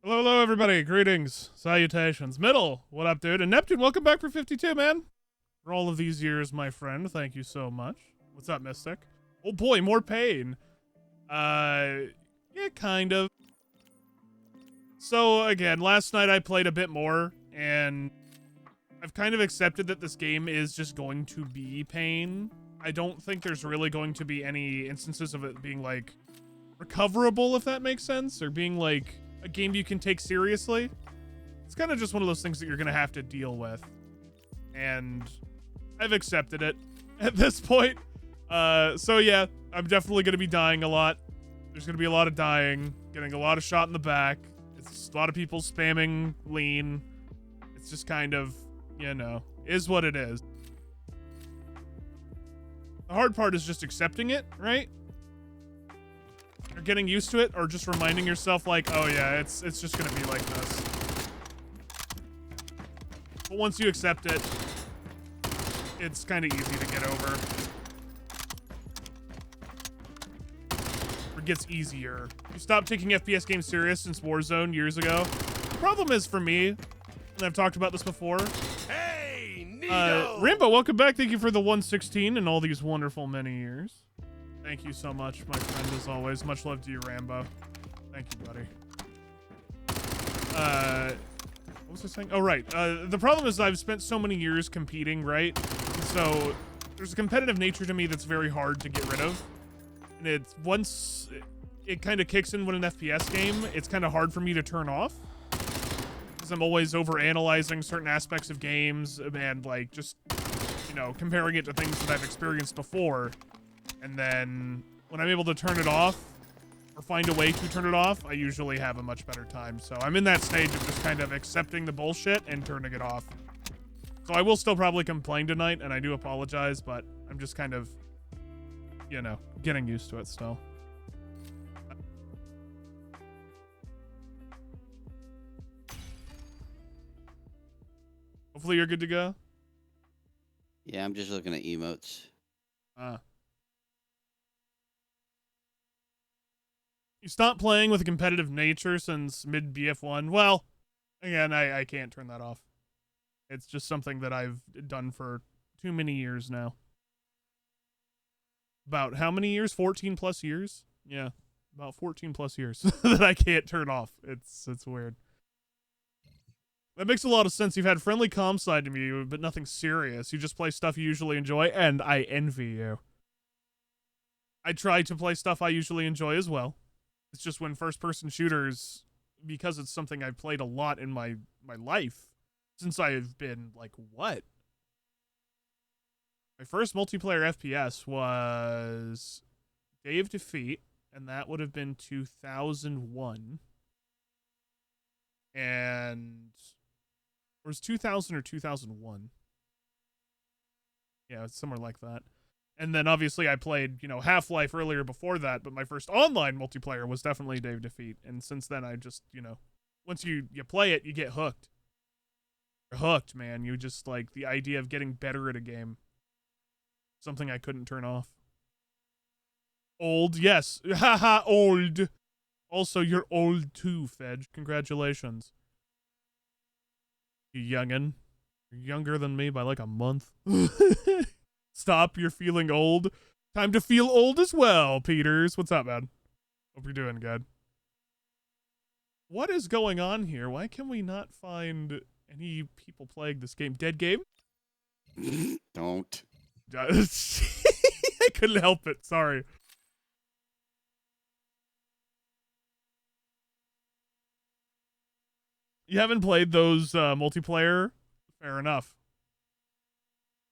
Hello, hello, everybody. Greetings, salutations. Middle, what up, dude? And Neptune, welcome back for 52, man. For all of these years, my friend, thank you so much. What's up, Mystic? Oh boy, more pain. Yeah, kind of. So, again, last night I played a bit more, and I've kind of accepted that this game is just going to be pain. I don't think there's really going to be any instances of it being, like, recoverable, if that makes sense, or being, like, a game you can take seriously. It's kind of just one of those things that you're going to have to deal with. And I've accepted it at this point. So yeah, I'm definitely going to be dying a lot. There's going to be a lot of dying, getting a lot of shot in the back. It's a lot of people spamming lean. It's just kind of, you know, is what it is. The hard part is just accepting it, right? Or getting used to it, or just reminding yourself like, oh yeah, it's just gonna be like this. But once you accept it, it's kind of easy to get over. Or it gets easier. You stop taking FPS games serious since Warzone years ago. The problem is for me, and I've talked about this before. Hey, Nito! Rambo, welcome back. Thank you for the 116 and all these wonderful many years. Thank you so much, my friend, as always. Much love to you, Rambo. Thank you, buddy. What was I saying? Oh, right. The problem is I've spent so many years competing, right? So there's a competitive nature to me that's very hard to get rid of. And it's once it kind of kicks in when an FPS game, it's kind of hard for me to turn off. Because I'm always overanalyzing certain aspects of games and, like, just, you know, comparing it to things that I've experienced before. And then when I'm able to turn it off or find a way to turn it off, I usually have a much better time. So I'm in that stage of just kind of accepting the bullshit and turning it off. So I will still probably complain tonight, and I do apologize, but I'm just kind of, you know, getting used to it still. Hopefully you're good to go. Yeah, I'm just looking at emotes. You stopped playing with a competitive nature since mid BF1. Well, again, I can't turn that off. It's just something that I've done for too many years now. About how many years? 14 plus years? Yeah, about 14 plus years that I can't turn off. It's weird. That makes a lot of sense. You've had friendly calm side to you, but nothing serious. You just play stuff you usually enjoy, and I envy you. I try to play stuff I usually enjoy as well. It's just when first-person shooters, because it's something I've played a lot in my life, since I've been, like, what? My first multiplayer FPS was Day of Defeat, and that would have been 2001. And it was 2000 or 2001. Yeah, it's somewhere like that. And then obviously I played, you know, Half-Life earlier before that, but my first online multiplayer was definitely Day of Defeat. And since then I just, you know, once you play it, you get hooked. You're hooked, man. You just, like, the idea of getting better at a game. Something I couldn't turn off. Old, yes. Haha, old. Also, you're old too, Fedge. Congratulations. You youngin'. You're younger than me by like a month. Stop, you're feeling old. Time to feel old as well, Peters. What's up, man? Hope you're doing good. What is going on here? Why can we not find any people playing this game? Dead game? Don't. I couldn't help it. Sorry. You haven't played those multiplayer? Fair enough.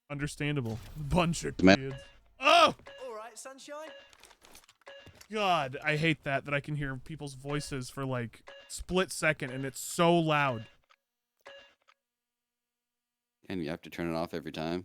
Understandable. Bunch of kids. Oh! All right, sunshine. God, I hate that I can hear people's voices for like split second and it's so loud. And you have to turn it off every time.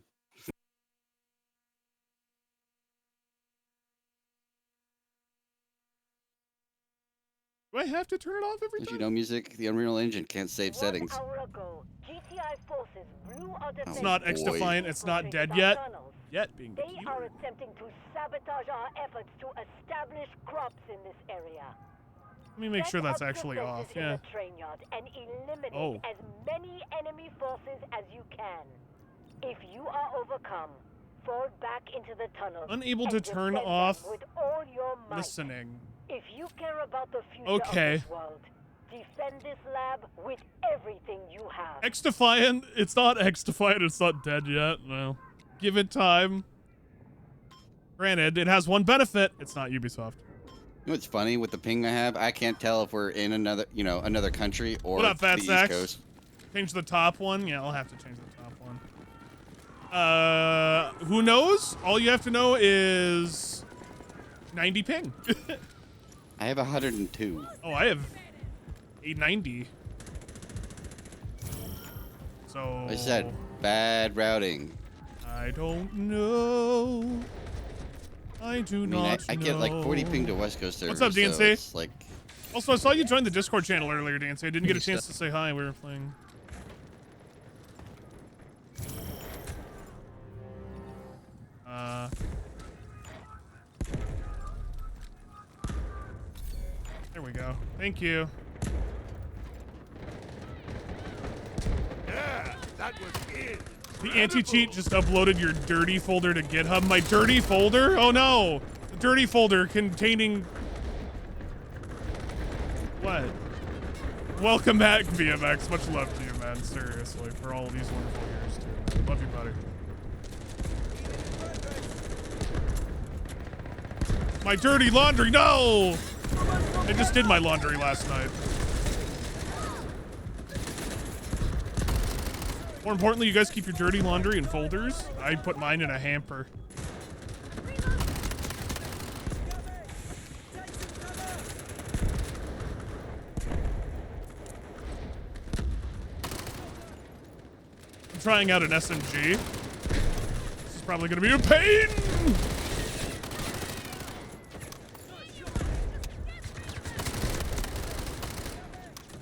Do I have to turn it off every Did time? you know music? The Unreal Engine can't save 1 settings. hour ago, GTI forces blew out the It's not boy. X-Defiant, it's not dead yet. Yet being the They are attempting to sabotage our efforts to establish crops in this area. Let me make Set sure that's up actually defenses off. in Yeah. the train yard and eliminate Oh. as many enemy forces as you can. If you are overcome, fall back into the tunnels. Unable to and turn defend them off with all your might. listening. If you care about the future Okay. of this world, defend this lab with everything you have. X-Defiant. It's not X-Defiant. It's not dead yet. Well, give it time. Granted, it has one benefit. It's not Ubisoft. You know what's funny with the ping I have? I can't tell if we're in another, another country or What up, Fat the East Sacks? Coast. Change the top one? Yeah, I'll have to change the top one. Who knows? All you have to know is 90 ping. I have 102. Oh, I have 890. So I said bad routing. I don't know. I do I mean, not I get like 40 know. ping to West Coast servers. What's up, DNC? So it's like, Also, I saw you join the Discord channel earlier, DNC. I didn't get a chance to say hi. We were playing. There we go. Thank you. Yeah, that was it. The anti-cheat just uploaded your dirty folder to GitHub. My dirty folder? Oh no! The dirty folder containing... What? Welcome back, BMX. Much love to you, man. Seriously, for all these wonderful years, too. Love you, buddy. My dirty laundry, no! I just did my laundry last night. More importantly, you guys keep your dirty laundry in folders. I put mine in a hamper. I'm trying out an SMG. This is probably gonna be a pain!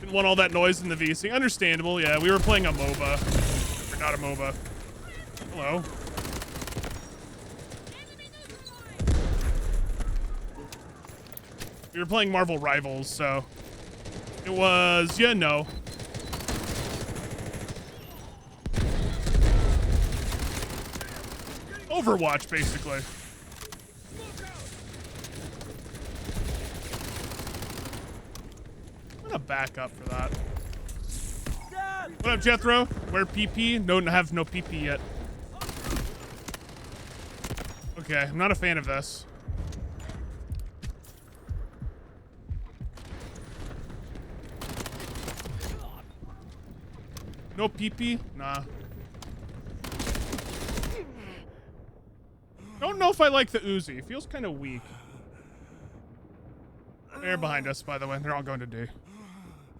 Didn't want all that noise in the VC. Understandable, yeah. We were playing a MOBA. Or not a MOBA. Hello. We were playing Marvel Rivals, so it was, yeah, no. Overwatch, basically. I'm gonna back up for that. What up, Jethro? Wear PP? No, have no PP yet. Okay, I'm not a fan of this. No PP? Nah. Don't know if I like the Uzi. It feels kind of weak. They're behind us, by the way. They're all going to D.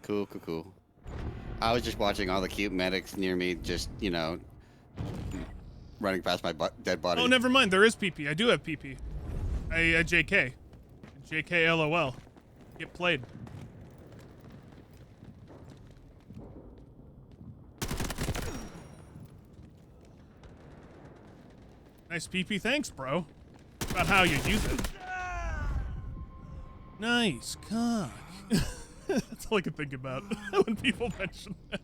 cool. I was just watching all the cute medics near me just, running past my dead body. Oh, never mind. There is PP. I do have PP. A JK. JK LOL. Get played. Nice PP. Thanks, bro. About how you use it. Nice cock. That's all I can think about when people mention that.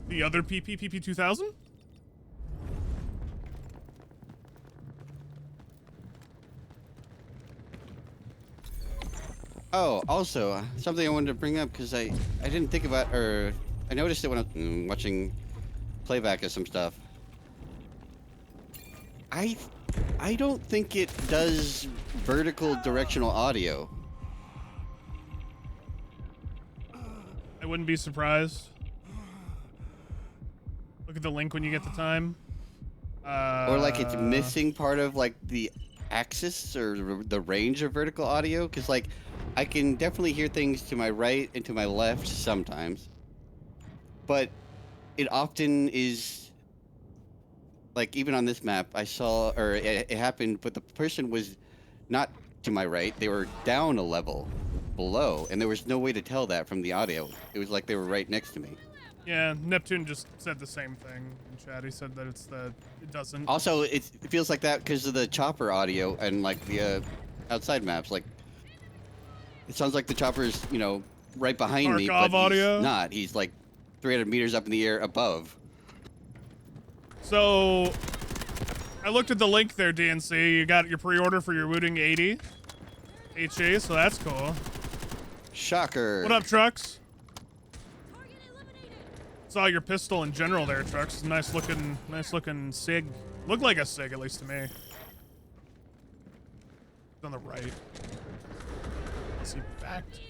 The other PP, PP 2000? Oh, also, something I wanted to bring up because I didn't think about, or I noticed it when I was watching playback of some stuff. I don't think it does vertical directional audio. I wouldn't be surprised. Look at the link when you get the time. Or like it's missing part of like the axis or the range of vertical audio, because like I can definitely hear things to my right and to my left sometimes, but it often is like, even on this map I saw, or it happened, but the person was not to my right, they were down a level below, and there was no way to tell that from the audio. It was like they were right next to me. Yeah, Neptune just said the same thing in chat. He said that it doesn't. Also, it feels like that because of the chopper audio and like the outside maps. Like, it sounds like the chopper's, you know, right behind me, Tarkov but audio? he's not. He's like 300 meters up in the air above. So, I looked at the link there, DNC. You got your pre-order for your Wooting 80 HE, so that's cool. Shocker. What up, Trucks? Saw your pistol in general there, Trucks. Nice looking SIG. Looked like a SIG, at least to me. It's on the right. Let's see, backed.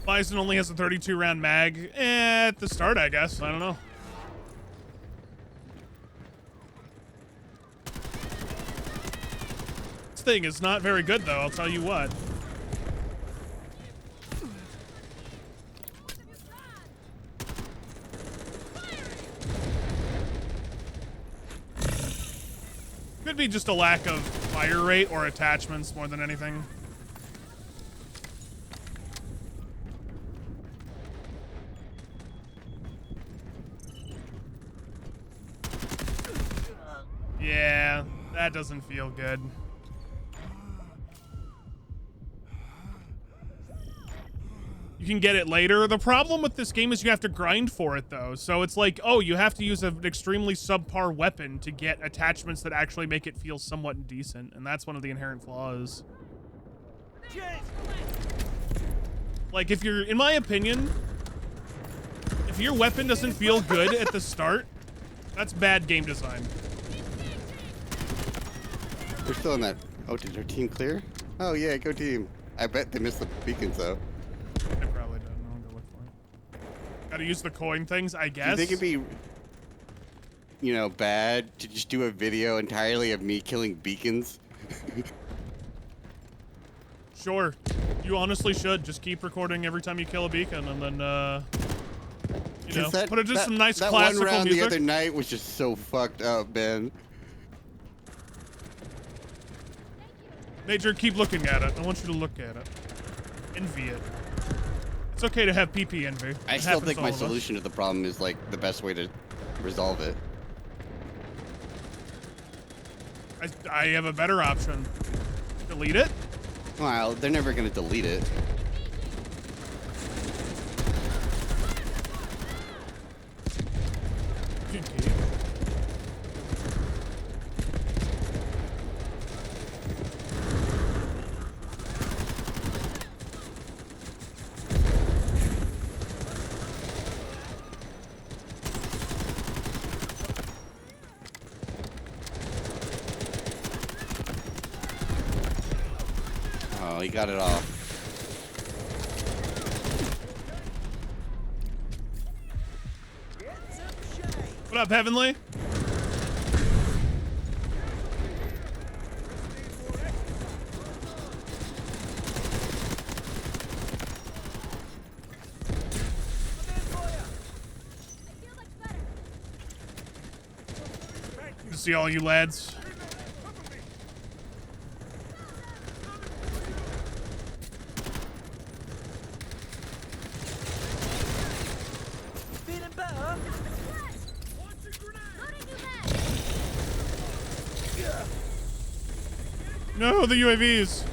Bison only has a 32 round mag. At the start, I guess. I don't know. This thing is not very good, though, I'll tell you what. Could be just a lack of fire rate or attachments more than anything. Yeah, that doesn't feel good. You can get it later. The problem with this game is you have to grind for it, though. So it's like, oh, you have to use an extremely subpar weapon to get attachments that actually make it feel somewhat decent. And that's one of the inherent flaws. Like, if you're, in my opinion, if your weapon doesn't feel good at the start, that's bad game design. We're still in that. Oh, did our team clear? Oh, yeah, go team. I bet they missed the beacons, though. I probably don't. I'll go look for it. Gotta use the coin things, I guess. Do you think it'd be, you know, bad to just do a video entirely of me killing beacons? Sure. You honestly should. Just keep recording every time you kill a beacon, and then, you know, put it just some nice that classical one round music. the other night was just so fucked up, man. Major, keep looking at it. I want you to look at it. Envy it. It's okay to have PP envy. I It still happens think to my all of us. solution to the problem is like the best way to resolve it. I have a better option. Delete it? Well, they're never gonna delete it. Oh, he got it off. What up, Heavenly? Good to see all you lads. Feeling better? No, the UAVs.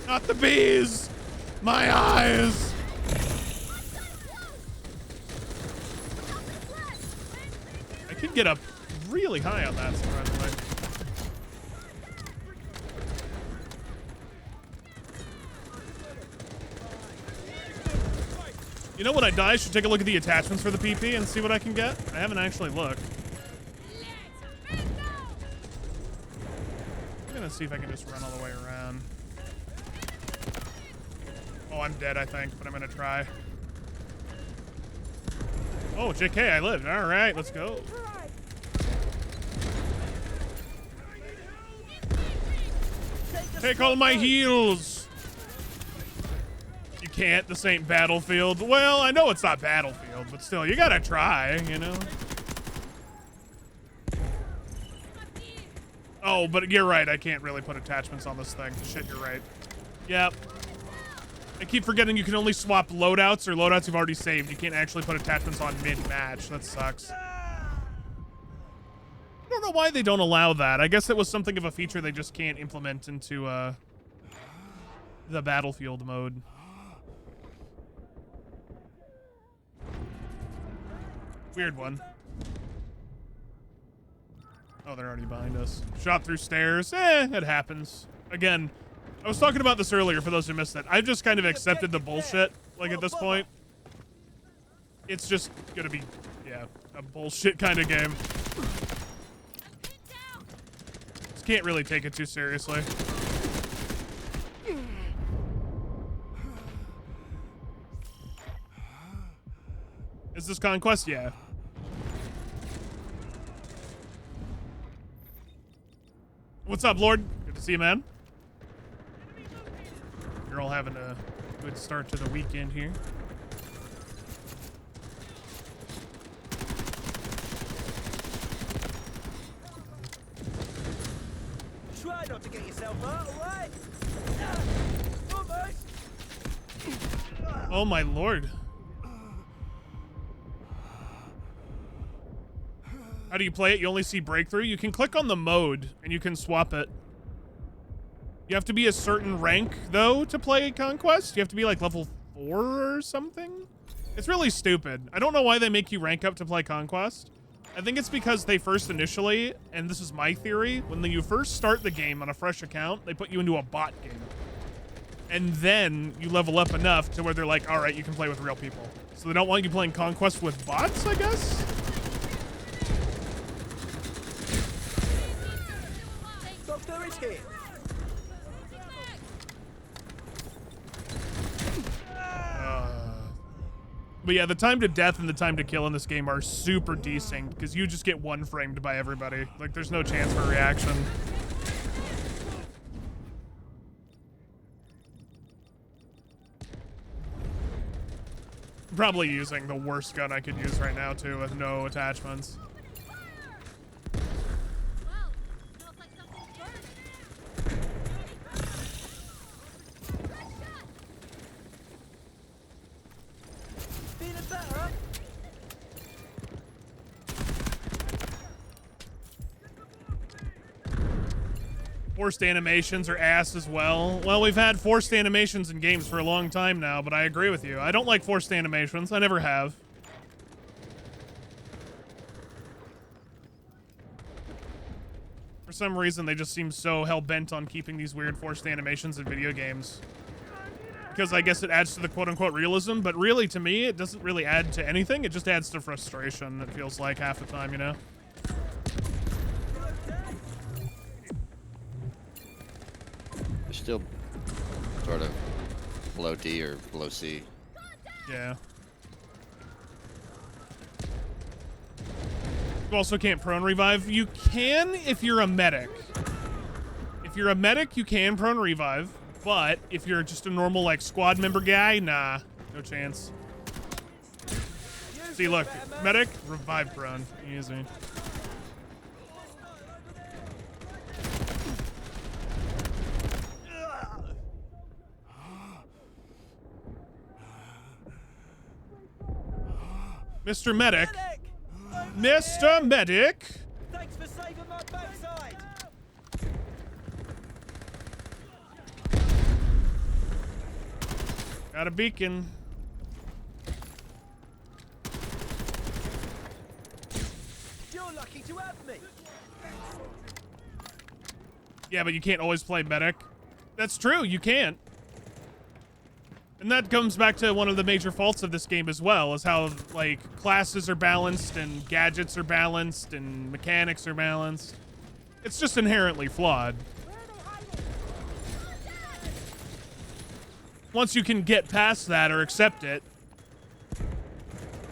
Not the bees. My eyes. I could get up really high on that, surprisingly. You know, when I die, I should take a look at the attachments for the PP and see what I can get. I haven't actually looked. I'm gonna see if I can just run all the way around. Oh, I'm dead, I think, but I'm gonna try. Oh, JK, I lived. All right, let's go. Take all my heals. You can't. This ain't Battlefield. Well, I know it's not Battlefield, but still, you gotta try, you know? Oh, but you're right. I can't really put attachments on this thing. Shit, you're right. Yep. I keep forgetting you can only swap loadouts or loadouts you've already saved. You can't actually put attachments on mid-match. That sucks. I don't know know why they don't allow that. I guess it was something of a feature they just can't implement into the Battlefield mode. Weird one. Oh, they're already behind us. Shot through stairs. It happens. Again, I was talking about this earlier for those who missed it. I've just kind of accepted the bullshit, like, at this point. It's just gonna be, yeah, a bullshit kind of game. Just can't really take it too seriously. Is this Conquest? Yeah. What's up, Lord? Good to see you, man. You're all having a good start to the weekend here. Try not to get yourself hurt, alright? Oh my lord. How do you play it? You only see breakthrough? You can click on the mode and you can swap it. You have to be a certain rank, though, to play Conquest. You have to be like level 4 or something. It's really stupid. I don't know why they make you rank up to play Conquest. I think it's because they first initially, and this is my theory, when you first start the game on a fresh account, they put you into a bot game. And then you level up enough to where they're like, all right, you can play with real people. So they don't want you playing Conquest with bots, I guess? Doctor is here. But yeah, the time to death and the time to kill in this game are super desync because you just get one framed by everybody. Like, there's no chance for reaction. I'm probably using the worst gun I could use right now, too, with no attachments. Feeling better? Forced animations are ass as well. Well, we've had forced animations in games for a long time now, but I agree with you. I don't like forced animations. I never have. For some reason, they just seem so hell-bent on keeping these weird forced animations in video games. Because I guess it adds to the quote-unquote realism, but really, to me, it doesn't really add to anything. It just adds to frustration, it feels like, half the time, you know? They're still sort of below D or below C. Yeah. You also can't prone revive. You can if you're a medic. If you're a medic, you can prone revive. But if you're just a normal, like, squad member guy, nah. No chance. See, look. Medic, revive prone. Easy. Mr. Medic. Mr. Medic. Thanks for saving my backside. Got a beacon. You're lucky to have me. Yeah, but you can't always play medic. That's true, you can't. And that comes back to one of the major faults of this game as well, is how, like, classes are balanced and gadgets are balanced and mechanics are balanced. It's just inherently flawed. Once you can get past that or accept it,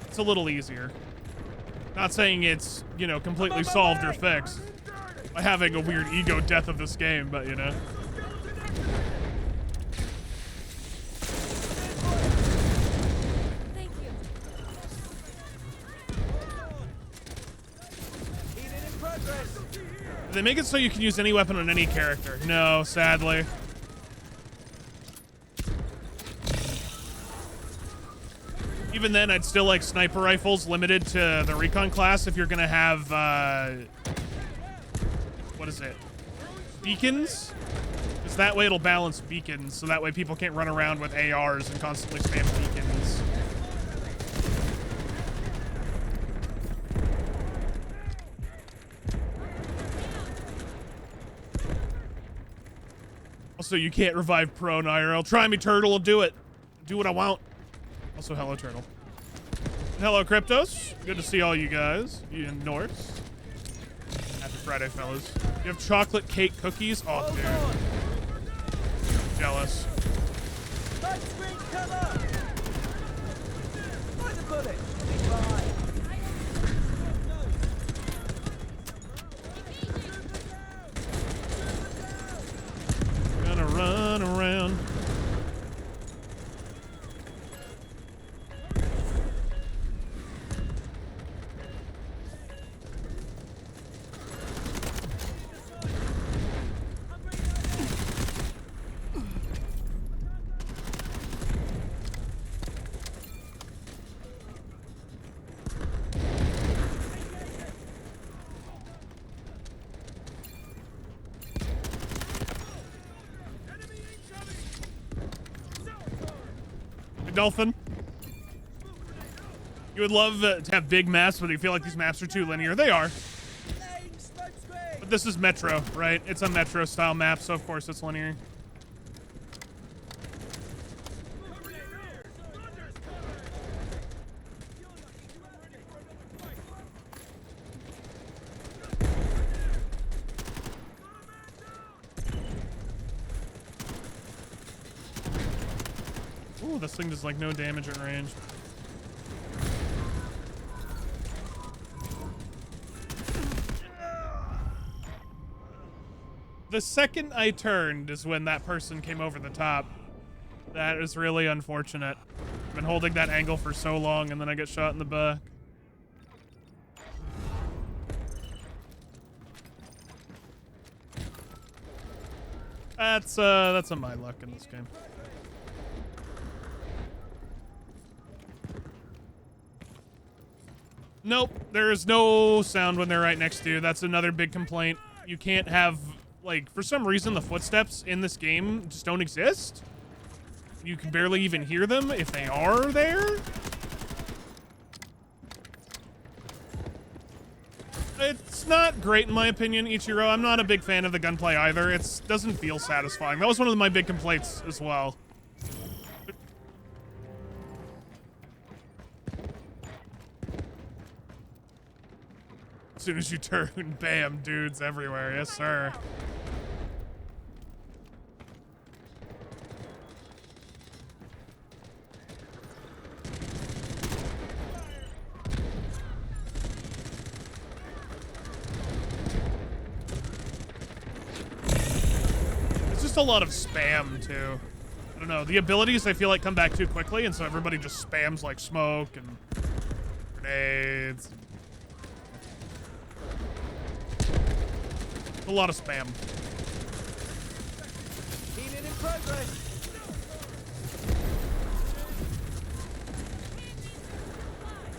it's a little easier. Not saying it's, you know, completely solved or fixed by having a weird ego death of this game, but, you know. Thank you. Healing in progress. They make it so you can use any weapon on any character. No, sadly. Even then, I'd still like sniper rifles limited to the recon class if you're gonna have what is it? Beacons? Because that way it'll balance beacons, so that way people can't run around with ARs and constantly spam beacons. Also, you can't revive Pro in IRL. Try me, Turtle. I'll do it. Do what I want. Also, hello, Turtle. Hello, Cryptos. Good to see all you guys. You in Norse. Happy Friday, fellas. You have chocolate cake cookies? Oh, Hold dude. on. Jealous. Light screen cover. Find the bullet. Be fine. Gonna run around. Dolphin. You would love to have big maps, but you feel like these maps are too linear. They are. But this is Metro, right? It's a Metro style map, so of course it's linear. Ooh, this thing does like no damage at range. The second I turned is when that person came over the top. That is really unfortunate. I've been holding that angle for so long and then I get shot in the back. That's a my luck in this game. Nope, there is no sound when they're right next to you. That's another big complaint. You can't have, like, for some reason the footsteps in this game just don't exist. You can barely even hear them if they are there. It's not great in my opinion, Ichiro. I'm not a big fan of the gunplay either. It doesn't feel satisfying. That was one of my big complaints as well. As soon as you turn, bam, dudes everywhere. Yes, sir. It's just a lot of spam, too. I don't know. The abilities, I feel like, come back too quickly, and so everybody just spams, like, smoke and grenades. A lot of spam. Healing in progress.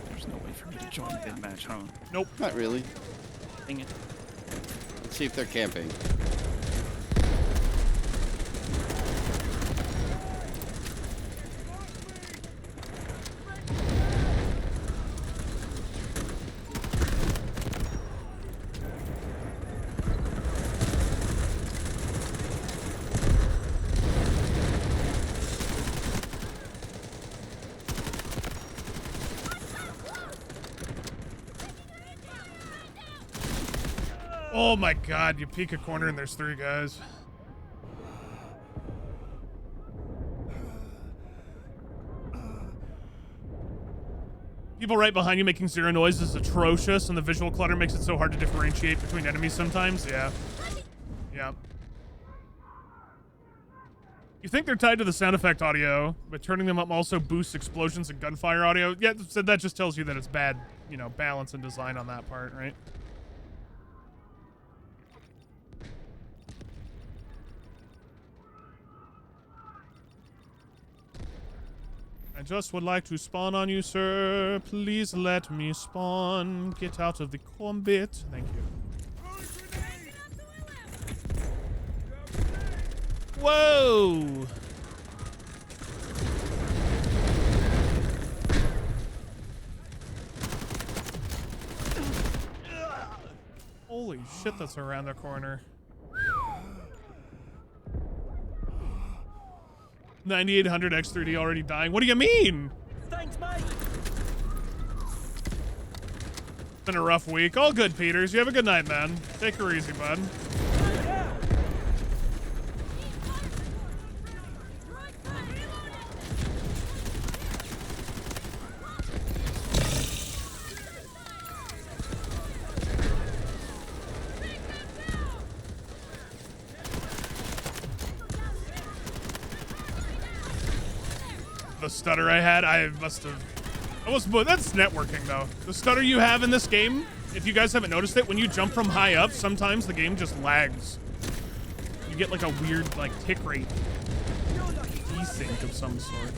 There's no way for me to join the big match, huh? Nope. Not really. Dang it. Let's see if they're camping. Oh my god, you peek a corner and there's 3 guys. People right behind you making 0 noise is atrocious, and the visual clutter makes it so hard to differentiate between enemies sometimes. Yeah. Yeah. You think they're tied to the sound effect audio, but turning them up also boosts explosions and gunfire audio. Yeah, so that just tells you that it's bad, you know, balance and design on that part, right? I just would like to spawn on you, sir. Please let me spawn. Get out of the combat. Thank you. Whoa! Holy shit, that's around the corner. 9800 X3D already dying. What do you mean? Thanks, mate. It's been a rough week. All good, Peters. You have a good night, man. Take her easy, bud. Yeah. The stutter I had, I must have... That's networking, though. The stutter you have in this game, if you guys haven't noticed it, when you jump from high up, sometimes the game just lags. You get like a weird, like, tick rate desync of some sort.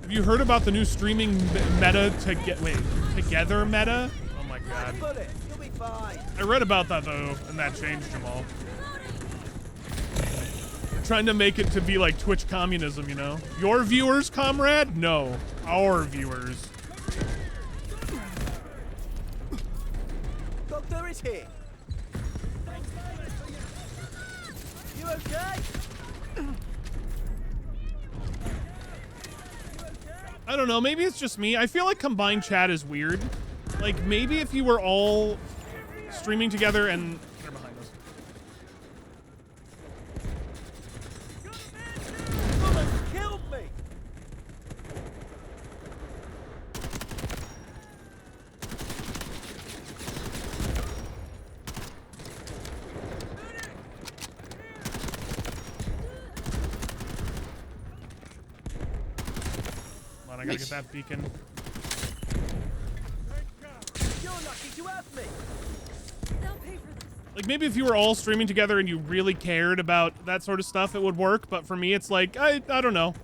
Have you heard about the new streaming meta together meta? Oh my god. Bullet. You'll be fine. I read about that, though, and that changed them all. Trying to make it to be like Twitch communism, you know? Your viewers, comrade? No, our viewers. Doctor is here. You okay? I don't know, maybe it's just me. I feel like combined chat is weird. Like, maybe if you were all streaming together and... They're behind us. Bullet killed me. Come on, I gotta get that beacon. You're lucky to have me. Like, maybe if you were all streaming together and you really cared about that sort of stuff, it would work. But for me, it's like, I don't know.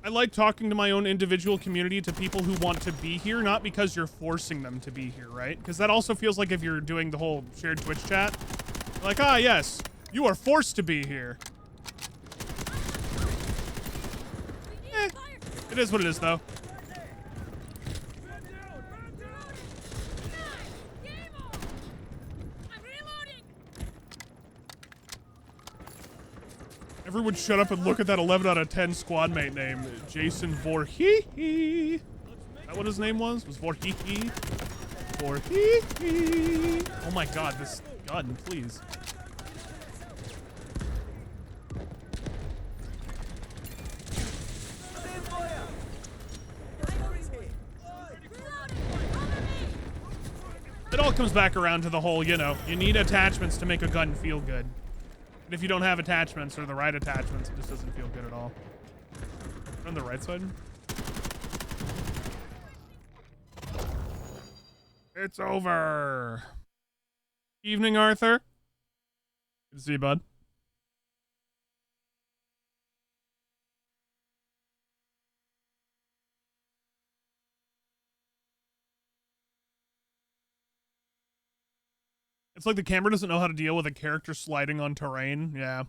I like talking to my own individual community, to people who want to be here, not because you're forcing them to be here, right? Because that also feels like if you're doing the whole shared Twitch chat. Like, ah, yes, you are forced to be here. It is what it is, though. Everyone shut up and look at that 11 out of 10 squad mate name. Jason Voorhees. Is that what his name was? Was Voorhees? Voorhees. Oh my god, this gun, please. Stand fire. Doctor is here. It all comes back around to the whole, you know, you need attachments to make a gun feel good. And if you don't have attachments or the right attachments, it just doesn't feel good at all. On the right side. It's over. Evening, Arthur. Good to see you, bud. It's like the camera doesn't know how to deal with a character sliding on terrain. Yeah.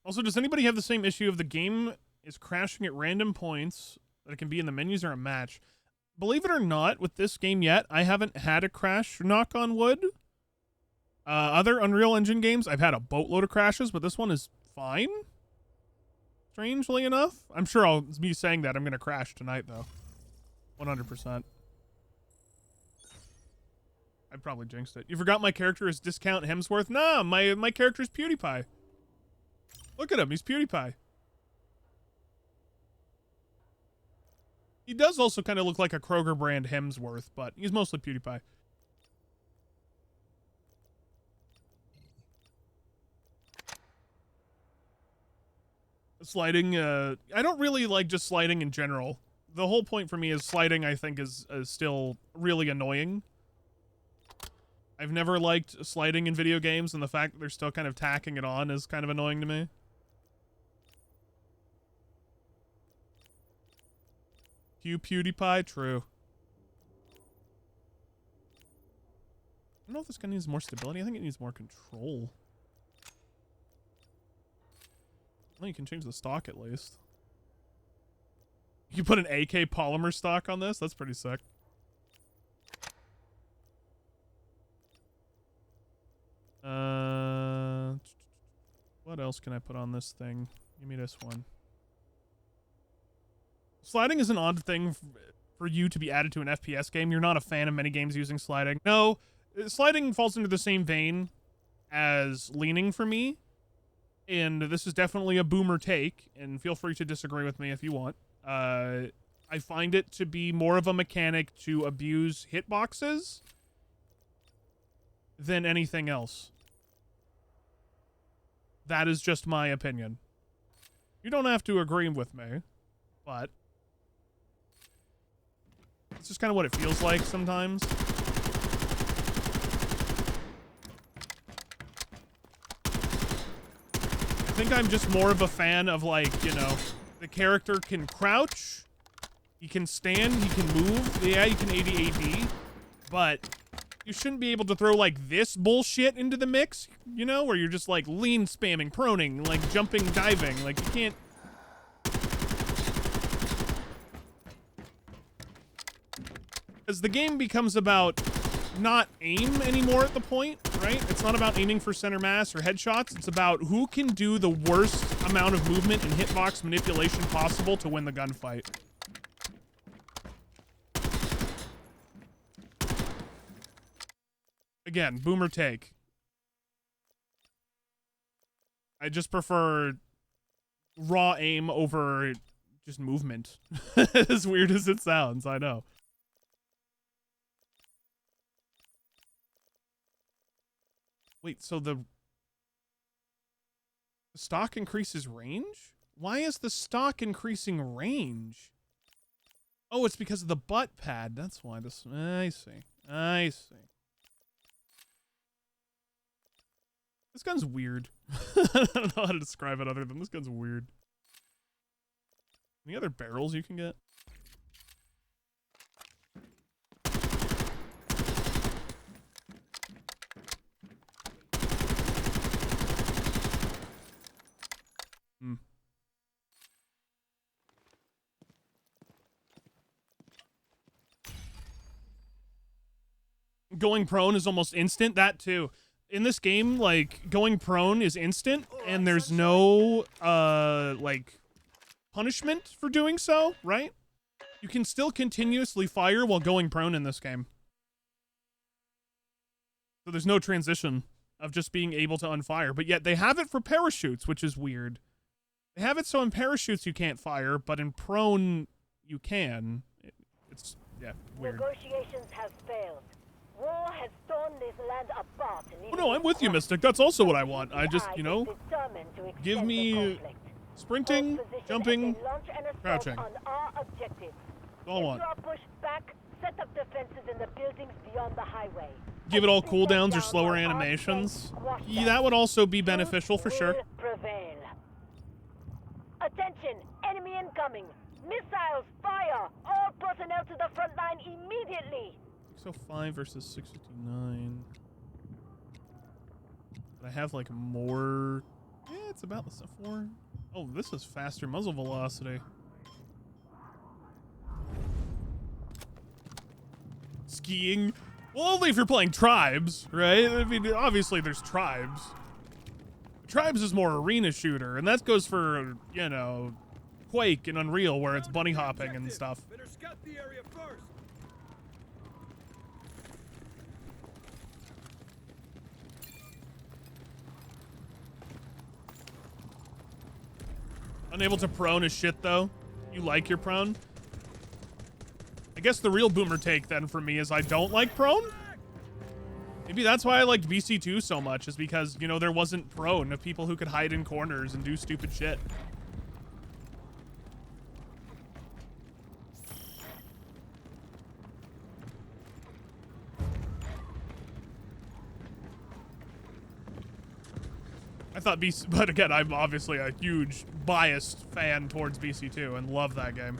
Also, does anybody have the same issue of the game is crashing at random points that it can be in the menus or a match? Believe it or not, with this game yet, I haven't had a crash, knock on wood. Other Unreal Engine games, I've had a boatload of crashes, but this one is fine. Strangely enough. I'm sure me saying that, I'm going to crash tonight, though. 100%. I probably jinxed it. You forgot my character is Discount Hemsworth? Nah, my character is PewDiePie. Look at him, he's PewDiePie. He does also kind of look like a Kroger brand Hemsworth, but he's mostly PewDiePie. Sliding, I don't really like just sliding in general. The whole point for me is sliding, I think, is still really annoying. I've never liked sliding in video games, and the fact that they're still kind of tacking it on is kind of annoying to me. PewDiePie? True. don't know if this gun needs more stability. I think it needs more control. Well, you can change the stock at least. You put an AK polymer stock on this? That's pretty sick. What else can I put on this thing? Give me this one. Sliding is an odd thing for you to be added to an FPS game. You're not a fan of many games using sliding. No, sliding falls into the same vein as leaning for me. And this is definitely a boomer take, and feel free to disagree with me if you want. I find it to be more of a mechanic to abuse hitboxes than anything else. That is just my opinion. You don't have to agree with me, but it's just kind of what it feels like sometimes. I think I'm just more of a fan of, like, you know, the character can crouch, he can stand, he can move. Yeah, you can AD, but you shouldn't be able to throw, like, this bullshit into the mix, you know, where you're just, like, lean spamming, proning, like, jumping, diving. Like, you can't... Because the game becomes about not aim anymore at the point, right? It's not about aiming for center mass or headshots. It's about who can do the worst amount of movement and hitbox manipulation possible to win the gunfight. Again, boomer take. I just prefer raw aim over just movement. As weird as it sounds, I know. Wait, so the stock increases range? Why is the stock increasing range? Oh, it's because of the butt pad. That's why this... I see. I see. This gun's weird. I don't know how to describe it other than this gun's weird. Any other barrels you can get? Hmm. Going prone is almost instant. That too. In this game, like, going prone is instant, and there's no, like, punishment for doing so, right? You can still continuously fire while going prone in this game. So there's no transition of just being able to unfire, but yet they have it for parachutes, which is weird. They have it so in parachutes you can't fire, but in prone you can. It's, yeah, weird. Negotiations have failed. War has torn this land apart. Oh no, I'm with you, Mystic. That's also what I want. I just, you know, give me sprinting, jumping, crouching. That's all I want. Set up defenses in the buildings beyond the highway. Give it all cooldowns or slower animations. Yeah, that would also be beneficial for sure. Prevail. Attention, enemy incoming. Missiles, fire. All personnel to the front line immediately. 605 versus 659. But I have like more. Yeah, it's about the stuff. 4. Oh, this is faster muzzle velocity. Skiing. Well, only if you're playing Tribes, right? I mean, obviously there's Tribes. Tribes is more arena shooter, and that goes for, you know, Quake and Unreal, where it's bunny hopping and stuff. Better scout the area first. Unable to prone is shit, though. You like your prone? I guess the real boomer take, then, for me is I don't like prone? Maybe that's why I liked BC2 so much, is because, you know, there wasn't prone of people who could hide in corners and do stupid shit. I thought BC, but again, I'm obviously a huge biased fan towards BC2 and love that game.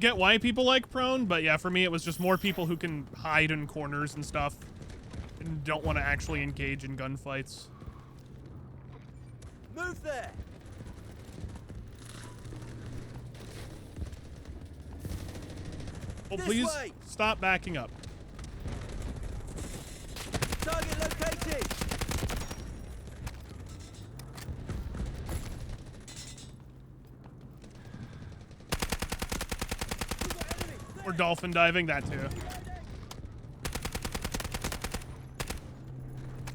get why people like prone, but yeah, for me it was just more people who can hide in corners and stuff and don't want to actually engage in gunfights. Move there. Oh, This please way. stop backing up. Target located. Or dolphin diving, that too.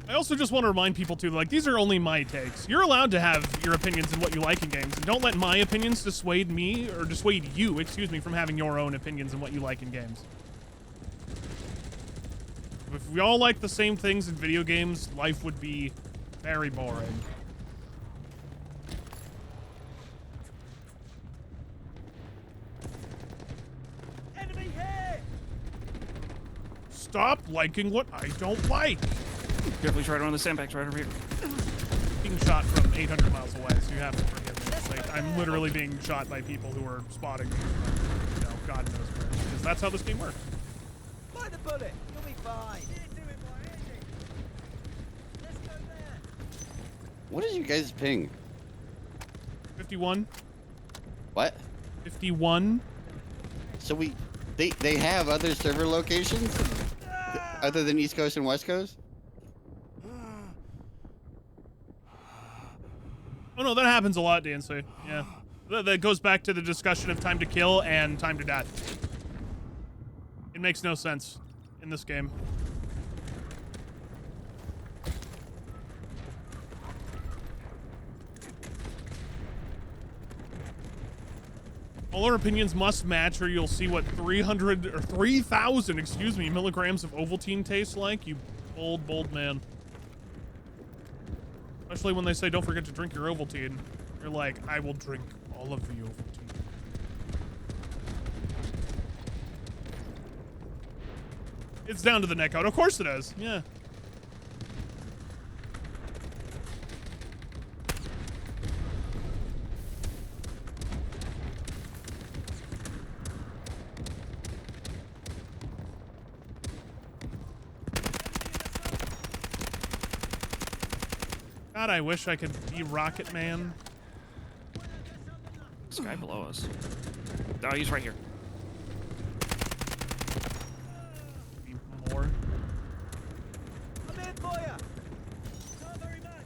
I also just want to remind people too, like, these are only my takes. You're allowed to have your opinions and what you like in games, and don't let my opinions dissuade me, or dissuade you, excuse me, from having your own opinions and what you like in games. If we all like the same things in video games, life would be very boring. Enemy here. Stop liking what I don't like. Careful, he's right on the sandbags right over here. Being shot from 800 miles away, so you have to forgive me. It's like, I'm literally being shot by people who are spotting me from, you know, God knows where. Because that's how this game works. Find the bullet. You'll be fine. Let's go there. What is you guys' ping? 51. What? 51. So they have other server locations other than East Coast and West Coast? Oh no, that happens a lot, DNC. Yeah. That goes back to the discussion of time to kill and time to die. It makes no sense in this game. All our opinions must match, or you'll see what 300 or 3,000, excuse me, milligrams of Ovaltine tastes like. You bold, bold man. Especially when they say, don't forget to drink your Ovaltine. You're like, I will drink all of the Ovaltine. It's down to the neck out. Of course it is. Yeah. God, I wish I could be Rocket Man. This guy below us. Oh, he's right here. Be more. I'm in for ya. Not very much.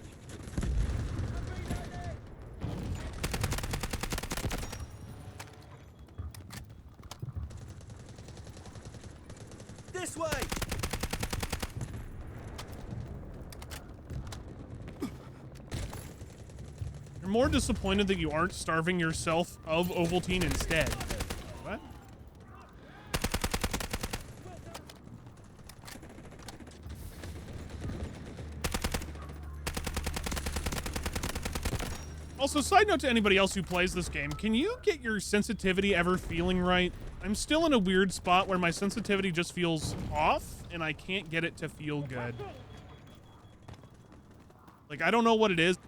I'm reloading. This way. You're more disappointed that you aren't starving yourself of Ovaltine instead. What? Also, side note to anybody else who plays this game, can you get your sensitivity ever feeling right? I'm still in a weird spot where my sensitivity just feels off, and I can't get it to feel good. Like, I don't know what it is.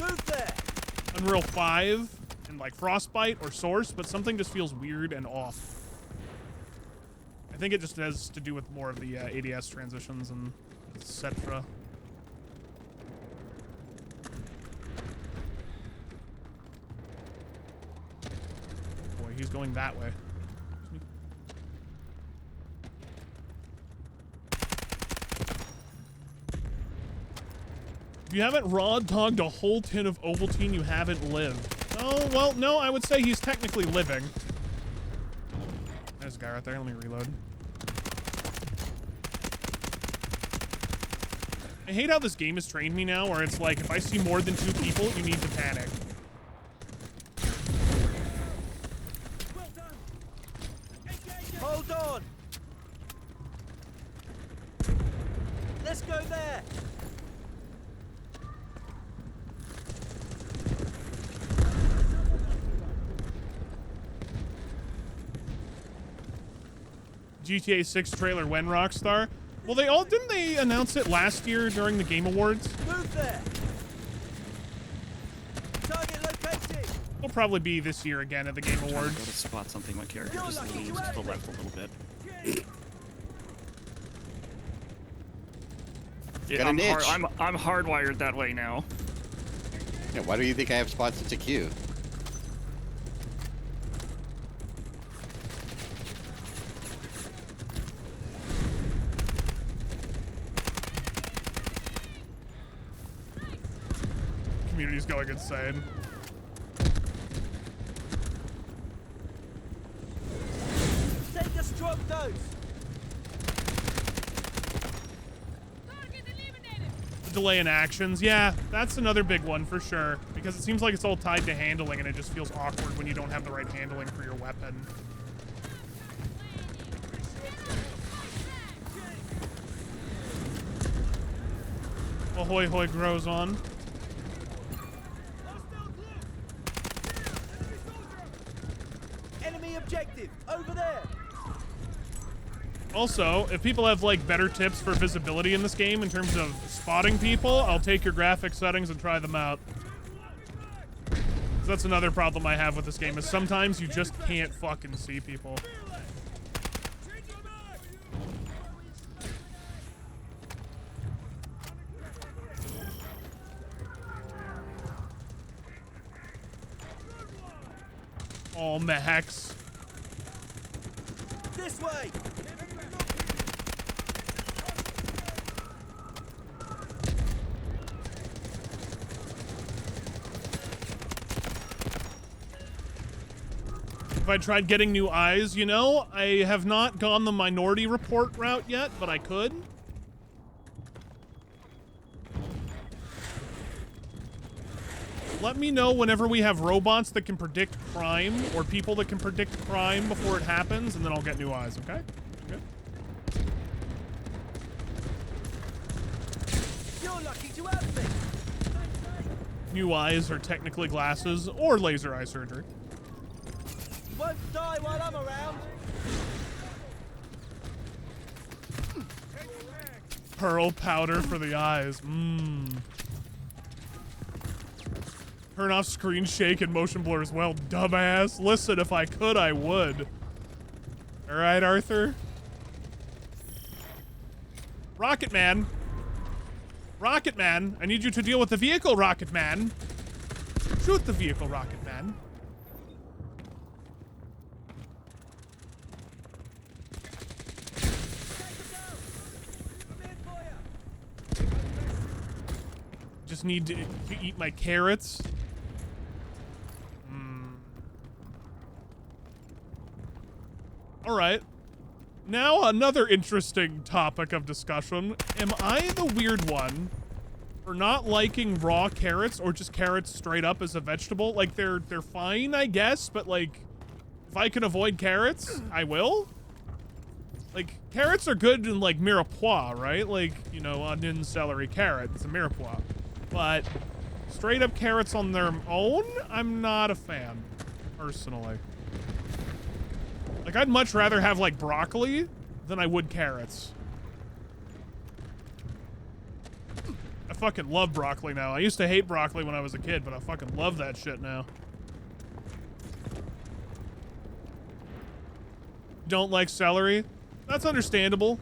Move there. Unreal 5 and like Frostbite or Source, but something just feels weird and off. I think it just has to do with more of the ADS transitions and etc. Boy, he's going that way. If you haven't raw dogged a whole tin of Ovaltine, you haven't lived. Oh, well, no, I would say he's technically living. There's a guy right there. Let me reload. I hate how this game has trained me now, where it's like, if I see more than 2 people, you need to panic. Well done. Hold on. Let's go there. GTA 6 trailer when, Rockstar? Well, didn't they announce it last year during the Game Awards? Move there. Target It'll probably be this year again at the Game Go Awards. to spot something. My character just leans to the left a little bit. Yeah, Got an itch. I'm hardwired that way now. Yeah, why do you think I have spots at a queue? Community's going insane. Take a strong dose. The delay in actions, yeah, that's another big one for sure. Because it seems like it's all tied to handling, and it just feels awkward when you don't have the right handling for your weapon. Ahoy hoy grows on. Enemy objective over there. Also, if people have like better tips for visibility in this game in terms of spotting people, I'll take your graphic settings and try them out. 'Cause that's another problem I have with this game is sometimes you just can't fucking see people. Oh, Max. This way. If I tried getting new eyes, you know, I have not gone the Minority Report route yet, but I could. Let me know whenever we have robots that can predict crime or people that can predict crime before it happens, and then I'll get new eyes, okay? Okay. You're lucky to have me. New eyes are technically glasses or laser eye surgery. You won't die while I'm around. Pearl powder for the eyes. Mmm. Turn off screen shake and motion blur as well, dumbass. Listen, if I could, I would. All right, Arthur. Rocket Man. Rocket Man, I need you to deal with the vehicle, Rocket Man. Shoot the vehicle, Rocket Man. Just need to eat my carrots. All right. Now another interesting topic of discussion. Am I the weird one for not liking raw carrots or just carrots straight up as a vegetable? Like they're fine, I guess, but like if I can avoid carrots, I will. Like carrots are good in like mirepoix, right? Like, you know, onion, celery, carrot, it's a mirepoix. But straight up carrots on their own, I'm not a fan, personally. Like, I'd much rather have, like, broccoli than I would carrots. I fucking love broccoli now. I used to hate broccoli when I was a kid, but I fucking love that shit now. Don't like celery? That's understandable.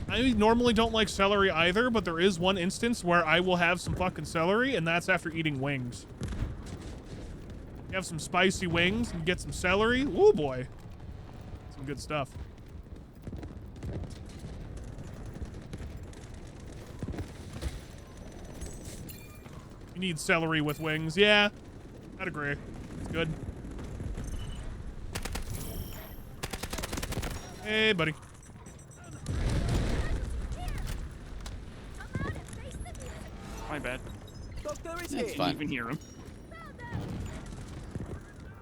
I normally don't like celery either, but there is one instance where I will have some fucking celery, and that's after eating wings. You have some spicy wings and get some celery. Ooh, boy. Some good stuff. You need celery with wings. Yeah, I'd agree. It's good. Hey, buddy. My bad. Doctor is That's here. fine. Didn't even hear him.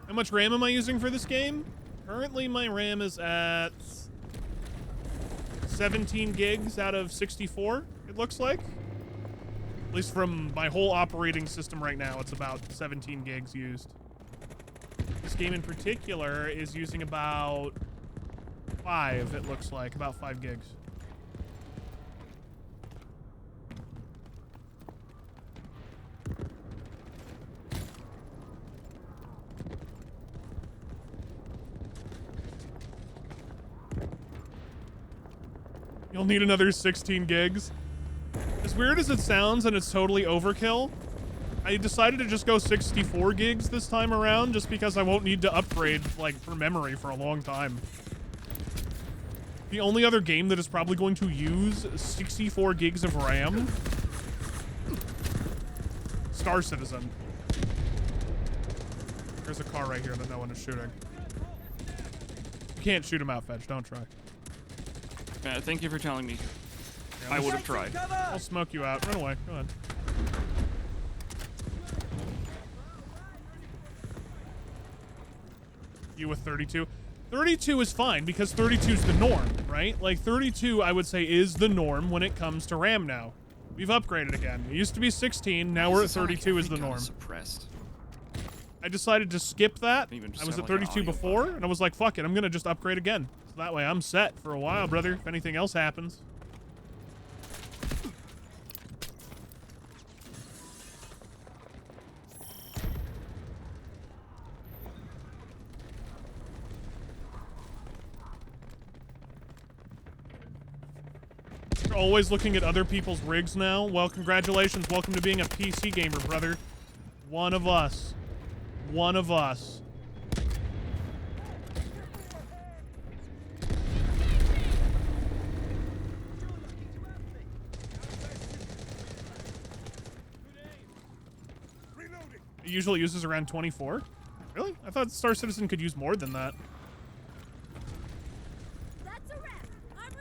How much RAM am I using for this game? Currently, my RAM is at 17 gigs out of 64, it looks like. At least from my whole operating system right now, it's about 17 gigs used. This game in particular is using about 5, it looks like. About 5 gigs. You'll need another 16 gigs. As weird as it sounds, and it's totally overkill, I decided to just go 64 gigs this time around just because I won't need to upgrade, like, for memory for a long time. The only other game that is probably going to use 64 gigs of RAM, Star Citizen. There's a car right here that no one is shooting. You can't shoot him out, Fetch. Don't try. Thank you for telling me. Yeah, I would have tried. I'll smoke you out. Run away. Go ahead. You with 32? 32 is fine because 32 is the norm, right? Like 32, I would say, is the norm when it comes to RAM now. We've upgraded again. It used to be 16. Now we're at 32 is the norm. Suppressed. I decided to skip that. Even just I was sound at like an 32 audio before, bug. and I was like, fuck it, I'm gonna just upgrade again. So that way I'm set for a while, brother, if anything else happens. You're always looking at other people's rigs now? Well, congratulations. Welcome to being a PC gamer, brother. One of us. One of us. It usually uses around 24. Really? I thought Star Citizen could use more than that.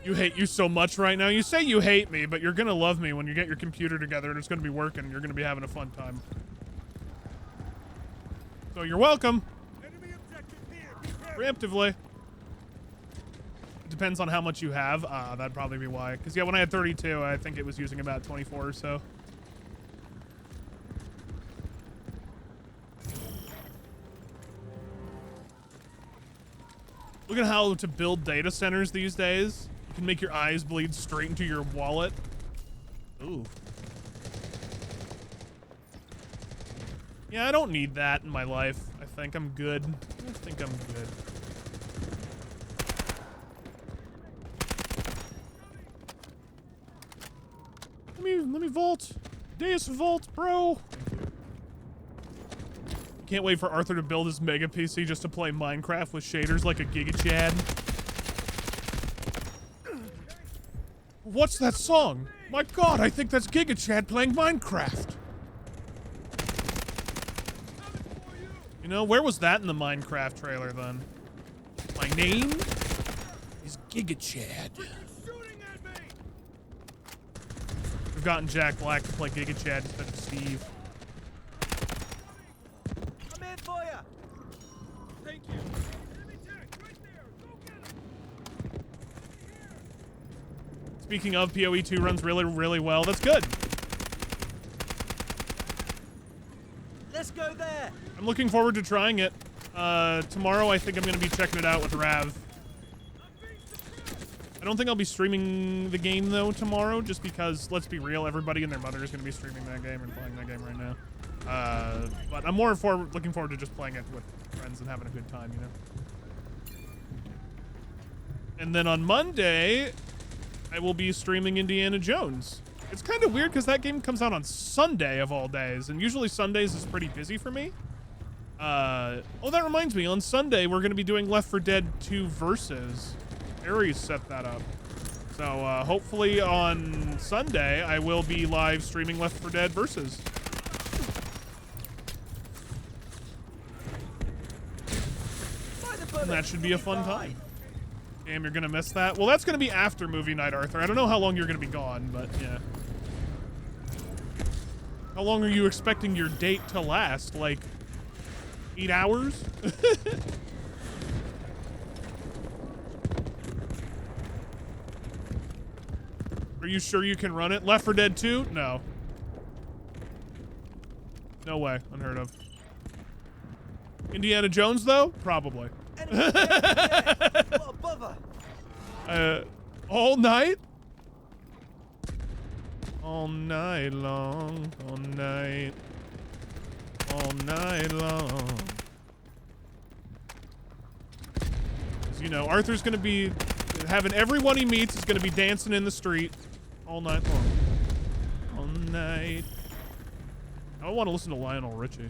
You hate you so much right now. You say you hate me, but you're gonna love me when you get your computer together and it's gonna be working and you're gonna be having a fun time. So you're welcome. Preemptively. It depends on how much you have. That'd probably be why. Because yeah, when I had 32, I think it was using about 24 or so. Look at how to build data centers these days. You can make your eyes bleed straight into your wallet. Ooh. Yeah, I don't need that in my life. I think I'm good. I think I'm good. Let me vault. Deus vault, bro. Can't wait for Arthur to build his mega PC just to play Minecraft with shaders like a Giga Chad. What's that song? My god, I think that's Giga Chad playing Minecraft. You know, where was that in the Minecraft trailer then? My name is Giga Chad. We've gotten Jack Black to play Giga Chad instead of Steve. I'm in for you. Thank you. Speaking of, PoE 2 runs really, really well. That's good. Let's go there. I'm looking forward to trying it. Tomorrow, I think I'm going to be checking it out with Rav. I don't think I'll be streaming the game, though, tomorrow, just because, let's be real, everybody and their mother is going to be streaming that game and playing that game right now. But I'm more looking forward to just playing it with friends and having a good time, you know? And then on Monday, I will be streaming Indiana Jones. It's kind of weird because that game comes out on Sunday of all days, and usually Sundays is pretty busy for me. Oh, that reminds me, on Sunday, we're going to be doing Left 4 Dead 2 Versus. Aries set that up. So, hopefully on Sunday, I will be live streaming Left 4 Dead Versus. And that should be a fun time. Damn, you're going to miss that? Well, that's going to be after movie night, Arthur. I don't know how long you're going to be gone, but yeah. How long are you expecting your date to last? Like 8 hours? Are you sure you can run it? Left 4 Dead 2? No. No way. Unheard of. Indiana Jones, though? Probably. What a bother. All night? All night long. All night. All night long. 'Cause, you know, Arthur's gonna be having everyone he meets is gonna be dancing in the street all night long. All night. I want to listen to Lionel Richie.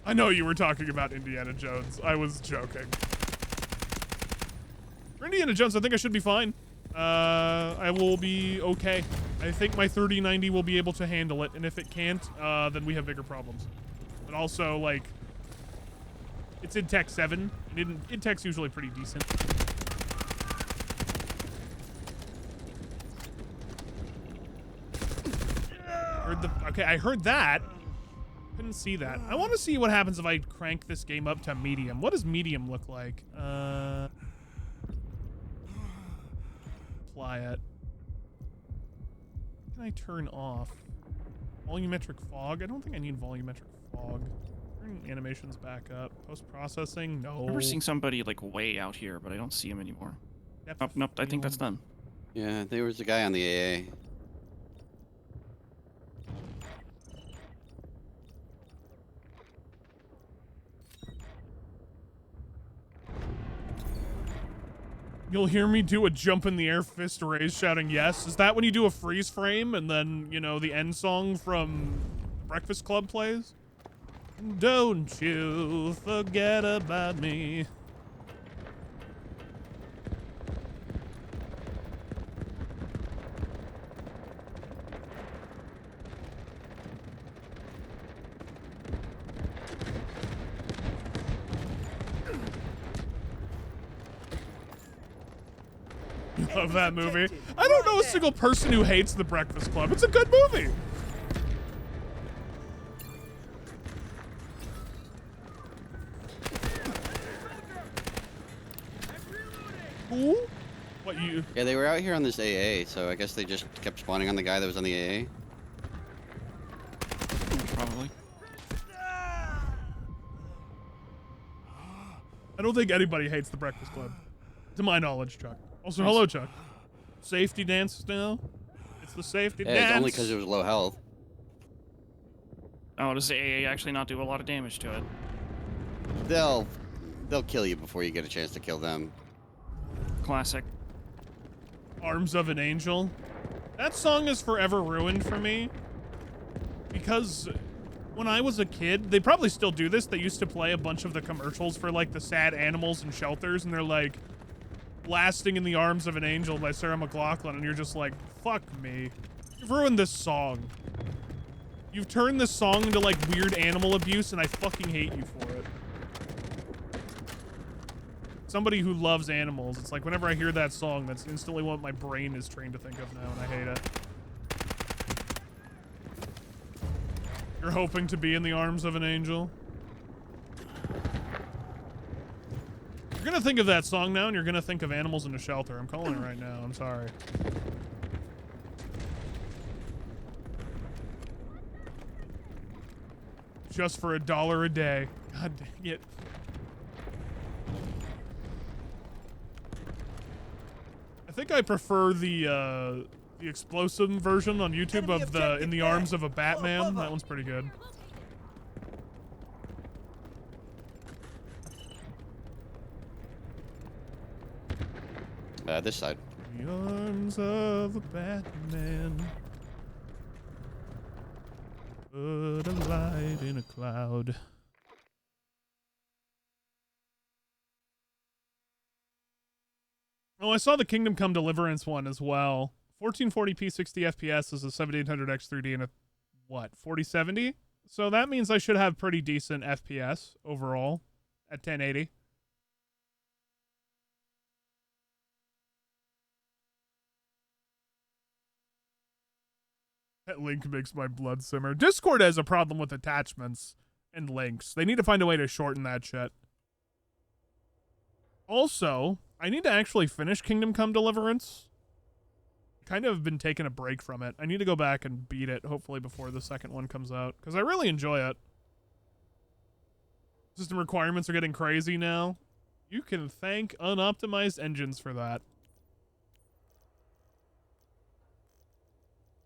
I know you were talking about Indiana Jones. I was joking. For Indiana Jones, I think I should be fine. I will be okay. I think my 3090 will be able to handle it, and if it can't, then we have bigger problems. But also, like, it's in Tech 7, and in Tech's usually pretty decent. Okay, I heard that. Couldn't see that. I want to see what happens if I crank this game up to medium. What does medium look like? Apply it. What can I turn off? Volumetric fog? I don't think I need volumetric fog. Turn animations back up. Post-processing? No. I remember seeing somebody like way out here, but I don't see him anymore. Nope, I think that's done. Yeah, there was a guy on the AA. You'll hear me do a jump in the air, fist raise, shouting yes. Is that when you do a freeze frame and then, you know, the end song from Breakfast Club plays? Don't you forget about me. Love that movie. I don't know a single person who hates The Breakfast Club. It's a good movie. Who? What, you? Yeah, they were out here on this AA, so I guess they just kept spawning on the guy that was on the AA. Probably. I don't think anybody hates The Breakfast Club. To my knowledge, Chuck. Also, hello, Chuck. Safety dance now? It's the safety Yeah, dance. it's only because it was low health. Oh, does the AA actually not do a lot of damage to it? They'll kill you before you get a chance to kill them. Classic. Arms of an Angel. That song is forever ruined for me. Because when I was a kid, they probably still do this. They used to play a bunch of the commercials for like the sad animals and shelters, and they're like, Blasting in the Arms of an Angel by Sarah McLachlan, and you're just like, fuck me. You've ruined this song. You've turned this song into like weird animal abuse, and I fucking hate you for it. Somebody who loves animals, it's like whenever I hear that song, that's instantly what my brain is trained to think of now, and I hate it. You're hoping to be in the arms of an angel? You're gonna think of that song now, and you're gonna think of Animals in a Shelter. I'm calling it right now. I'm sorry. Just for $1 a day. God dang it. I think I prefer the explosive version on YouTube of the In the Arms of a Batman. That one's pretty good. This side. The arms of a Batman. Put a light in a cloud. Oh, I saw the Kingdom Come Deliverance one as well. 1440p 60 FPS is a 7800X3D and a, what, 4070? So that means I should have pretty decent FPS overall at 1080. That link makes my blood simmer. Discord has a problem with attachments and links. They need to find a way to shorten that shit. Also, I need to actually finish Kingdom Come Deliverance. Kind of been taking a break from it. I need to go back and beat it, hopefully before the second one comes out, because I really enjoy it. System requirements are getting crazy now. You can thank unoptimized engines for that.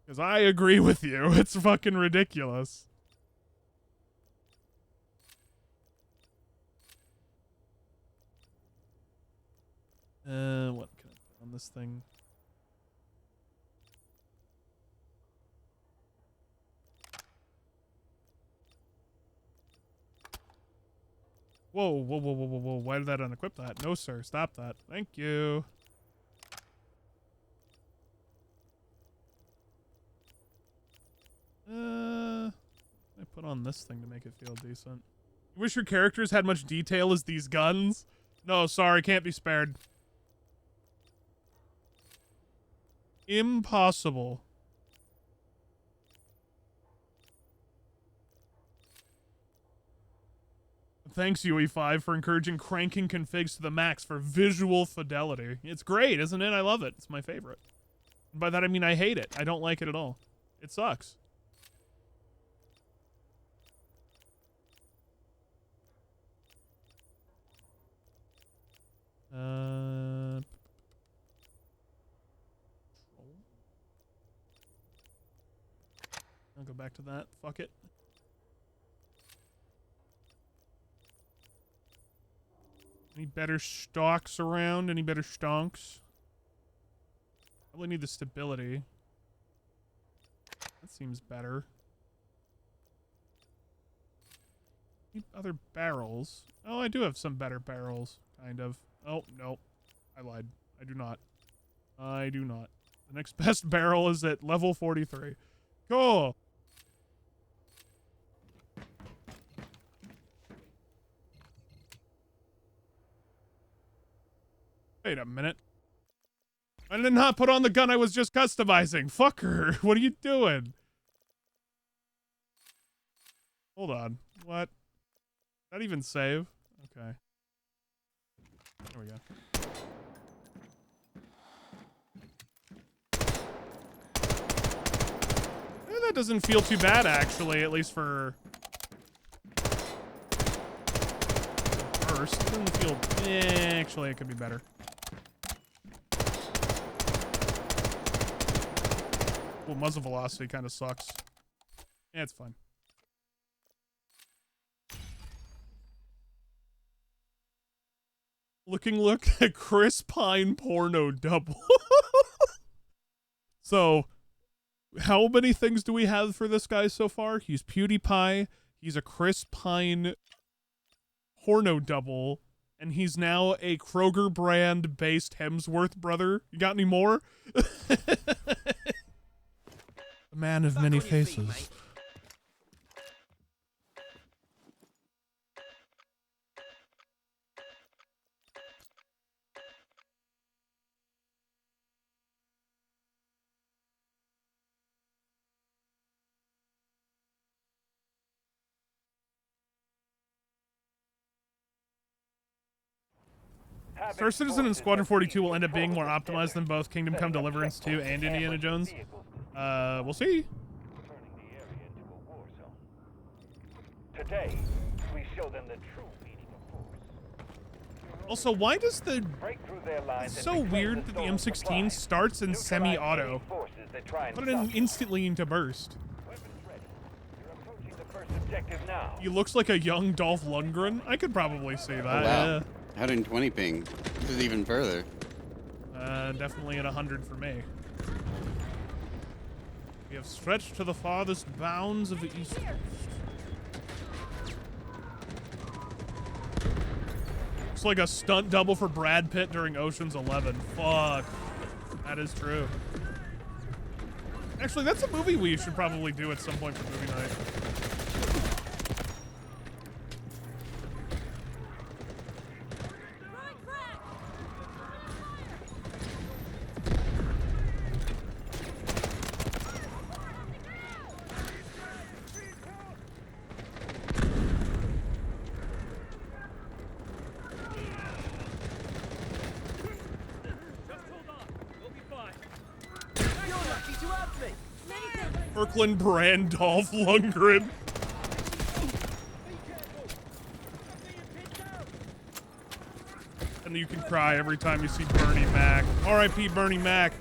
Because I agree with you. It's fucking ridiculous. this thing. Whoa, whoa, whoa, whoa, whoa, whoa. Why did that unequip that? No, sir. Stop that. Thank you. I put on this thing to make it feel decent. You wish your characters had much detail as these guns? No, sorry. Can't be spared. Impossible. Thanks, UE5, for encouraging cranking configs to the max for visual fidelity. It's great, isn't it? I love it. It's my favorite. By that I mean I hate it. I don't like it at all. It sucks. I'll go back to that. Fuck it. Any better stocks around? Any better stonks? Probably need the stability. That seems better. Need other barrels. Oh, I do have some better barrels. Kind of. Oh, no. I lied. I do not. I do not. The next best barrel is at level 43. Cool. Wait a minute. I did not put on the gun I was just customizing. Fucker, what are you doing? Hold on. What? Did that even save? Okay. There we go. That doesn't feel too bad, actually, at least for... First. It doesn't feel... actually, it could be better. Well, muzzle velocity kind of sucks. Yeah, it's fine. Look at Chris Pine porno double. So, how many things do we have for this guy so far? He's PewDiePie, he's a Chris Pine porno double, and he's now a Kroger brand based Hemsworth brother. You got any more? A man of many faces. Star Citizen and Squadron 42 will end up being more optimized than both Kingdom Come Deliverance 2 and Indiana Jones. We'll see. Today, we show them the true meaning of force. Also, why does the... It's so weird that the M16 starts in semi-auto. Put it instantly into burst. He looks like a young Dolph Lundgren. I could probably see that. Oh, wow. 120 ping. This is even further. Definitely at 100 for me. We have stretched to the farthest bounds of the East Coast. Looks like a stunt double for Brad Pitt during Ocean's 11. Fuck. That is true. Actually, that's a movie we should probably do at some point for movie night. Kirkland brand Dolph Lundgren. And you can cry every time you see Bernie Mac. R.I.P. Bernie Mac.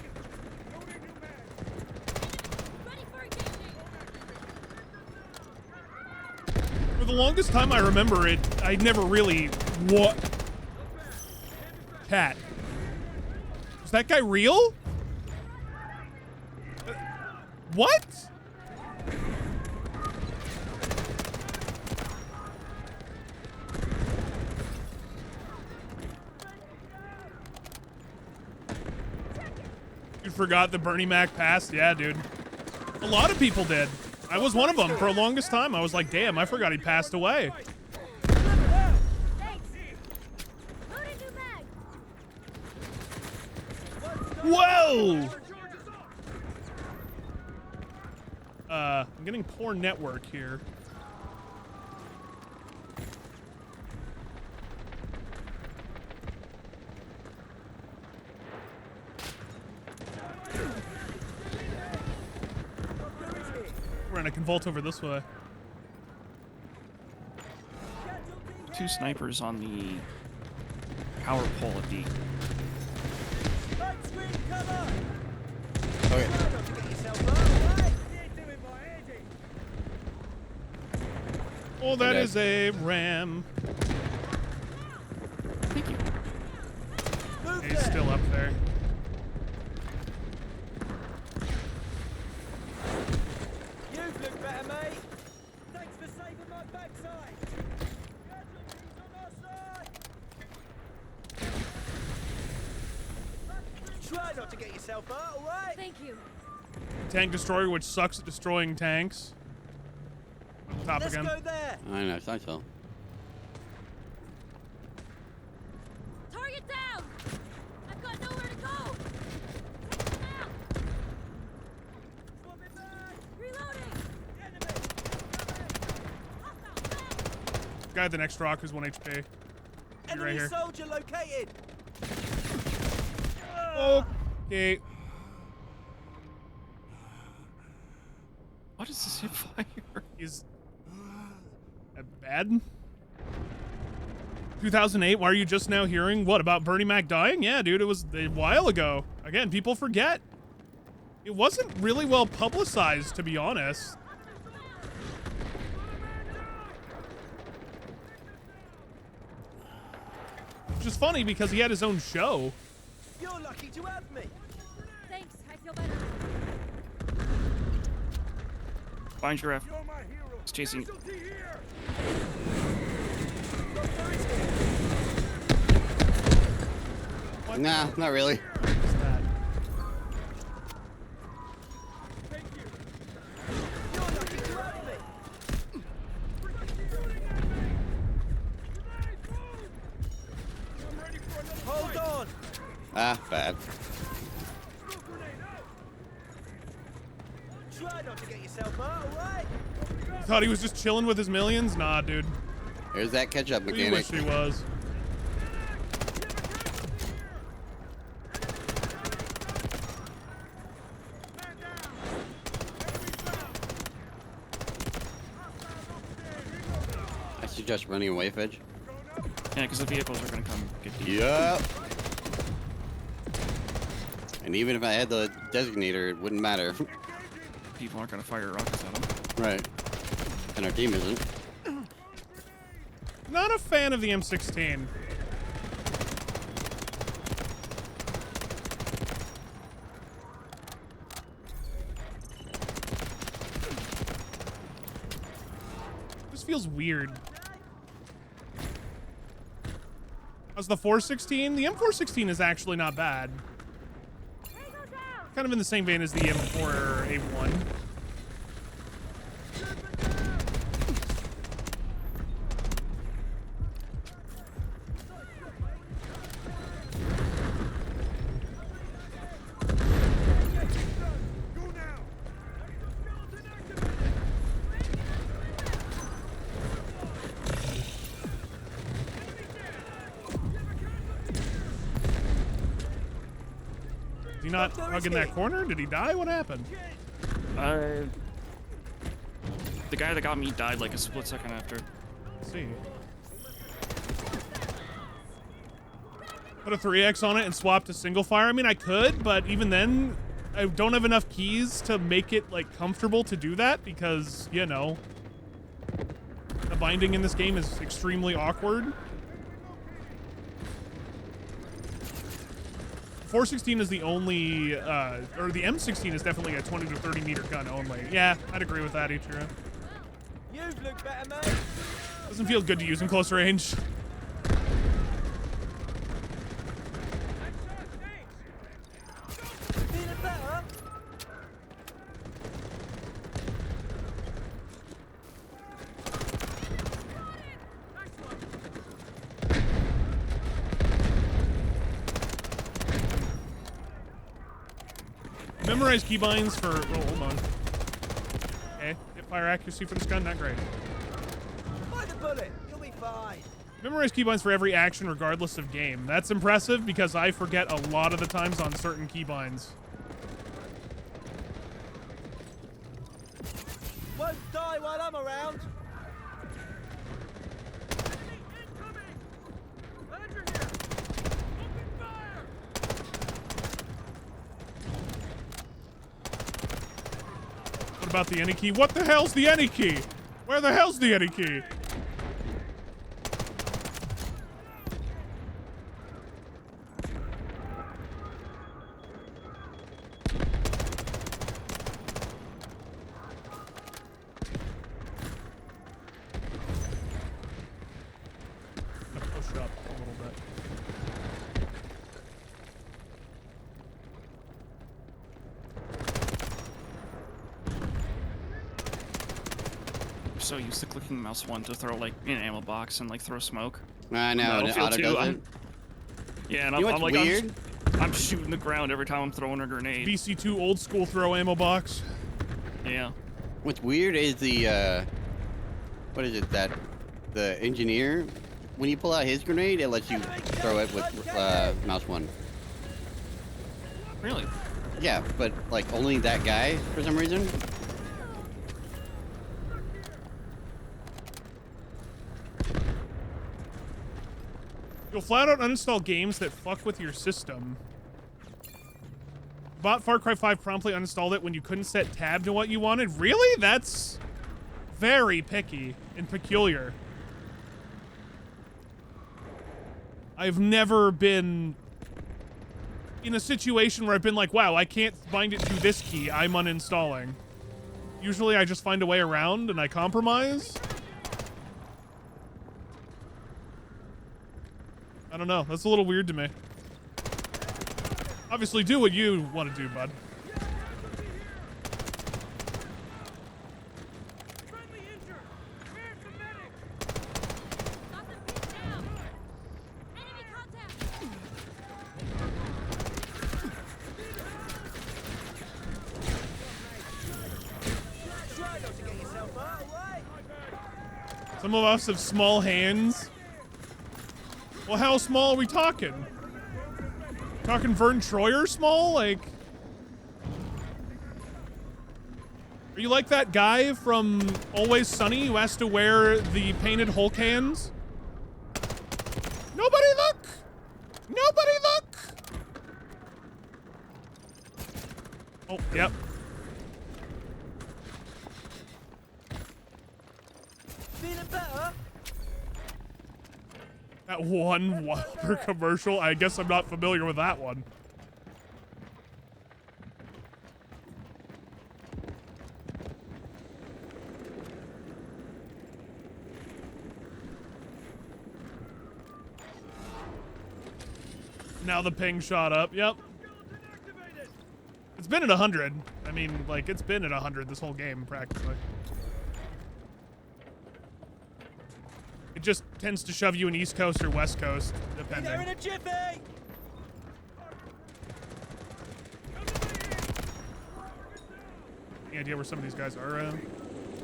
For the longest time I remember it, I never really... What? Cat. Is that guy real? What? You forgot the Bernie Mac passed? Yeah, dude. A lot of people did. I was one of them for the longest time. I was like, damn, I forgot he passed away. Whoa! I'm getting poor network here. And I can vault over this way. Two snipers on the power pole at D. Okay. Oh, that Okay. is a ram. Thank you. He's still up there. You've looked better, mate. Thanks for saving my backside. Casualties on our side. Try not to get yourself hurt, all right? Thank you. Tank destroyer, which sucks at destroying tanks. Top Let's again. go there. I know, it's not so. Target down! I've got nowhere to go! Take them out! Reloading! Guy at the next rock who's 1 HP. You're Enemy right here. soldier located. Okay. What is this hip fire? Is that bad? 2008, why are you just now hearing? What, about Bernie Mac dying? Yeah, dude, it was a while ago. Again, people forget. It wasn't really well publicized, to be honest. Which is funny because he had his own show. You're lucky to have me. Thanks, I feel better. Find your F. It's chasing. Nah, not really. What's that? You're lucky to have me. Hold on. Ah, bad. Try not to get yourself hurt, all right? Thought he was just chilling with his millions? Nah, dude. There's that catch-up We mechanic. wish he was. I suggest running away, Fedge. Yeah, because the vehicles are gonna come get you. Yep. And even if I had the designator, it wouldn't matter. People aren't gonna fire rockets at them. Right. And our team isn't. Not a fan of the M16. This feels weird. How's the 416? The M416 is actually not bad. Kind of in the same vein as the M4 A1. Is he not hugging that corner? Did he die? What happened? The guy that got me died like a split second after. Let's see. Put a 3X on it and swap to single fire. I mean, I could, but even then, I don't have enough keys to make it like comfortable to do that because, you know, the binding in this game is extremely awkward. 416 is the only, or the M16 is definitely a 20 to 30 meter gun only. Yeah, I'd agree with that, Ichiro. You've looked better, mate. Doesn't feel good to use in close range. Feeling better? Memorize keybinds for, oh, hold on. Okay, hit fire accuracy for this gun, not great. Bite the bullet. You'll be fine. Memorize keybinds for every action regardless of game. That's impressive because I forget a lot of the times on certain keybinds. Won't die while I'm around. What about the any key? What the hell's the any key? Where the hell's the any key? Push up a little bit. I'm so used to clicking mouse 1 to throw like an ammo box and like throw smoke. I know, and Battlefield auto 2, does I'm- it. Yeah, and You know I'm what's like, weird? I'm shooting the ground every time I'm throwing a grenade. BC2 old school throw ammo box. Yeah. What's weird is the, what is it, that, the engineer, when you pull out his grenade, it lets you throw it with mouse 1. Really? Yeah, but like only that guy for some reason. You'll flat out uninstall games that fuck with your system. Bought Far Cry 5, promptly uninstalled it when you couldn't set tab to what you wanted. Really? That's very picky and peculiar. I've never been in a situation where I've been like, wow, I can't bind it to this key. I'm uninstalling. Usually I just find a way around and I compromise. I don't know. That's a little weird to me. Obviously, do what you want to do, bud. Got them pinned down. Enemy contact. Try not to get yourself out of the way. Some of us have small hands. Well, how small are we talking? Talking Vern Troyer small? Like, are you like that guy from Always Sunny who has to wear the painted Hulk hands? Nobody look! Nobody look! Oh, yep. Feeling better? That one Whopper commercial, I guess I'm not familiar with that one. Now the ping shot up, yep. It's been at 100. I mean, like, it's been at 100 this whole game, practically. It just tends to shove you in East Coast or West Coast, Be there depending. in a jiffy. Any idea where some of these guys are?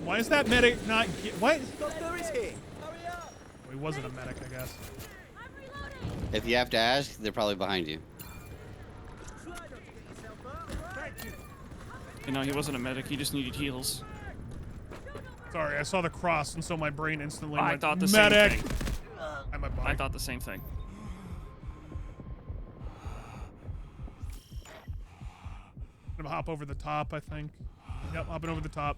Why is that medic not get? What? Doctor is here. Hurry up. Well, he wasn't a medic, I guess. I'm reloading. If you have to ask, they're probably behind you. Try not to get yourself out of the way. Thank you. You know, he wasn't a medic, he just needed heals. Sorry, I saw the cross, and so my brain instantly I went, thought the medic. same thing. I'm a body. I thought the same thing. I'm gonna hop over the top, I think. Yep, hopping over the top.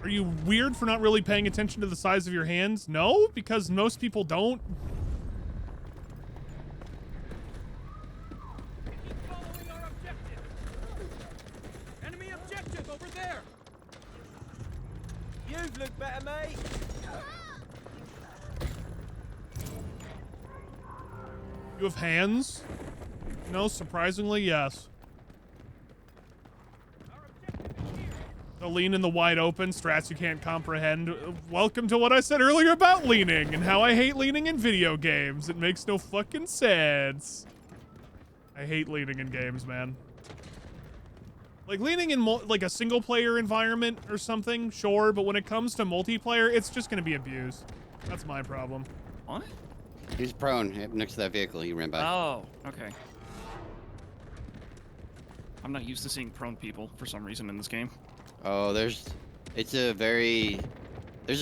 Are you weird for not really paying attention to the size of your hands? No, because most people don't. Keep following our objective. Enemy objective over there. You've looked better, mate. You have hands? No, surprisingly, yes. The lean in the wide open, strats you can't comprehend. Welcome to what I said earlier about leaning and how I hate leaning in video games. It makes no fucking sense. I hate leaning in games, man. Like leaning in like a single player environment or something, sure, but when it comes to multiplayer, it's just gonna be abused. That's my problem. What? He's prone next to that vehicle. He ran by. Oh, okay. I'm not used to seeing prone people for some reason in this game. Oh, there's an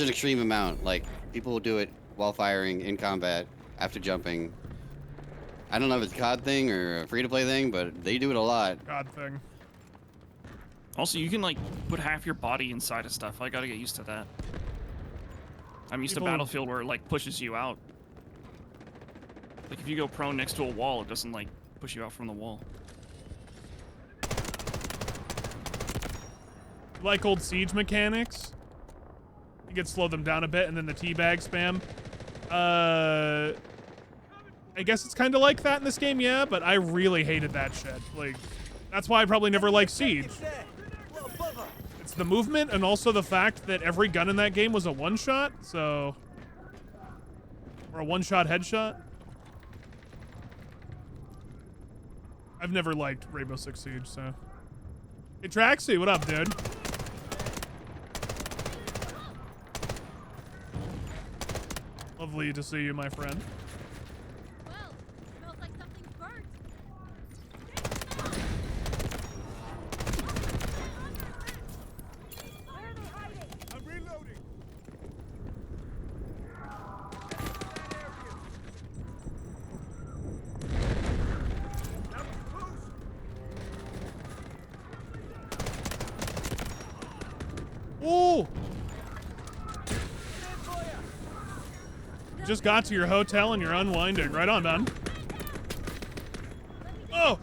extreme amount. Like, people will do it while firing, in combat, after jumping. I don't know if it's a COD thing or a free-to-play thing, but they do it a lot. God thing. Also, you can like put half your body inside of stuff. I gotta get used to that. I'm used People- to Battlefield where it like pushes you out. Like if you go prone next to a wall, it doesn't like push you out from the wall. Like old Siege mechanics. You could slow them down a bit, and then the teabag spam. I guess it's kind of like that in this game, yeah, but I really hated that shit. Like, that's why I probably never liked Siege. It's the movement, and also the fact that every gun in that game was a one-shot, so... Or a one-shot headshot. I've never liked Rainbow Six Siege, so... Hey, Traxy, what up, dude? Lovely to see you, my friend. Well, smells like something's burnt. Where are they hiding? I'm reloading. Ooh! Just got to your hotel and you're unwinding. Right on, man. Oh!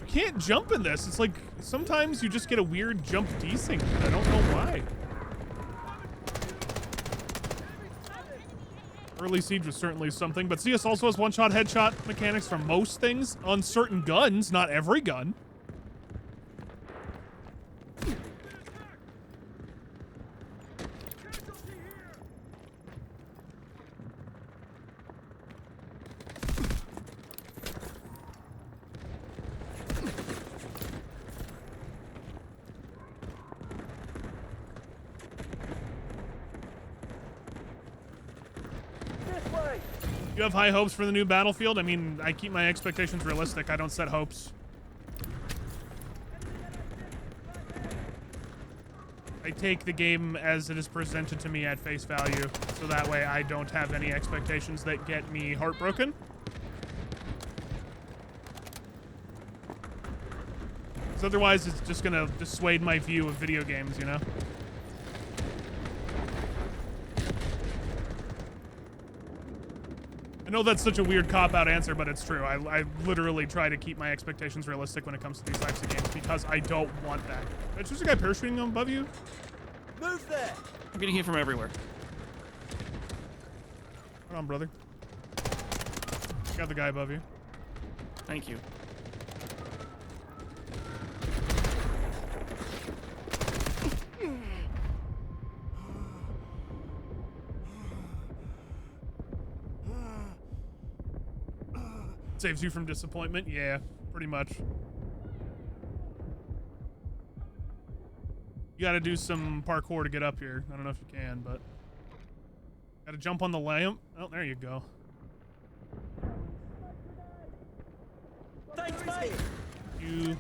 You can't jump in this. It's like, sometimes you just get a weird jump desync. I don't know why. Early Siege was certainly something, but CS also has one-shot headshot mechanics for most things on certain guns, not every gun. This way. You have high hopes for the new Battlefield? I mean, I keep my expectations realistic. I don't set hopes. I take the game as it is presented to me at face value, so that way I don't have any expectations that get me heartbroken. Because otherwise it's just gonna dissuade my view of video games, you know? I know that's such a weird cop-out answer, but it's true. I literally try to keep my expectations realistic when it comes to these types of games because I don't want that. Is there a guy parachuting above you? Move there. I'm getting hit from everywhere. Hold on, brother. Got the guy above you. Thank you. Saves you from disappointment? Yeah, pretty much. You gotta do some parkour to get up here. I don't know if you can, but... Gotta jump on the lamp. Oh, there you go. Thanks, mate. You...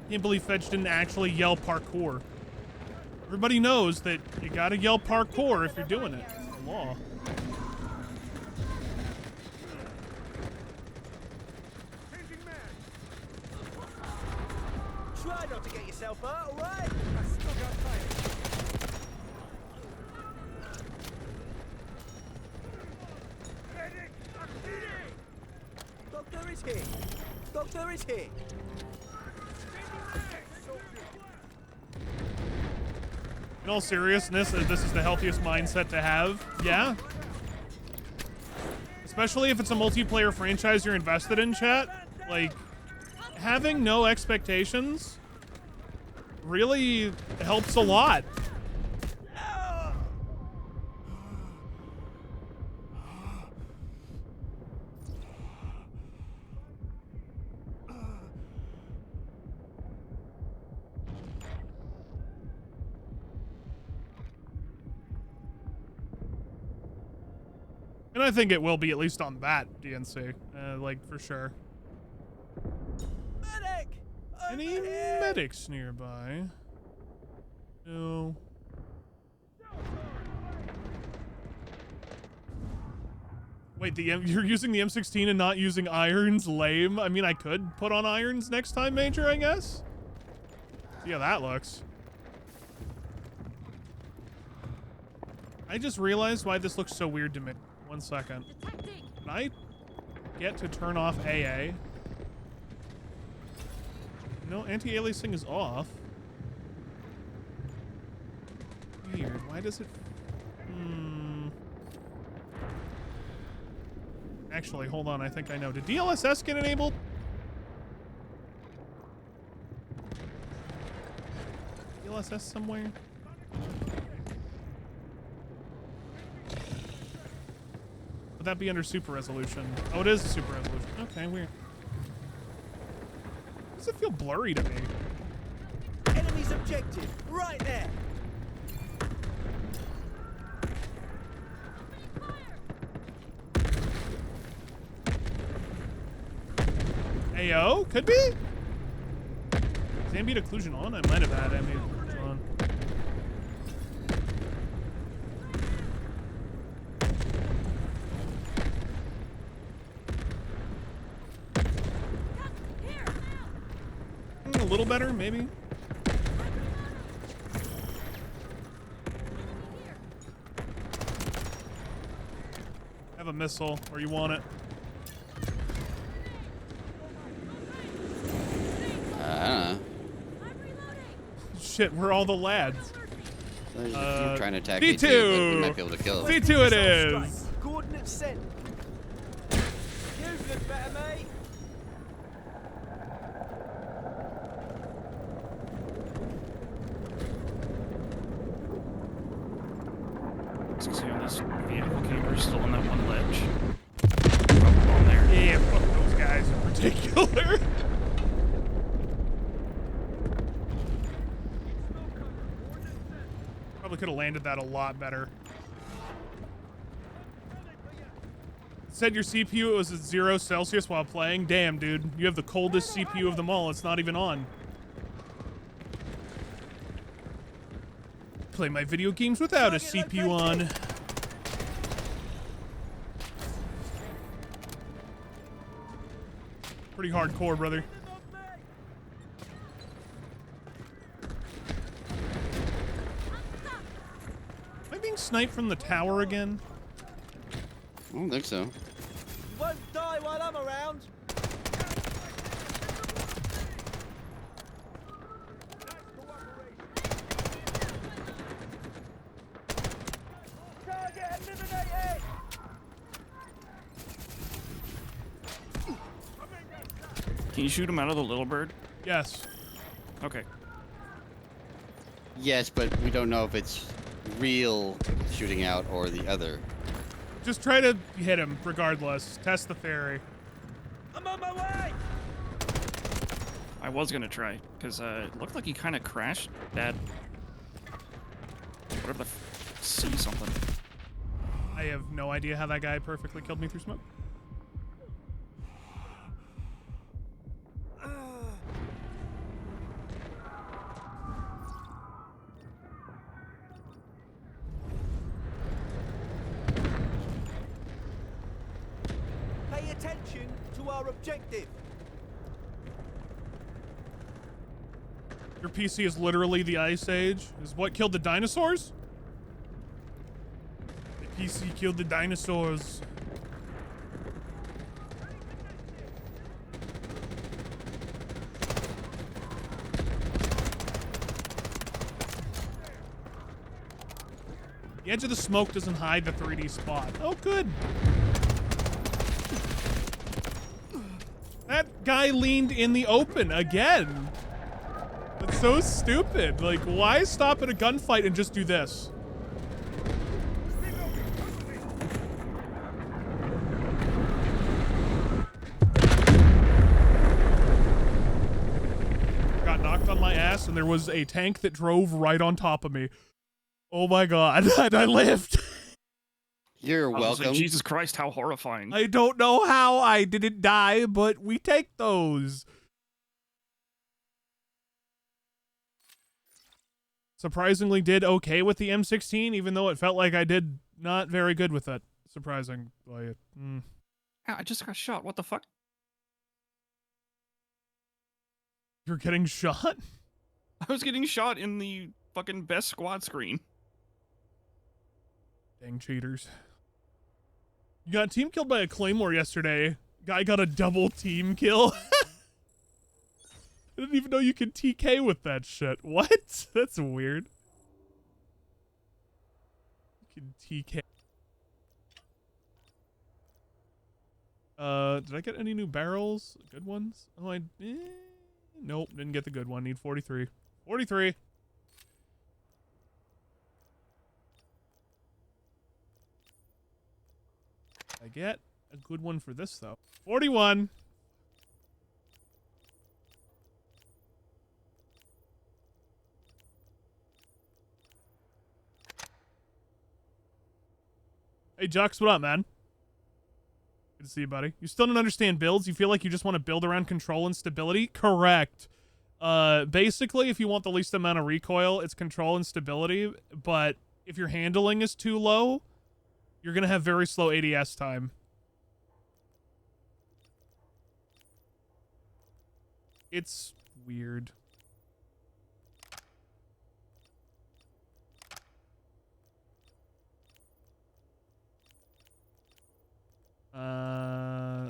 Can't believe Fetch didn't actually yell parkour. Everybody knows that you gotta yell parkour if you're doing it. It's the law. Changing mag. Try not to get yourself hurt, all right? I still got time. Doctor is here. Doctor is here. In all seriousness, this is the healthiest mindset to have. Yeah. Especially if it's a multiplayer franchise you're invested in, chat. Like, having no expectations really helps a lot. And I think it will be, at least on that DNC, like, for sure. Medic! Any Over here! medics nearby? No. Wait, you're using the M16 and not using irons? Lame. I mean, I could put on irons next time, Major, I guess. See how that looks. I just realized why this looks so weird to me. 1 second. Detecting. Can I get to turn off AA? No, anti-aliasing is off. Weird. Why does it... Actually, hold on. I think I know. Did DLSS get enabled? DLSS somewhere? Would that be under super resolution? Oh, it is super resolution. Okay, weird. Does it feel blurry to me? Enemy's objective, right there. AO? Could be? Is ambient occlusion on? I might have had ambient occlusion on. A little better, maybe. Have a missile, or you want it. Shit, we're all the lads. You're trying to attack V2! V2, but we might be able to kill him. V2 it is! Coordinates sent. You look better, mate. See on this vehicle camera still on that one ledge. On there. Yeah, fuck those guys in particular. Probably could have landed that a lot better. Said your CPU was at 0 Celsius while playing. Damn, dude. You have the coldest CPU of them all. It's not even on. Play my video games without a CPU on. Pretty hardcore, brother. Am I being sniped from the tower again? I don't think so. You won't die while I'm around. Target eliminated. Can you shoot him out of the little bird? Yes. Okay. Yes, but we don't know if it's real shooting out or the other. Just try to hit him regardless. Test the theory. I'm on my way. I was gonna try, because it looked like he kind of crashed that... Whatever the C something. I have no idea how that guy perfectly killed me through smoke. Pay attention to our objective. Your PC is literally the Ice Age. Is what killed the dinosaurs? The PC killed the dinosaurs. The edge of the smoke doesn't hide the 3D spot. Oh, good. That guy leaned in the open again. That's so stupid. Like, why stop at a gunfight and just do this? Got knocked on my ass and there was a tank that drove right on top of me. Oh my god, and I lived. You're I was welcome. like, Jesus Christ, how horrifying. I don't know how I didn't die, but we take those. Surprisingly did okay with the M16, even though it felt like I did not very good with it. Surprisingly. Ow, I just got shot. What the fuck? You're getting shot? I was getting shot in the fucking best squad screen. Dang cheaters. You got team killed by a claymore yesterday. Guy got a double team kill. I didn't even know you could TK with that shit. What? That's weird. You can TK. Did I get any new barrels? Good ones? Oh, nope, didn't get the good one. Need 43. 43. I get a good one for this, though. 41. Hey, Jux, what up, man? Good to see you, buddy. You still don't understand builds? You feel like you just want to build around control and stability? Correct. Basically, if you want the least amount of recoil, it's control and stability. But if your handling is too low, you're going to have very slow ADS time. It's weird.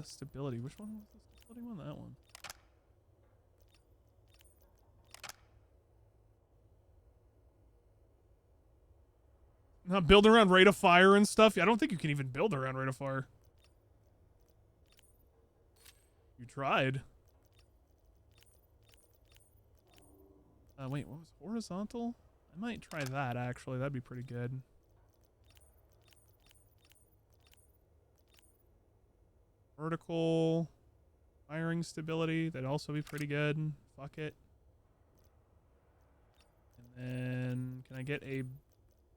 Stability. Which one was the stability one? That one. Not build around rate of fire and stuff. I don't think you can even build around rate of fire. You tried. Wait, what was horizontal? I might try that, actually. That'd be pretty good. Vertical firing stability. That'd also be pretty good. Fuck it. And then, can I get a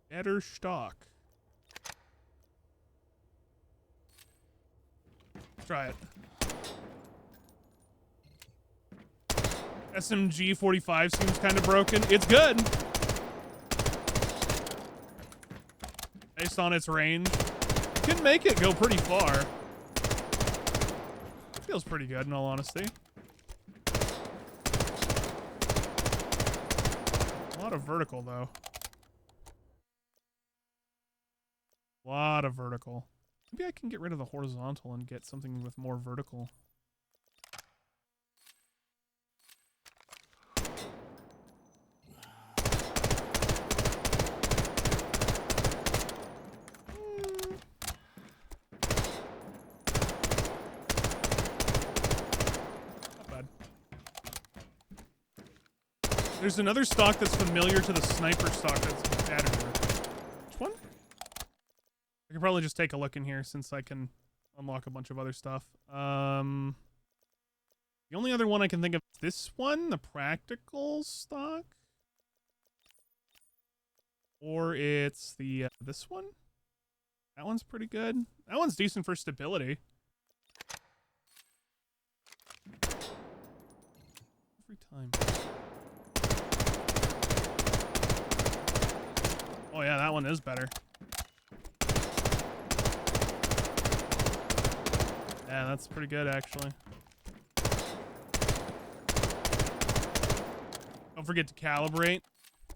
better stock? Let's try it. SMG 45 seems kind of broken. It's good. Based on its range. You can make it go pretty far. It feels pretty good in all honesty. A lot of vertical though. A lot of vertical. Maybe I can get rid of the horizontal and get something with more vertical. There's another stock that's familiar to the sniper stock that's added to it. Which one? I can probably just take a look in here since I can unlock a bunch of other stuff. The only other one I can think of is this one, the practical stock. Or it's the this one. That one's pretty good. That one's decent for stability. Every time. Oh yeah, that one is better. Yeah, that's pretty good actually. Oh, Don't forget to calibrate.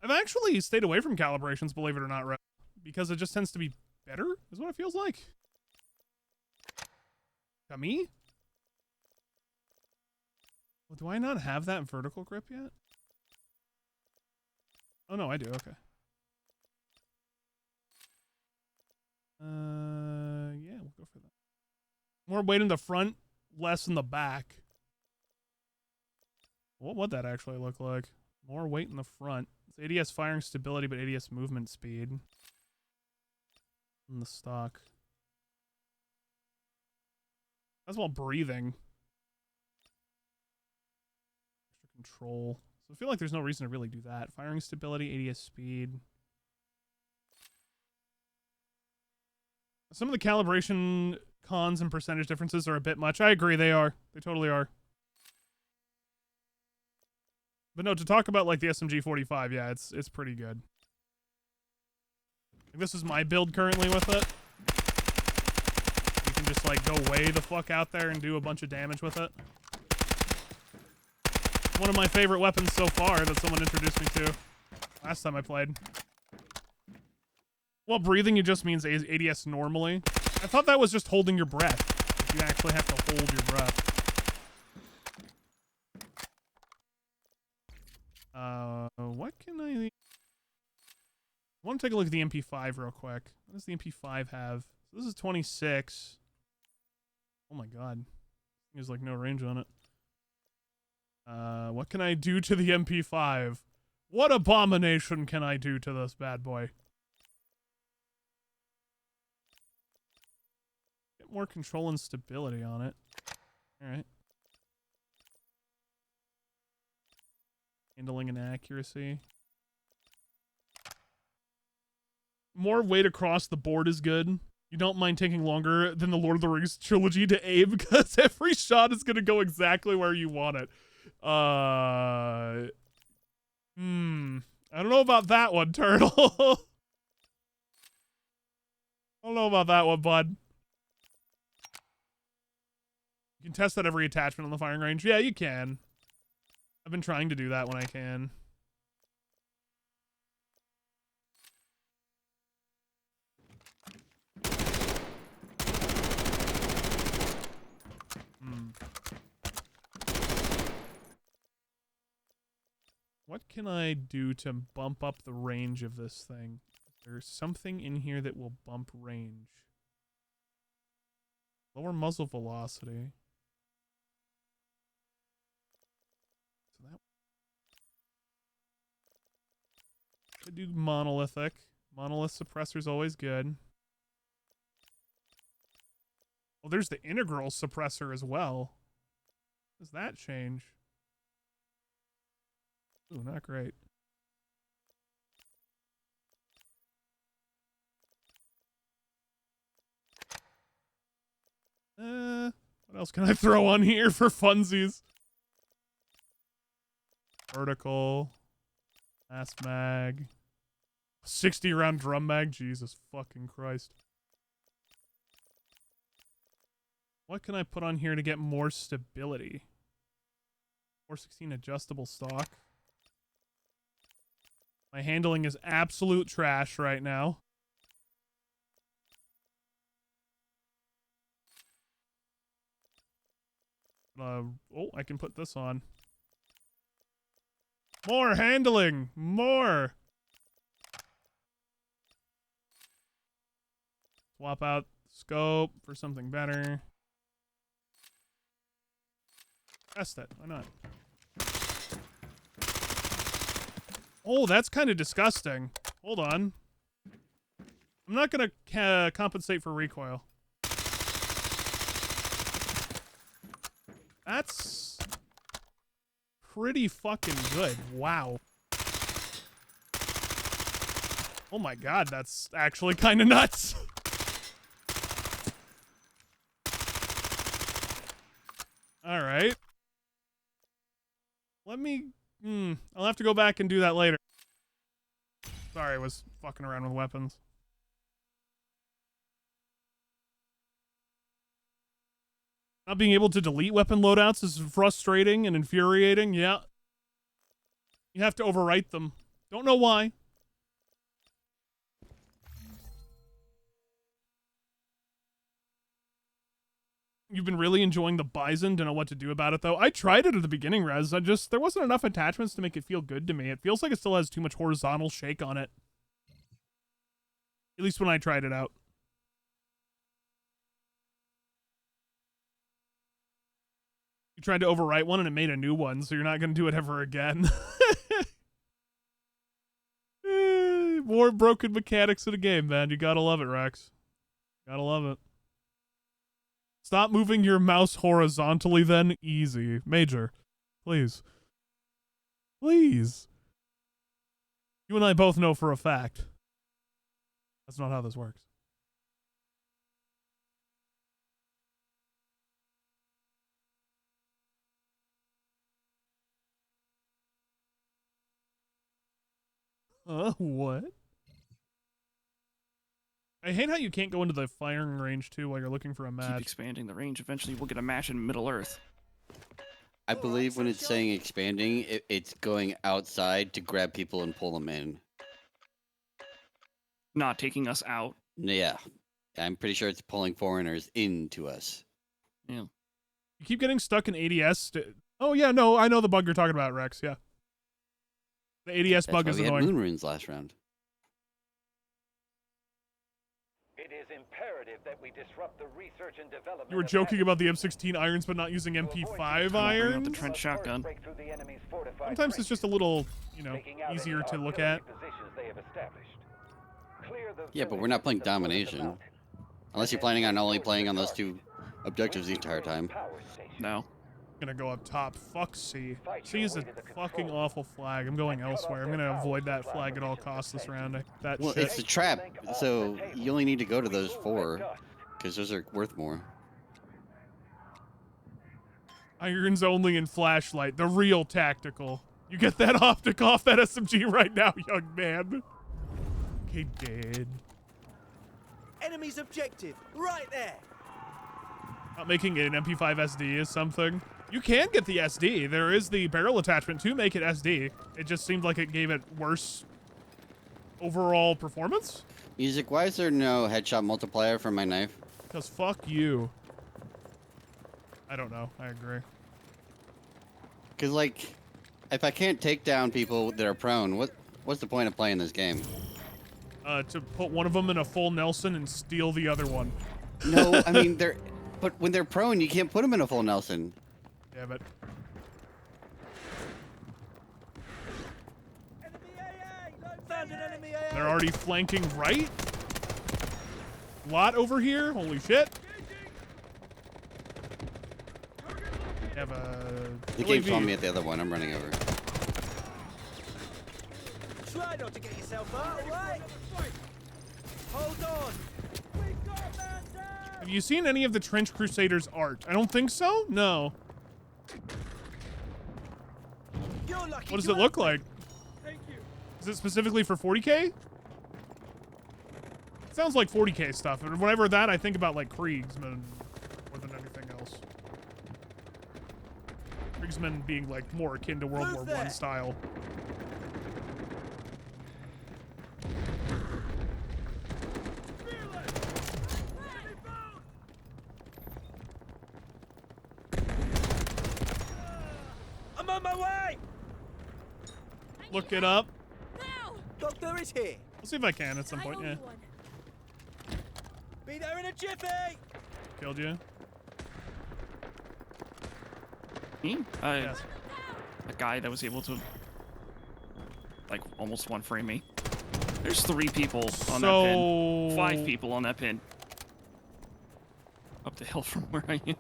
I've actually stayed away from calibrations, believe it or not, right? Because it just tends to be better, is what it feels like. Me? Well, do I not have that vertical grip yet? Oh no, I do, okay. Yeah, we'll go for that. More weight in the front, less in the back. What would that actually look like? More weight in the front. It's ADS firing stability, but ADS movement speed. In the stock. As well breathing. Extra control. So I feel like there's no reason to really do that. Firing stability, ADS speed. Some of the calibration cons and percentage differences are a bit much. I agree, they are. They totally are. But no, to talk about like the SMG-45, yeah, it's pretty good. This is my build currently with it. You can just like go way the fuck out there and do a bunch of damage with it. One of my favorite weapons so far that someone introduced me to last time I played. Well, breathing, it just means ADS normally. I thought that was just holding your breath. You actually have to hold your breath. What can I want to take a look at the MP5 real quick. What does the MP5 have? So this is 26. Oh my god. There's like no range on it. What can I do to the MP5? What abomination can I do to this bad boy? Get more control and stability on it. Alright. Handling and accuracy. More weight across the board is good. You don't mind taking longer than the Lord of the Rings trilogy to aim because every shot is going to go exactly where you want it. I don't know about that one, Turtle. I don't know about that one, bud. You can test out every attachment on the firing range. Yeah, you can. I've been trying to do that when I can. What can I do to bump up the range of this thing? There's something in here that will bump range. Lower muzzle velocity. So that could do monolithic. Monolith suppressor's always good. Oh, there's the integral suppressor as well. Does that change? Ooh, not great. What else can I throw on here for funsies? Vertical. Mass mag. 60 round drum mag. Jesus fucking Christ. What can I put on here to get more stability? 416 adjustable stock. My handling is absolute trash right now. Oh, I can put this on. More handling! More! Swap out scope for something better. Test it. Why not? Oh, that's kind of disgusting. Hold on. I'm not going to compensate for recoil. That's pretty fucking good. Wow. Oh my god, that's actually kind of nuts. All right. Let me... I'll have to go back and do that later. Sorry, I was fucking around with weapons. Not being able to delete weapon loadouts is frustrating and infuriating, yeah. You have to overwrite them. Don't know why. You've been really enjoying the Bison. Don't know what to do about it, though. I tried it at the beginning, Rez. There wasn't enough attachments to make it feel good to me. It feels like it still has too much horizontal shake on it. At least when I tried it out. You tried to overwrite one and it made a new one, so you're not going to do it ever again. More broken mechanics in a game, man. You gotta love it, Rex. Gotta love it. Stop moving your mouse horizontally then. Easy. Major. Please. Please. You and I both know for a fact. That's not how this works. What? I hate how you can't go into the firing range too while you're looking for a Keep match. expanding the range. Eventually, we'll get a match in Middle Earth. I believe when it's saying expanding, it's going outside to grab people and pull them in. Not taking us out. Yeah. I'm pretty sure it's pulling foreigners into us. Yeah. You keep getting stuck in ADS. Oh yeah, no, I know the bug you're talking about, Rex. Yeah. The ADS That's bug why is we had annoying. moon runes last round. It is imperative that we disrupt the research and development. You were of joking about the adversaries. M16 irons, but not using To avoid MP5 these, bring up the irons. trench shotgun. break through the enemy's fortified Sometimes it's just a little, you know, taking out easier any to look artillery at. positions they have established. Clear the Yeah, but we're not playing villages of the domination. mount. Unless you're planning on only playing on those two objectives the entire time. Power station. No. Gonna go up top. Fuck C. C is a fucking awful flag. I'm going elsewhere. I'm gonna avoid that flag at all costs this round. That Well, shit. it's a trap, so you only need to go to those 4, because those are worth more. Irons only and flashlight. The real tactical. You get that optic off that SMG right now, young man. Okay, dead. Enemy's objective, right there. Not making it an MP5 SD is something. You can get the SD. There is the barrel attachment to make it SD. It just seemed like it gave it worse overall performance. Music, why is there no headshot multiplier for my knife? Because fuck you. I don't know. I agree. Because, like, if I can't take down people that are prone, what's the point of playing this game? To put one of them in a full Nelson and steal the other one. No, I mean, but when they're prone, you can't put them in a full Nelson. Damn it. Enemy AA! Found an enemy AA! They're already flanking right. Lot over here. Holy shit. Have a The game saw UAV. me at the other one. I'm running over. Try not to get yourself out, alright? Hold on! We got a man down! Have you seen any of the Trench Crusaders art? I don't think so. No. You're lucky What does to it look have me. like? Thank you. Is it specifically for 40k? It sounds like 40k stuff. And whenever that, I think about like Kriegsman more than anything else. Kriegsman being like more akin to World Move War there. I style. I'm on my way! Look it up. Now! Doctor is here. I'll see if I can at some I point. owe Yeah. you one. Be there in a jiffy! Killed you. Me? Yes. A guy that was able to, like, almost one frame me. There's 3 people on that pin. 5 people on that pin. Up the hill from where I am.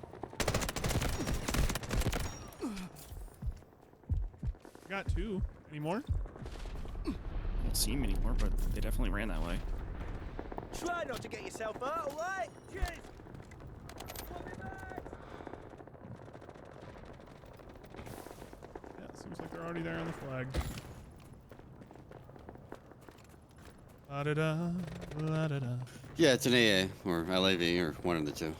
Got 2. Any more? I don't see him anymore, but they definitely ran that way. Try not to get yourself out, alright? Cheers! Swap it back. Yeah, seems like they're already there on the flag. La-da-da, la-da-da. Yeah, it's an AA or LAV or one of the two.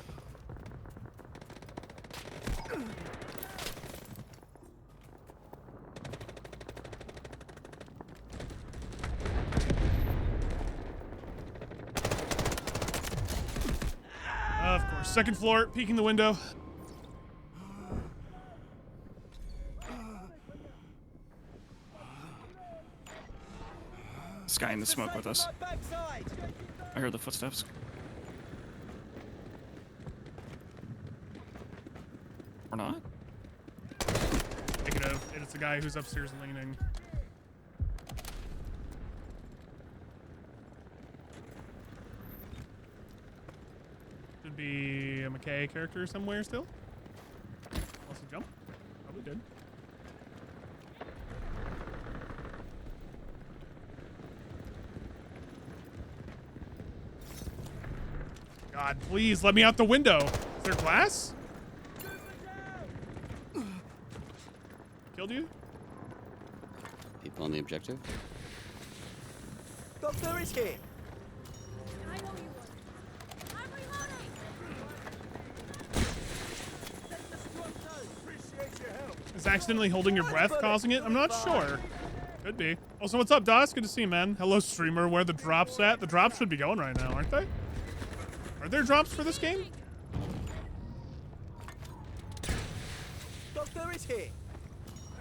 second floor, peeking the window. This guy in the smoke with us. My backside. I heard the footsteps. Or not? Negative. It's the guy who's upstairs leaning. Should be a McKay character somewhere still. Also jump. Probably did. God, please let me out the window. Is there glass? Killed you? People on the objective. Doctor is here. I know you would. I'm reloading. Appreciate your help. Is accidentally holding your breath causing it? I'm not sure. Could be. Also, what's up, Dos? Good to see you, man. Hello, streamer. Where the drops at? The drops should be going right now, aren't they? Are there drops for this game? Doctor is here.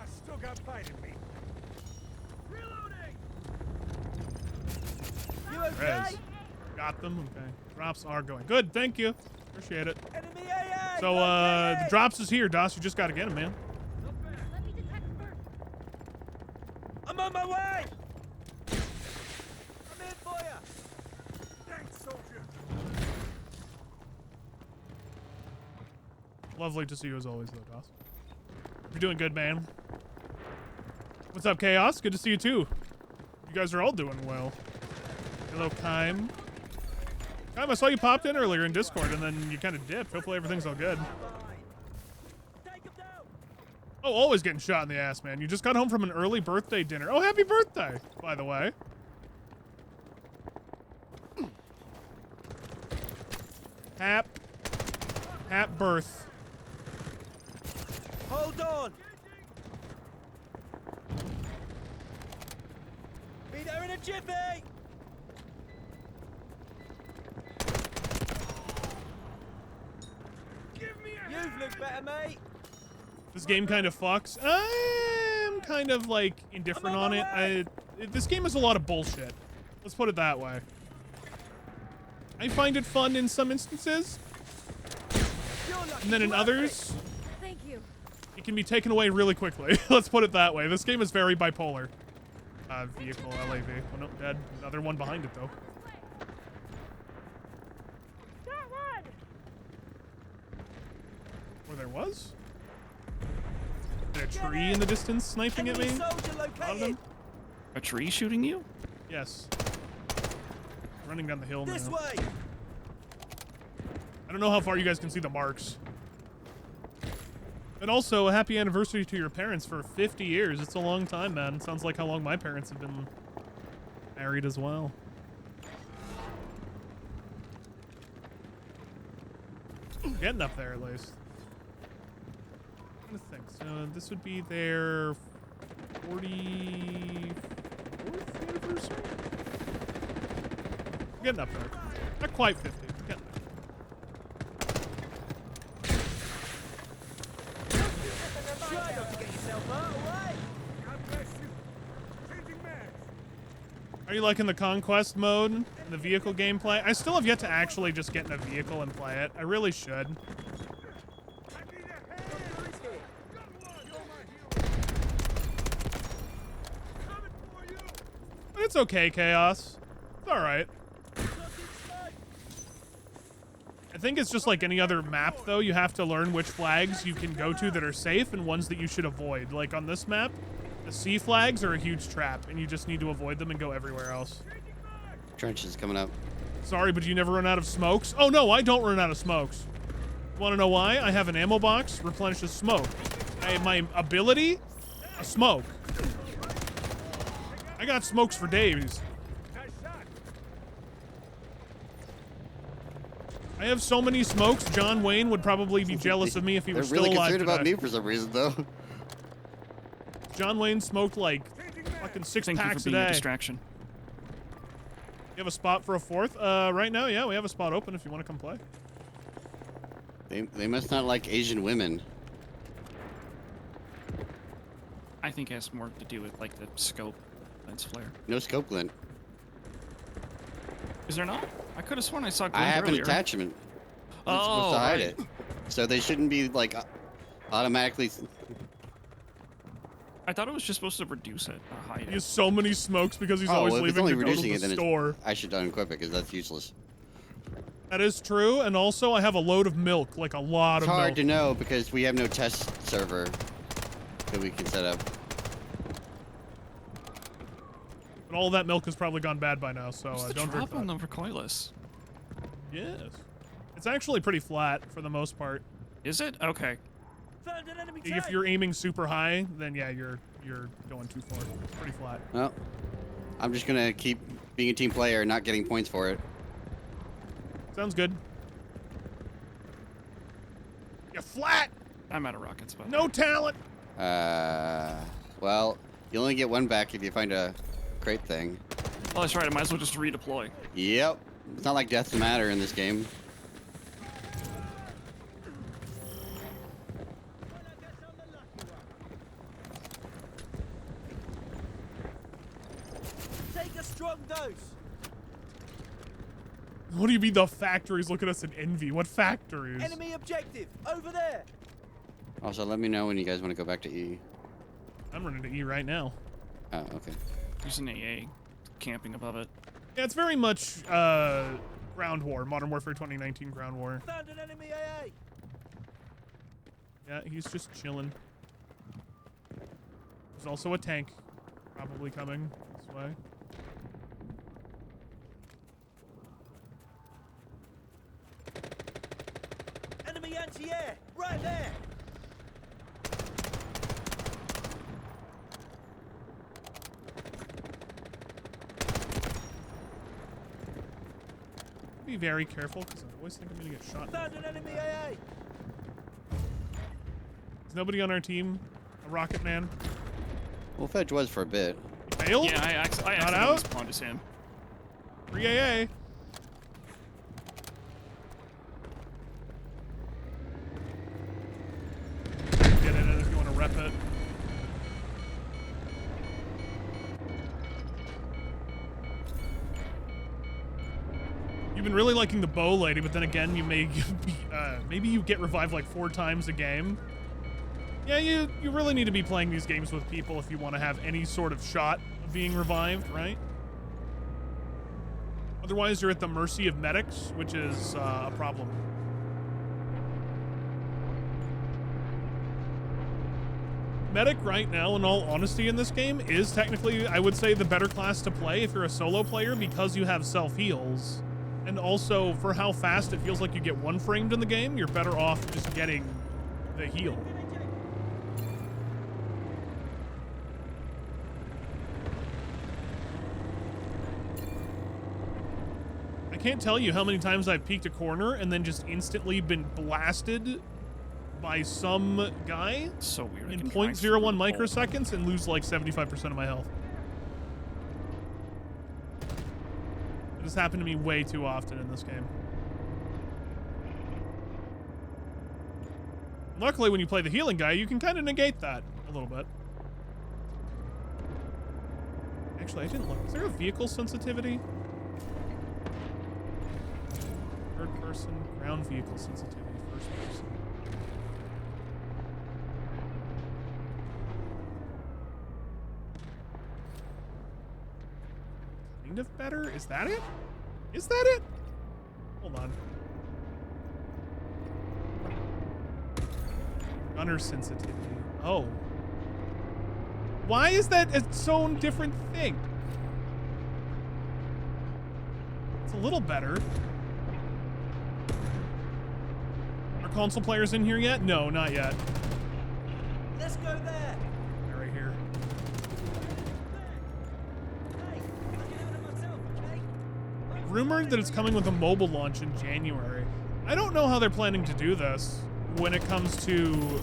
I still got fight in me. Reloading. You okay? Rez. Got them. Okay. Drops are going. Good. Thank you. Appreciate it. Enemy AA. So, the drops is here, Dos. You just gotta get them, man. Let me detect first. I'm on my way. I'm in for you. Thanks, soldier. Lovely to see you as always, though, Dos. You're doing good, man. What's up, Chaos? Good to see you, too. You guys are all doing well. Hello, Kime. Kime, I saw you popped in earlier in Discord, and then you kind of dipped. Hopefully everything's all good. Take him down. Oh, always getting shot in the ass, man. You just got home from an early birthday dinner. Oh, happy birthday, by the way. Hap birth. Hold on. Be there in a jiffy. You've looked better, mate. This game kind of fucks. I'm kind of like indifferent on it. This game is a lot of bullshit. Let's put it that way. I find it fun in some instances, and then in others, Thank you. it can be taken away really quickly. Let's put it that way. This game is very bipolar. Vehicle, LAV. Oh, no, dead. Another one behind it, though. Where there was? Is there a tree in the distance sniping at me? Enemy soldier A lot of located. them? A tree shooting you? Yes. Running down the hill now. This way. I don't know how far you guys can see the marks. And also, a happy anniversary to your parents for 50 years. It's a long time, man. It sounds like how long my parents have been married as well. Getting up there, at least. I'm trying to think. So, this would be their 44th anniversary? Getting up there. Not quite 50. Getting there. Try not to get yourself out of the way. God bless you. Changing mags. Are you liking the conquest mode and the vehicle gameplay? I still have yet to actually just get in a vehicle and play it. I really should. But it's okay, Chaos. It's alright. I think it's just like any other map, though. You have to learn which flags you can go to that are safe and ones that you should avoid. Like on this map, the C flags are a huge trap, and you just need to avoid them and go everywhere else. Trenches coming up. Sorry, but you never run out of smokes? Oh, no, I don't run out of smokes. Want to know why? I have an ammo box, replenishes smoke. My ability? A smoke. I got smokes for days. I have so many smokes, John Wayne would probably be jealous of me if he They're was still really alive concerned about today. me for some reason, though. John Wayne smoked like fucking 6 Thank you packs for a being a day. distraction. You have a spot for a fourth? Right now, yeah, we have a spot open if you want to come play. They must not like Asian women. I think it has more to do with like the scope lens flare. No scope glint. Is there not? I could have sworn I saw I glint have earlier. an attachment. It's supposed to hide it. So they shouldn't be like automatically. I thought it was just supposed to reduce it, not hide He it. has so many smokes because he's Oh, always well, if it's leaving only to go to reducing the it, then store. I should unequip it because that's useless. That is true, and also I have a load of milk, like a lot It's of hard milk. to know because we have no test server that we can set up. But all that milk has probably gone bad by now, so What's the don't drink drop on that. the recoilless? Yes. It's actually pretty flat for the most part. Is it? Okay. Found an enemy If tank. you're aiming super high, then yeah, you're going too far. It's pretty flat. Well, I'm just gonna keep being a team player and not getting points for it. Sounds good. You're flat! I'm out of rockets, but No talent! Well, you only get one back if you find a crate thing. Oh, that's right. I might as well just redeploy. Yep. It's not like deaths matter in this game. Take a strong dose. What do you mean the factories look at us in envy? What factories? Enemy objective over there. Also, let me know when you guys want to go back to E. I'm running to E right now. Oh, okay. There's an AA camping above it. Yeah, it's very much Ground War, Modern Warfare 2019 Ground War. Found an enemy AA. Yeah, he's just chilling. There's also a tank probably coming this way. Enemy anti-air right there. Be very careful because I always think I'm gonna get shot. Found an enemy AA. Is nobody on our team a rocket man? Well, Fedge was for a bit. He failed? Yeah, I accidentally out? spawned as him. Free AA. Get in it if you want to rep it. You've been really liking the bow lady, but then again, you may be, maybe you get revived like 4 times a game. Yeah, you really need to be playing these games with people if you want to have any sort of shot of being revived, right? Otherwise, you're at the mercy of medics, which is a problem. Medic right now, in all honesty, in this game is technically, I would say, the better class to play if you're a solo player because you have self-heals. And also, for how fast it feels like you get one framed in the game, you're better off just getting the heal. I can't tell you how many times I've peeked a corner and then just instantly been blasted by some guy So weird. I in can drive 0.01 through the hole. microseconds and lose like 75% of my health. It has happened to me way too often in this game. Luckily, when you play the healing guy, you can kind of negate that a little bit. Actually, I didn't look. Is there a vehicle sensitivity? Third person, ground vehicle sensitivity, first person. Kind of better? Is that it? Is that it? Hold on. Gunner sensitivity. Oh. Why is that its own different thing? It's a little better. Are console players in here yet? No, not yet. Let's go there. They're right here. Hey, I can handle myself, okay? Rumored that it's coming with a mobile launch in January. I don't know how they're planning to do this when it comes to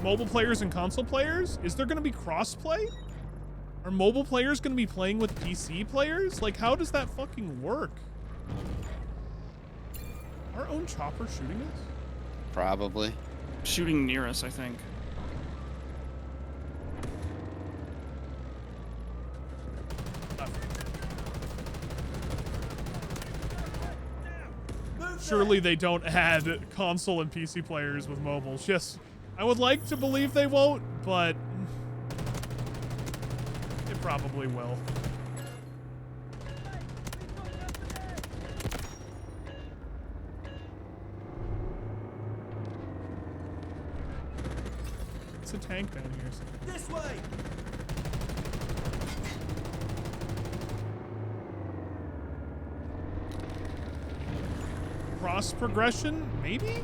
mobile players and console players. Is there going to be crossplay? Are mobile players going to be playing with PC players? Like, how does that fucking work? Our own chopper shooting us? Probably. Shooting near us, I think. Surely they don't add console and PC players with mobiles. Yes, I would like to believe they won't, but it probably will. It's a tank down here. This way! Cross progression, maybe?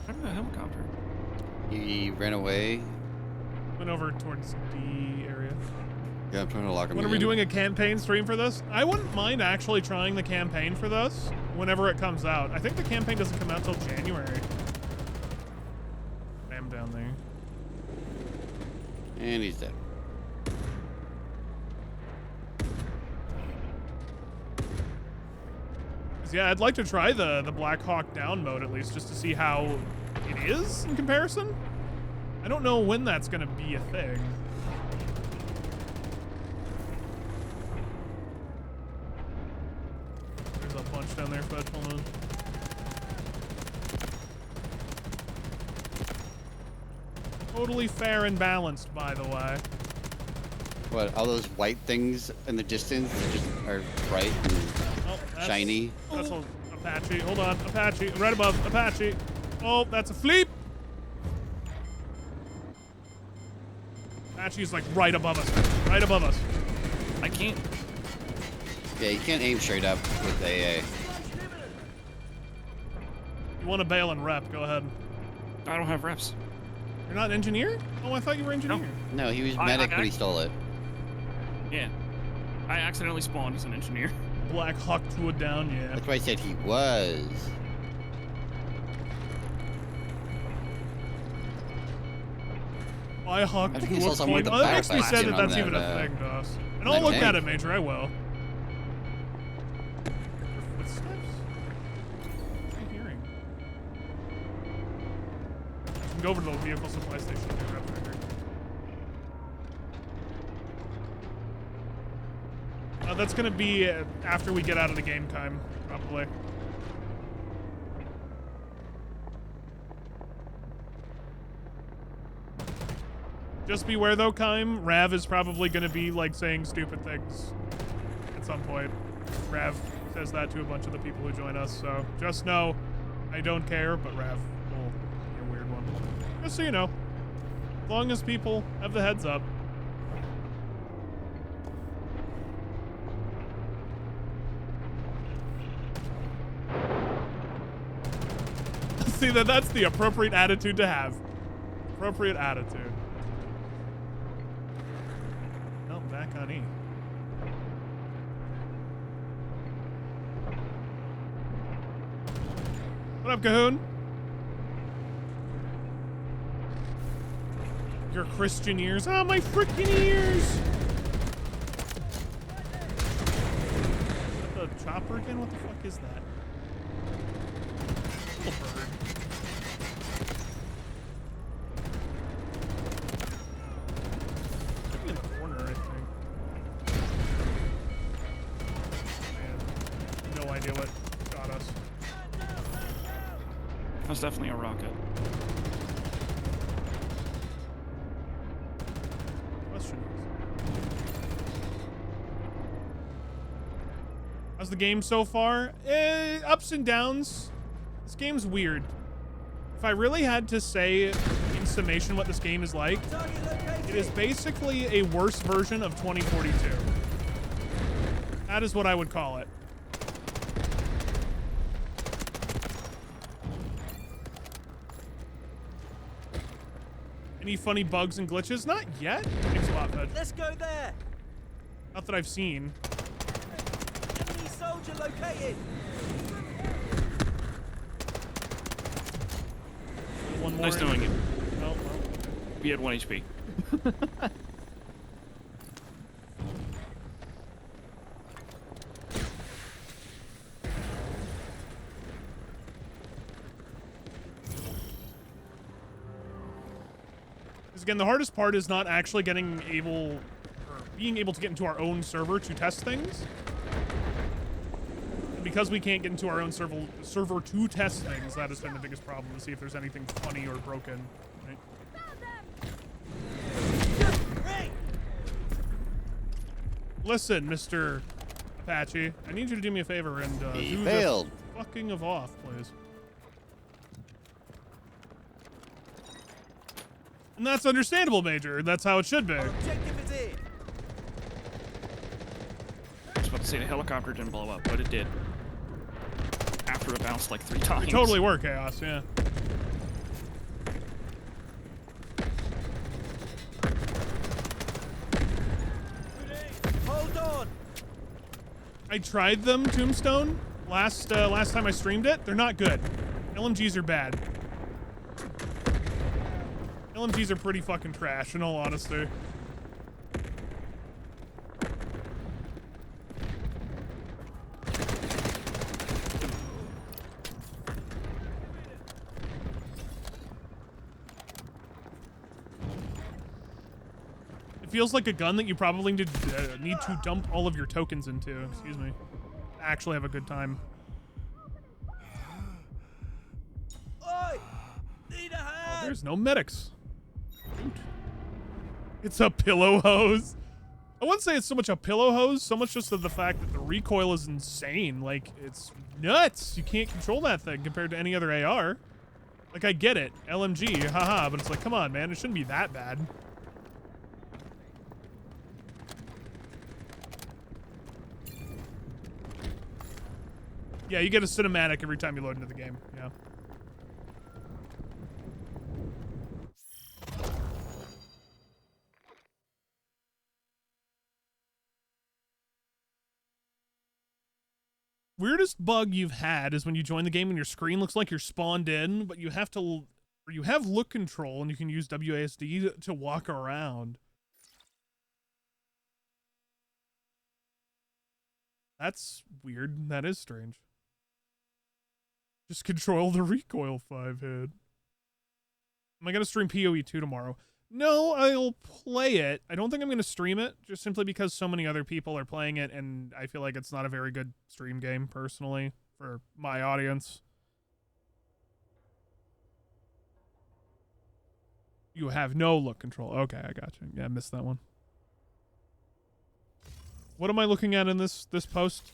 I don't know, helicopter. He ran away. Went over towards D area. Yeah, I'm trying to lock him When are in. we doing a campaign stream for this? I wouldn't mind actually trying the campaign for this whenever it comes out. I think the campaign doesn't come out till January. I am down there. And he's dead. Yeah, I'd like to try the Black Hawk Down mode at least, just to see how it is in comparison. I don't know when that's gonna be a thing. There's a bunch down there, Fudge. Hold on. Totally fair and balanced, by the way. What, all those white things in the distance that just are bright and Oh, that's, shiny? That's a Apache. Hold on, Apache. Right above, Apache. Oh, that's a fleep. Apache's like right above us. Right above us. I can't. Yeah, you can't aim straight up with AA. You want to bail and rep? Go ahead. I don't have reps. You're not an engineer? Oh, I thought you were engineer. No, he was I- medic, I- but he stole it. Yeah. I accidentally spawned as an engineer. Black Hawk 2 down, yeah. That's why I said he was. I Hawk I think 2 I saw someone point. with Oh, a that makes me backpack sad that sitting that's on even a that, thing to us. And that I'll look at tank. it, Major. I will. Footsteps? What am I hearing? I can go over to the vehicle supply station and grab a trigger. That's gonna be after we get out of the game time, probably. Just beware though, Kime. Rav is probably gonna be like saying stupid things at some point. Rav says that to a bunch of the people who join us, so just know I don't care, but Rav will be a weird one. Just so you know. As long as people have the heads up. See, that's the appropriate attitude to have. Appropriate attitude. Oh, back on E. What up, Cahoon? Your Christian ears. Oh, my freaking ears! Is that the chopper again? What the fuck is that? Little bird. Could be in the corner, I think. Man, no idea what got us. That's definitely a rocket. Question. How's the game so far? Ups and downs. This game's weird. If I really had to say in summation what this game is like, it is basically a worse version of 2042. That is what I would call it. Any funny bugs and glitches? Not yet. Thanks a lot, Fed. Let's go there! Not that I've seen. Enemy soldier located! One more. Nice knowing you. Oh, well. We had 1 HP. again, the hardest part is not actually being able to get into our own server to test things. And because we can't get into our own server to test things, that has been the biggest problem, to see if there's anything funny or broken. Right? Listen, Mr. Apache, I need you to do me a favor and He do failed. the fucking of off, please. And that's understandable, Major. That's how it should be. Objective is here. I was about to say the helicopter didn't blow up, but it did. After it bounced like 3 times. It totally worked, Chaos, yeah. Hold on. I tried them, Tombstone, last time I streamed it. They're not good. LMGs are bad. LMGs are pretty fucking trash, in all honesty. It feels like a gun that you probably need to dump all of your tokens into. Excuse me. Actually have a good time. Oi! Need a hand. There's no medics. Shoot. It's a pillow hose. I wouldn't say it's so much a pillow hose, so much just of the fact that the recoil is insane. Like, it's nuts. You can't control that thing compared to any other AR. Like, I get it. LMG, haha, but it's like, come on, man. It shouldn't be that bad. Yeah, you get a cinematic every time you load into the game. Yeah. Weirdest bug you've had is when you join the game and your screen looks like you're spawned in, but you have to, or you have look control and you can use WASD to walk around. That's weird. That is strange. Just control the recoil 5-head. Am I going to stream PoE 2 tomorrow? No, I'll play it. I don't think I'm going to stream it, just simply because so many other people are playing it, and I feel like it's not a very good stream game, personally, for my audience. You have no look control. Okay, I got you. Yeah, I missed that one. What am I looking at in this post?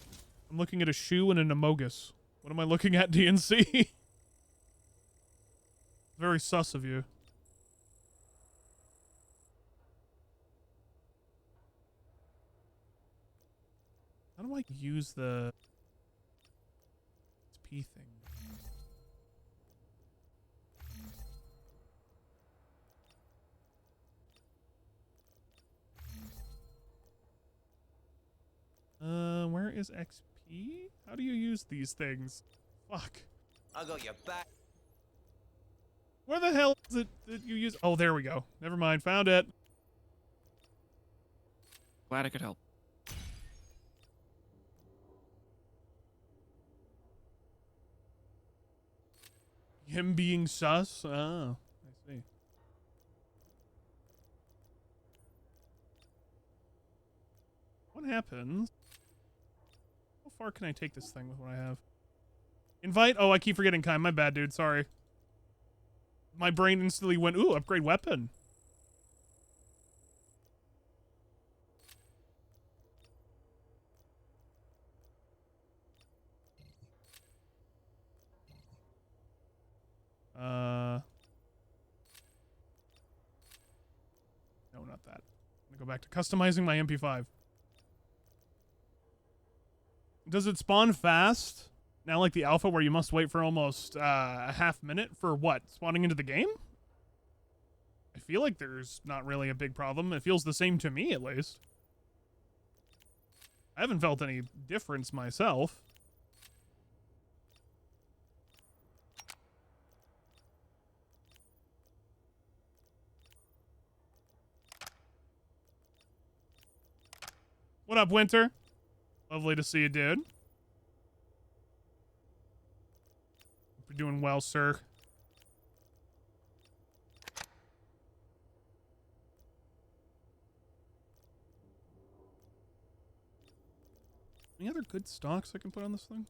I'm looking at a shoe and an Amogus. What am I looking at, DNC? Very sus of you. How do I use the P thing? Where is XP? How do you use these things? Fuck. I got your back. Where the hell is it that you use? Oh, there we go. Never mind. Found it. Glad I could help. Him being sus? Oh, I see. What happens? How far can I take this thing with what I have? Invite? Oh, I keep forgetting kind. My bad, dude. Sorry. My brain instantly went, ooh, upgrade weapon. No, not that. I'm gonna go back to customizing my MP5. Does it spawn fast? Now like the alpha where you must wait for almost a half minute for what? Spawning into the game? I feel like there's not really a big problem. It feels the same to me, at least. I haven't felt any difference myself. What up, Winter? Lovely to see you, dude. Hope you're doing well, sir. Any other good stocks I can put on this thing?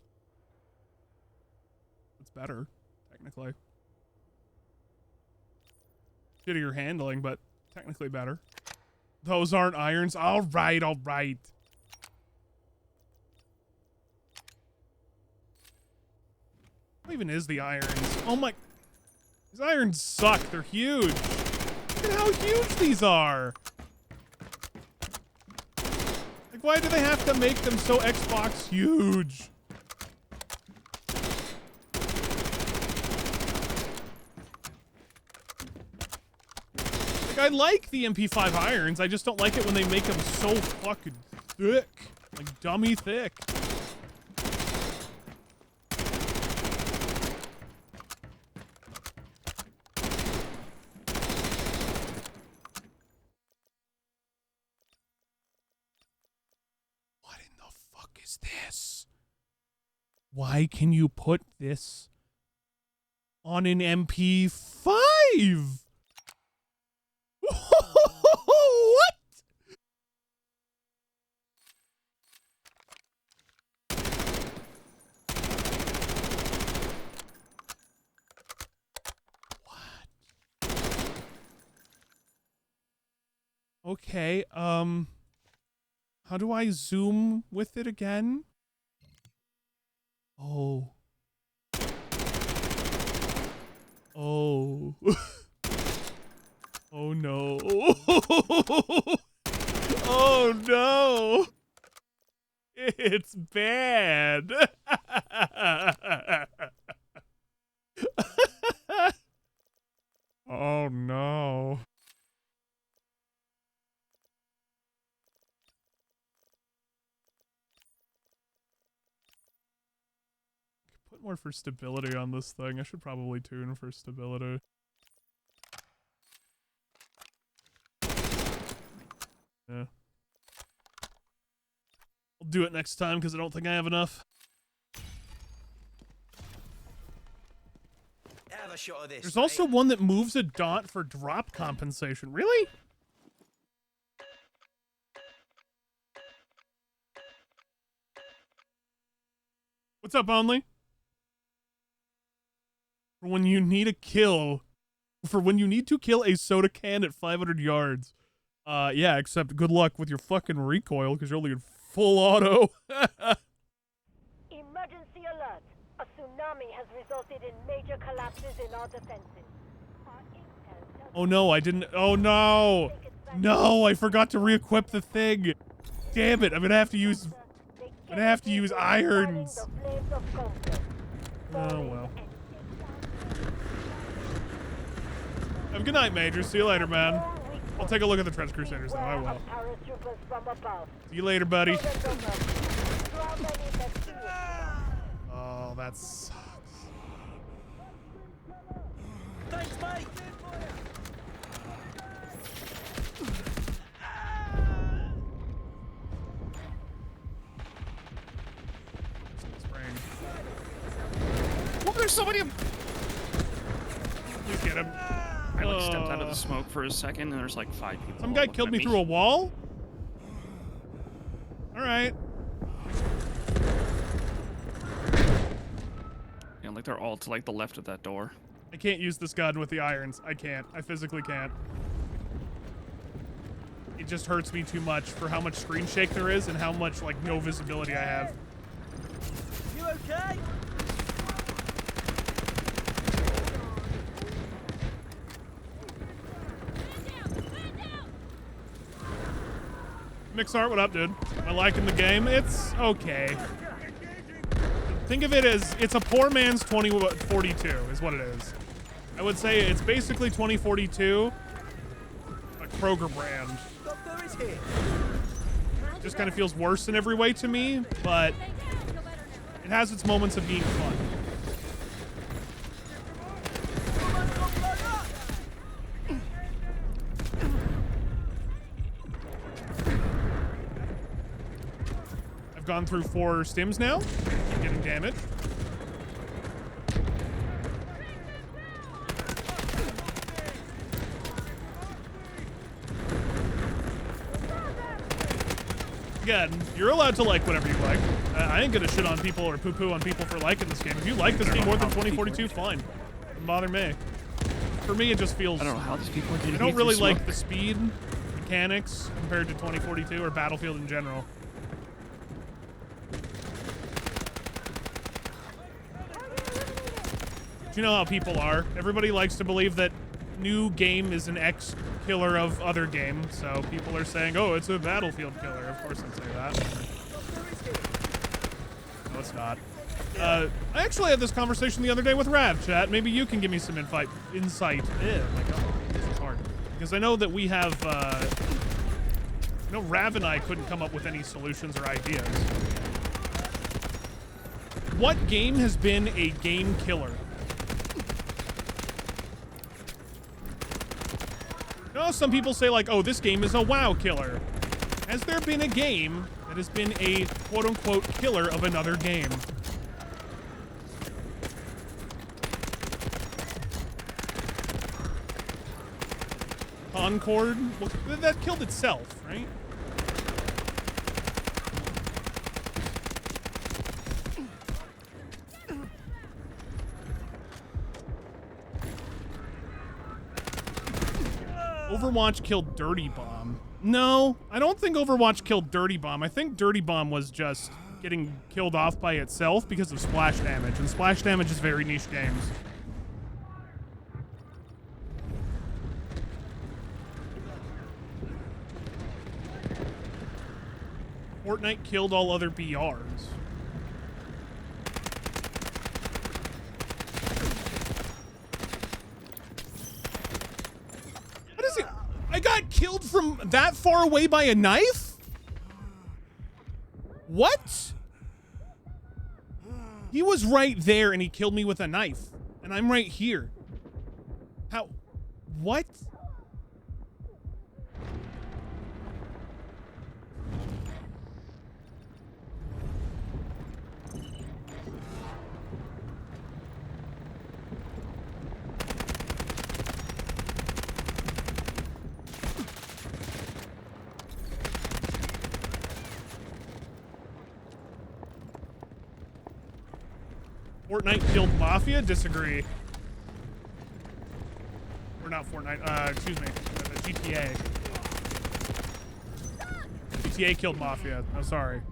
It's better, technically. Shittier handling, but technically better. Those aren't irons. All right, all right. What even is the irons? Oh my... These irons suck. They're huge. Look at how huge these are. Like, why do they have to make them so Xbox huge? Like, I like the MP5 irons. I just don't like it when they make them so fucking thick. Like, dummy thick. What in the fuck is this? Why can you put this on an MP5? What? Okay, how do I zoom with it again? Oh. Oh. Oh no. Oh no. It's bad. Oh no. Put more for stability on this thing. I should probably tune for stability. Yeah. I'll do it next time because I don't think I have enough. Have a shot of this. There's also one that moves a dot for drop compensation. Really? What's up, Only? For when you need a kill. For when you need to kill a soda can at 500 yards. Yeah, except good luck with your fucking recoil because you're only in full auto. Emergency alert. A tsunami has resulted in major collapses in our defenses. Our intel does Oh no, I didn't. Oh no. No, I forgot to re-equip the thing. Damn it, I'm gonna have to use irons. Oh well. Have a good night, Major. See you later, man. I'll take a look at the Trench Crusaders, though. I will. See you later, buddy. Oh, that sucks. Thanks, mate. Oh, there's somebody. Please get him. I like stepped out of the smoke for a second, and there's like 5 people. Some guy looking killed at me through a wall? Alright. Yeah, like they're all to like the left of that door. I can't use this gun with the irons. I can't. I physically can't. It just hurts me too much for how much screen shake there is and how much, like, no visibility I have. You okay? Mixart, what up, dude? Am I liking the game? It's okay. Think of it as it's a poor man's 2042 is what it is. I would say it's basically 2042, like Kroger brand. Doctor is here. Just kind of feels worse in every way to me, but it has its moments of being fun. I've gone through 4 stims now, getting damaged. Again, you're allowed to like whatever you like. I ain't gonna shit on people or poo-poo on people for liking this game. If you like this game more than 2042, fine. Doesn't bother me. For me, it just feels... I don't know how these people are getting I don't through really smoke. like the speed mechanics compared to 2042 or Battlefield in general. You know how people are. Everybody likes to believe that new game is an ex-killer of other game, so people are saying, oh, it's a Battlefield killer. Of course they say that. No, it's not. I actually had this conversation the other day with Rav, chat. Maybe you can give me some insight. Yeah, my God, this is hard. Because I know that we have, Rav and I couldn't come up with any solutions or ideas. What game has been a game killer? You know, some people say like, oh, this game is a WoW killer. Has there been a game that has been a quote-unquote killer of another game? Concord? Well, that killed itself, right? Overwatch killed Dirty Bomb. No, I don't think Overwatch killed Dirty Bomb. I think Dirty Bomb was just getting killed off by itself because of splash damage, and splash damage is very niche games. Fortnite killed all other BRs. What is it? I got killed from that far away by a knife? What? He was right there and he killed me with a knife. And I'm right here. How? What? Fortnite killed Mafia? Disagree. Or not Fortnite, excuse me. GTA. GTA killed Mafia. I'm sorry.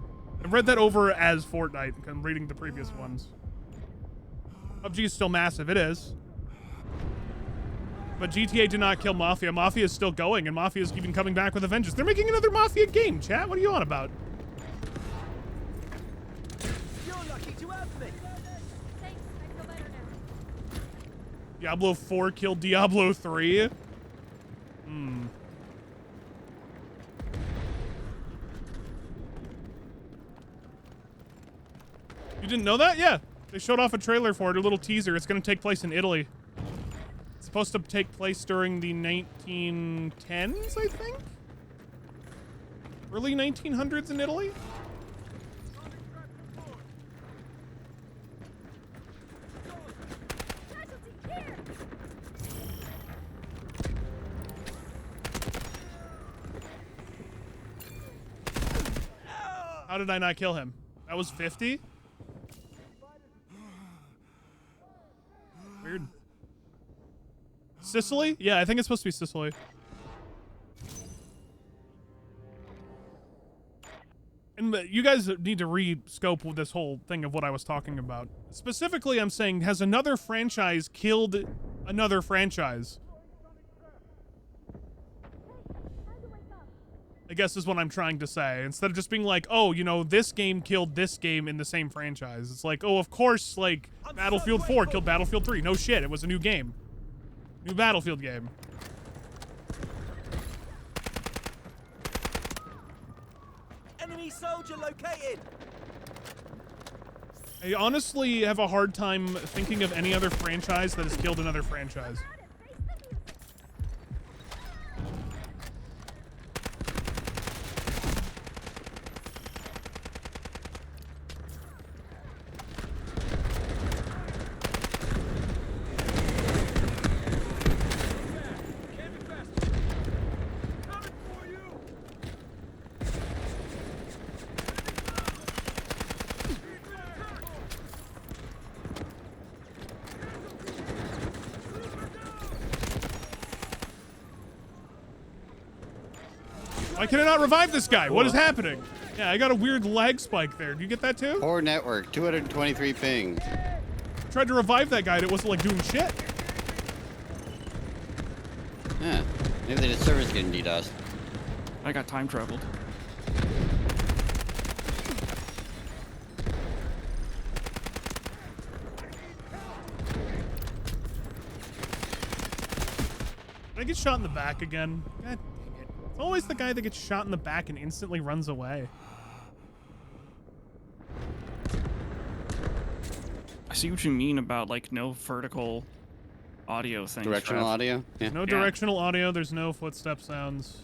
I read that over as Fortnite. I'm reading the previous ones. PUBG is still massive. It is. But GTA did not kill Mafia. Mafia is still going, and Mafia is even coming back with a vengeance. They're making another Mafia game, chat. What are you on about? You're lucky to have me. Thanks, I feel better now. Diablo 4 killed Diablo 3? You didn't know that? Yeah. They showed off a trailer for it, a little teaser. It's going to take place in Italy. It's supposed to take place during the 1910s, I think? Early 1900s in Italy? Casualty here! How did I not kill him? That was 50? Weird. Sicily? Yeah, I think it's supposed to be Sicily. And you guys need to re-scope this whole thing of what I was talking about. Specifically, I'm saying, has another franchise killed another franchise? I guess is what I'm trying to say. Instead of just being like, oh, you know, this game killed this game in the same franchise. It's like, oh, of course, like, Battlefield 4 killed Battlefield 3. No shit, it was a new game. New Battlefield game. Enemy soldier located. I honestly have a hard time thinking of any other franchise that has killed another franchise. Why can I not revive this guy? What is happening? Yeah, I got a weird lag spike there. Do you get that too? Poor network, 223 ping. Tried to revive that guy and it wasn't like doing shit. Yeah, maybe the server's getting DDoS. I got time traveled. Did I get shot in the back again? God dang it. It's always the guy that gets shot in the back and instantly runs away. I see what you mean about like no vertical audio thing. Directional audio? Yeah. No directional audio, there's no footstep sounds.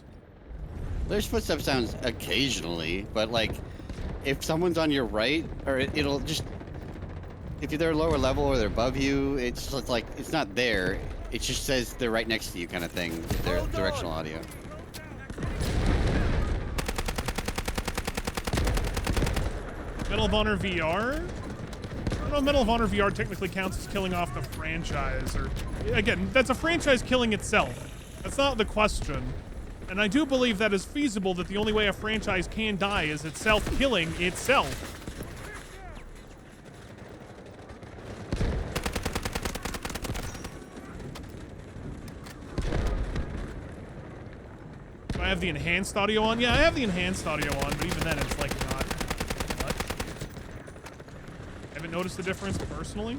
There's footstep sounds occasionally, but like if someone's on your right, or it'll just, if they're lower level or they're above you, it's just like, it's not there. It just says they're right next to you kind of thing, if they're directional audio. Medal of Honor VR? I don't know if Medal of Honor VR technically counts as killing off the franchise, or again, that's a franchise killing itself. That's not the question. And I do believe that is feasible, that the only way a franchise can die is itself killing itself. Do I have the enhanced audio on? Yeah, I have the enhanced audio on, but even then it's like not much. Haven't noticed the difference personally.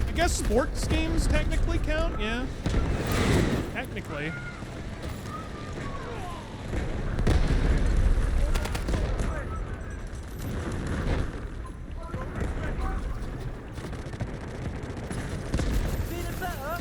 I guess sports games technically count, yeah. Technically. Feeling better?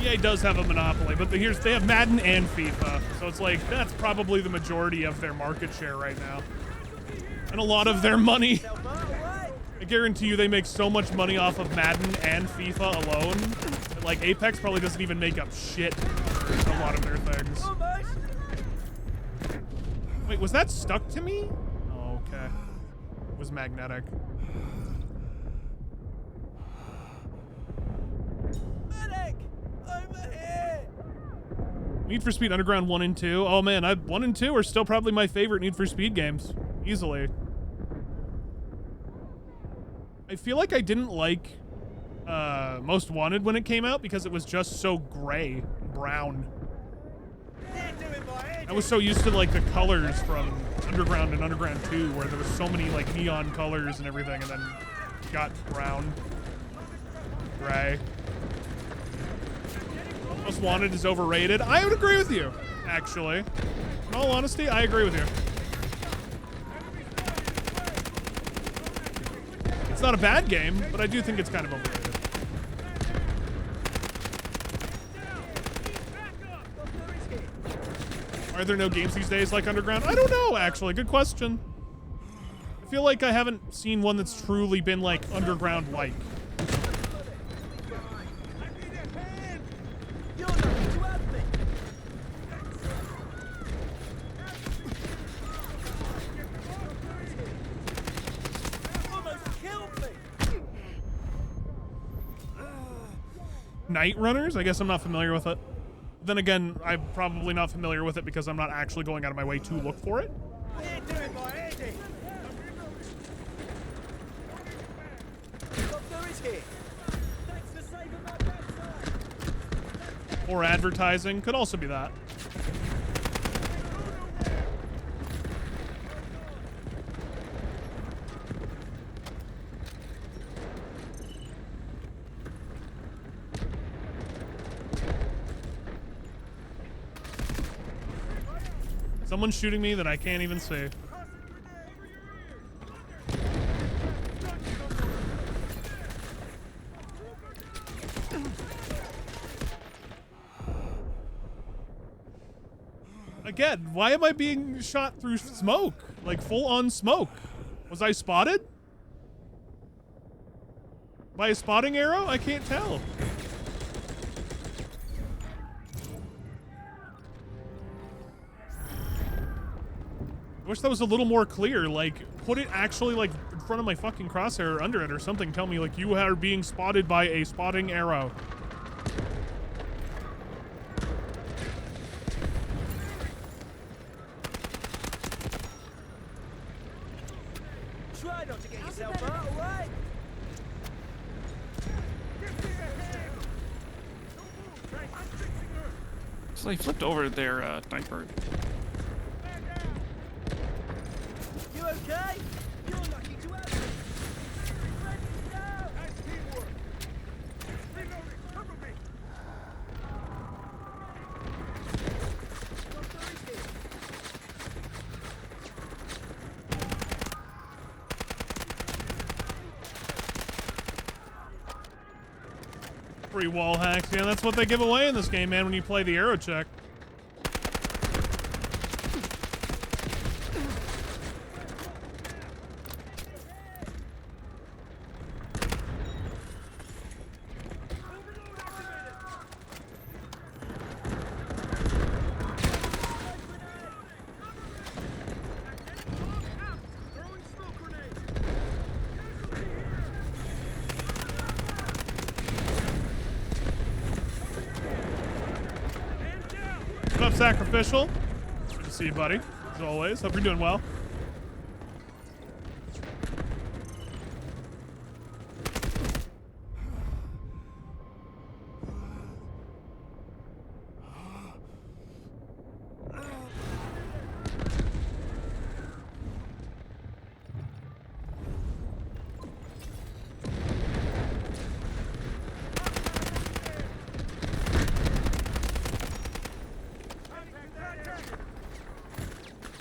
EA does have a monopoly, but they have Madden and FIFA, so it's like that's probably the majority of their market share right now. And a lot of their money, I guarantee you they make so much money off of Madden and FIFA alone that like Apex probably doesn't even make up shit for a lot of their things. Wait, was that stuck to me? Oh, okay. It was magnetic. Medic! Over here! Need for Speed Underground 1 and 2. Oh man, 1 and 2 are still probably my favorite Need for Speed games. Easily. I feel like I didn't like Most Wanted when it came out because it was just so gray and brown. I was so used to like the colors from Underground and Underground 2 where there was so many like neon colors and everything, and then it got brown, gray. Most Wanted is overrated. I would agree with you, actually. In all honesty, I agree with you. It's not a bad game, but I do think it's kind of overrated. Are there no games these days like Underground? I don't know, actually. Good question. I feel like I haven't seen one that's truly been like Underground-like. Night Runners? I guess I'm not familiar with it. Then again, I'm probably not familiar with it because I'm not actually going out of my way to look for it. Or advertising. Could also be that. Someone's shooting me that I can't even see. Again, why am I being shot through smoke? Like full on smoke. Was I spotted? By a spotting arrow? I can't tell. I wish that was a little more clear. Like, put it actually like in front of my fucking crosshair or under it or something. Tell me like you are being spotted by a spotting arrow. Try not to get yourself hurt, alright? So they flipped over their Nightbird. You okay? You're lucky to have me. Ready, now! Nice teamwork. Reloading, cover me. Doctor is here. Free wall hacks. Yeah, that's what they give away in this game, man, when you play the arrow check. What's up, Sacrificial? Good to see you, buddy. As always. Hope you're doing well.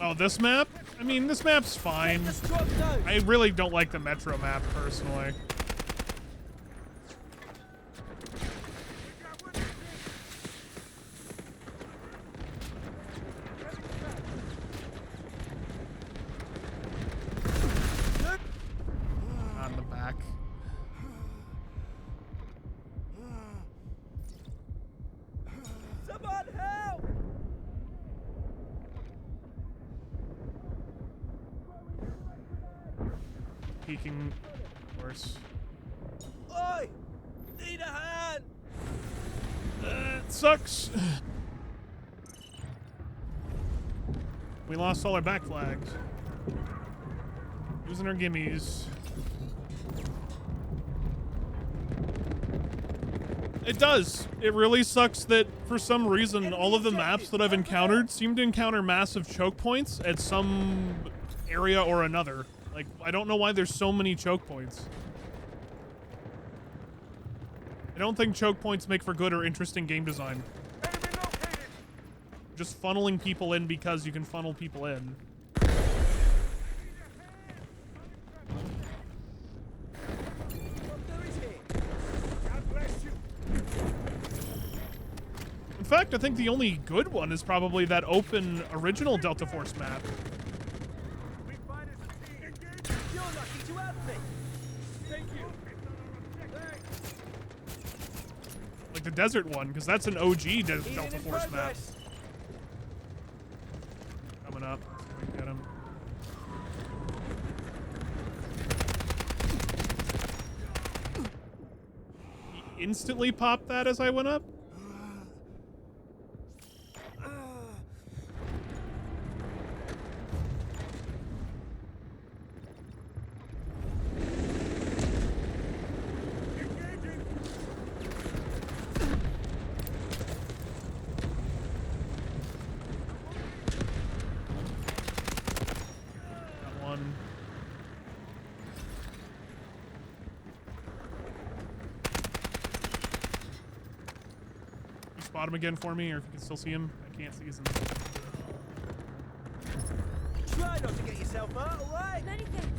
Oh, this map? I mean, this map's fine. Just drop those. I really don't like the Metro map, personally. On the back. Someone help! Peeking, of course. Oi! Need a hand! It sucks. We lost all our back flags. Using our gimmies. It does. It really sucks that for some reason all of the maps that I've encountered seem to encounter massive choke points at some area or another. Like, I don't know why there's so many choke points. I don't think choke points make for good or interesting game design. Just funneling people in because you can funnel people in. Doctor is here. God bless you. In fact, I think the only good one is probably that open original Delta Force map. You're lucky to have me. Thank you. Thanks. Like the desert one, because that's an OG Healing Delta in Force map. progress. Coming up. Let's see if we can get him. He instantly popped that as I went up? Got one. You spot him again for me, or if you can still see him. I can't see him. Try not to get yourself hurt, alright? Many thanks.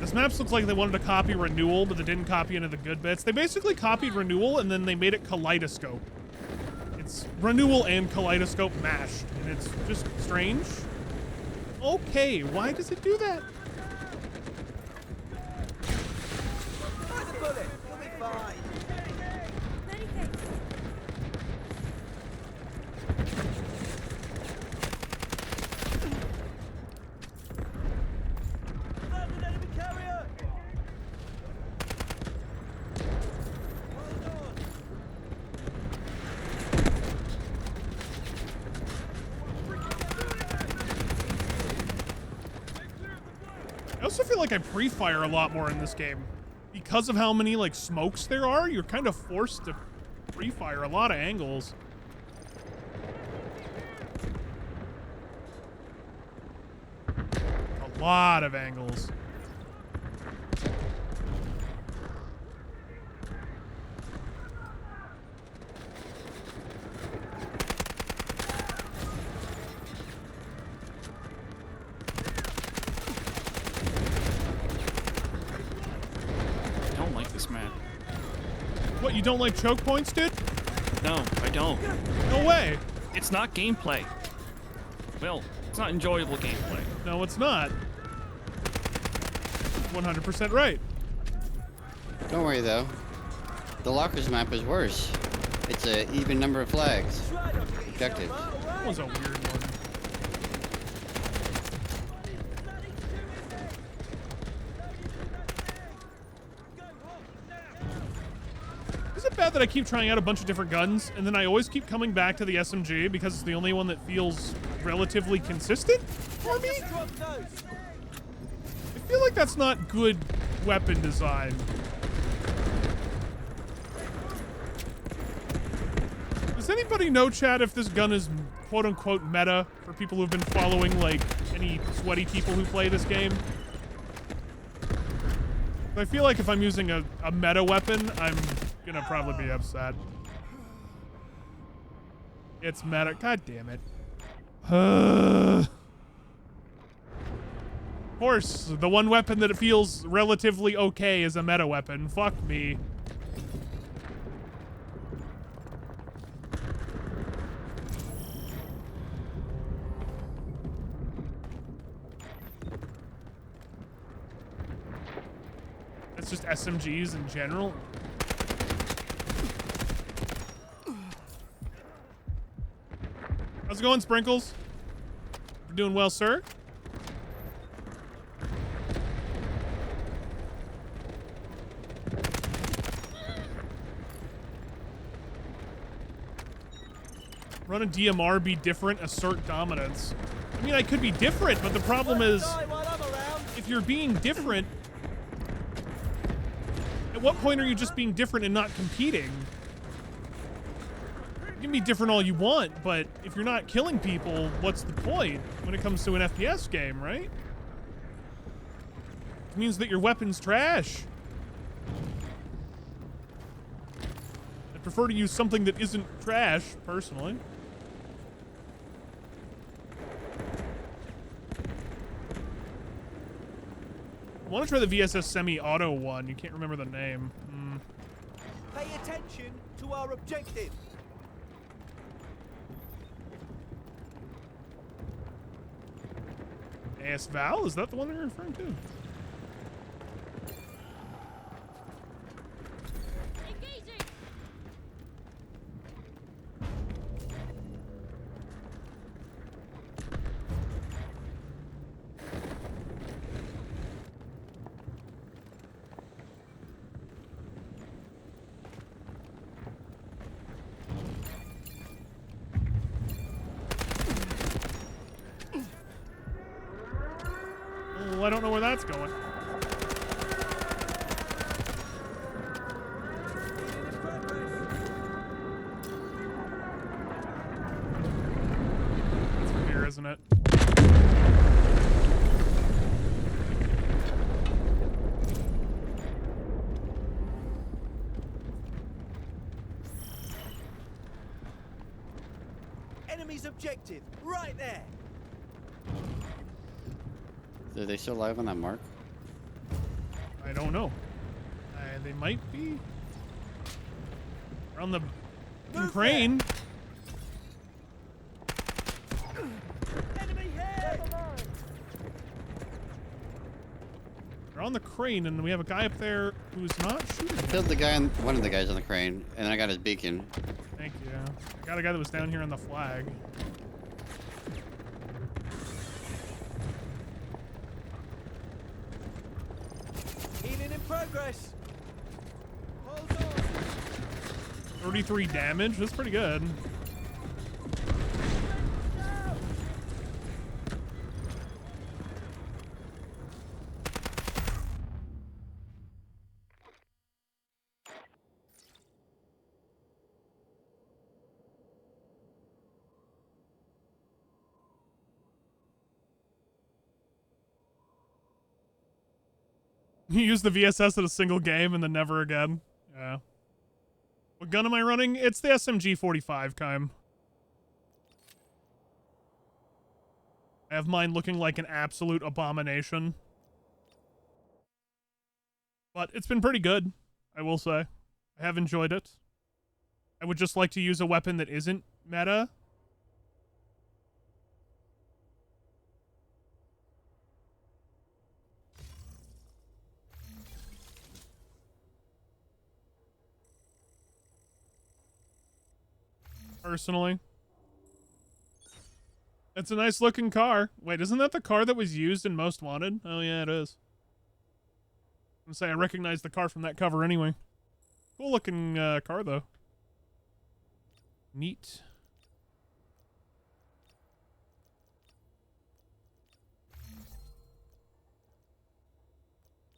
This map looks like they wanted to copy Renewal, but they didn't copy any of the good bits. They basically copied Renewal, and then they made it Kaleidoscope. It's Renewal and Kaleidoscope mashed, and it's just strange. Okay, why does it do that? Find the bullet. You'll be fine. Many thanks. Found an enemy carrier. Hold on. I also feel like I pre-fire a lot more in this game. Because of how many, like, smokes there are, you're kind of forced to pre-fire a lot of angles. A lot of angles. I don't like this map. What, you don't like choke points, dude? No, I don't. No way. It's not gameplay. Well, it's not enjoyable gameplay. No, it's not. 100% right. Don't worry though. The lockers map is worse. It's an even number of flags. Try not to get yourself Objectives. out, all That right? was a weird one. Is it bad that I keep trying out a bunch of different guns, and then I always keep coming back to the SMG because it's the only one that feels relatively consistent for me? Drop those. I feel like that's not good weapon design. Does anybody know, Chad, if this gun is quote-unquote meta for people who've been following, like, any sweaty people who play this game? I feel like if I'm using a meta weapon, I'm gonna probably be upset. It's meta. God damn it. Of course, the one weapon that it feels relatively okay is a meta weapon. Fuck me. It's just SMGs in general. How's it going, Sprinkles? You're doing well, sir? Run a DMR, be different, assert dominance. I mean, I could be different, but the problem is, Die while I'm around. if you're being different, at what point are you just being different and not competing? You can be different all you want, but if you're not killing people, what's the point when it comes to an FPS game, right? It means that your weapon's trash. I prefer to use something that isn't trash, personally. I want to try the VSS semi-auto one. You can't remember the name. Pay attention to our objective. AS Val? Is that the one you're referring to? Engaging! Well, I don't know where that's going. It's from here, isn't it? Enemy's objective, right there. Are they still live on that mark? I don't know. They might be. Around the crane. Enemy here! They're on the crane, and we have a guy up there who's not shooting. Killed the guy on one of the guys on the crane, and I got his beacon. Thank you. I got a guy that was down here on the flag. Healing in progress. Hold on. 33 damage. That's pretty good. You use the VSS in a single game and then never again. Yeah. What gun am I running? It's the SMG-45, Kym. I have mine looking like an absolute abomination. But it's been pretty good, I will say. I have enjoyed it. I would just like to use a weapon that isn't meta. Personally. It's a nice looking car. Wait, isn't that the car that was used in Most Wanted? Oh yeah, it is. I'm gonna say I recognize the car from that cover anyway. Cool looking car though. Neat.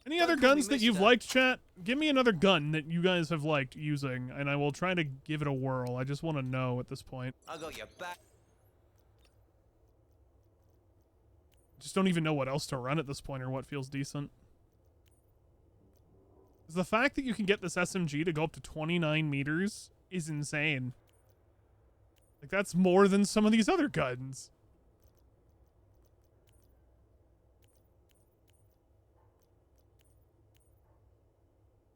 Any other guns that you've liked, chat? Give me another gun that you guys have liked using, and I will try to give it a whirl. I just want to know at this point. I got your back. Just don't even know what else to run at this point or what feels decent. 'Cause the fact that you can get this SMG to go up to 29 meters is insane. Like, that's more than some of these other guns.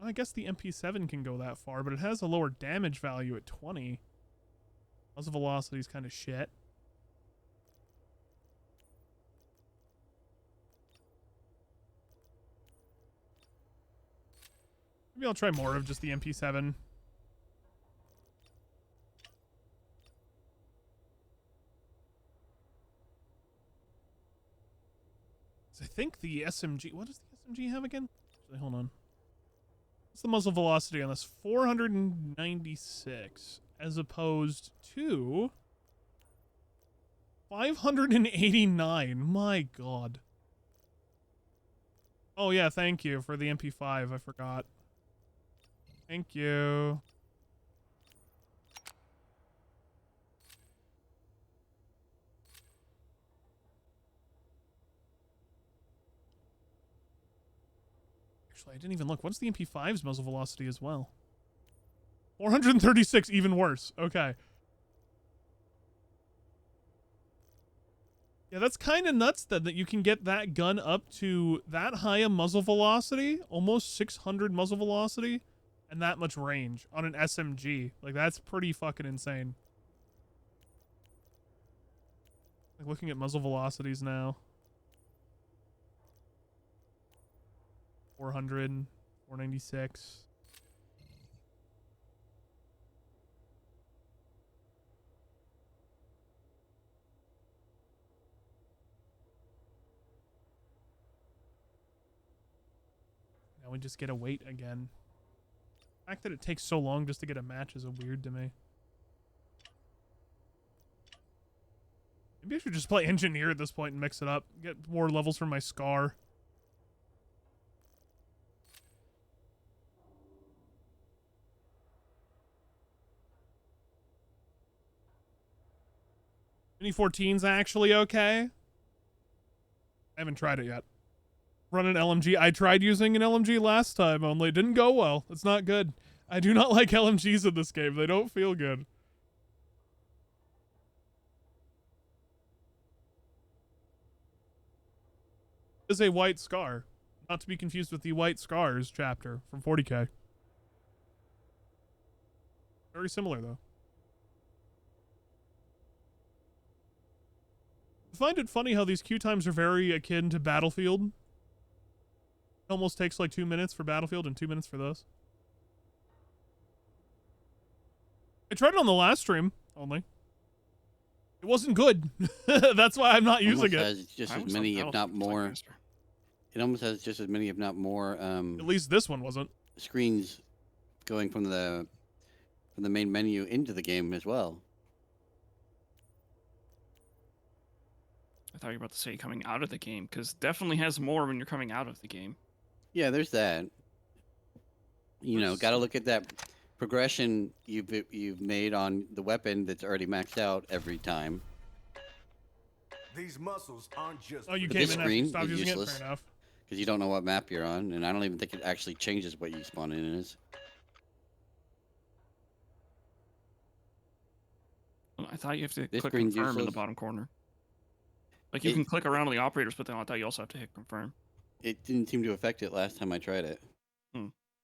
I guess the MP7 can go that far, but it has a lower damage value at 20. Muzzle velocity is kind of shit. Maybe I'll try more of just the MP7. I think the SMG... What does the SMG have again? Actually, hold on. What's the muzzle velocity on this? 496 as opposed to 589. My God. Oh yeah, thank you for the MP5. I forgot. Thank you. Actually, I didn't even look. What's the MP5's muzzle velocity as well? 436, even worse. Okay. Yeah, that's kind of nuts then that you can get that gun up to that high a muzzle velocity, almost 600 muzzle velocity, and that much range on an SMG. Like, that's pretty fucking insane. Like, looking at muzzle velocities now. 400, 496. Now we just get a wait again. The fact that it takes so long just to get a match is weird to me. Maybe I should just play engineer at this point and mix it up. Get more levels from my Scar. Mini 14's actually okay. I haven't tried it yet. Run an LMG. I tried using an LMG last time, only it didn't go well. It's not good. I do not like LMGs in this game. They don't feel good. Is a white Scar. Not to be confused with the White Scars chapter from 40K. Very similar, though. I find it funny how these queue times are very akin to Battlefield. It almost takes like 2 minutes for Battlefield and 2 minutes for those. I tried it on the last stream, only. It wasn't good. That's why I'm not using Almost it. has just as many, if not more. It almost has just as many, if not more. At least this one wasn't. Screens going from the main menu into the game as well. I thought you were about to say coming out of the game, because definitely has more when you're coming out of the game. Yeah, there's that. You know, got to look at that progression you've made on the weapon that's already maxed out every time. These muscles aren't just. Oh, you But came this in after you screen stopped is using it? useless. Fair enough. Because you don't know what map you're on, and I don't even think it actually changes what you spawn in as. I thought you have to This click screen's confirm in the useless. bottom corner. Like you It- can click around on the operators, but then I thought you also have to hit confirm. It didn't seem to affect it last time I tried it.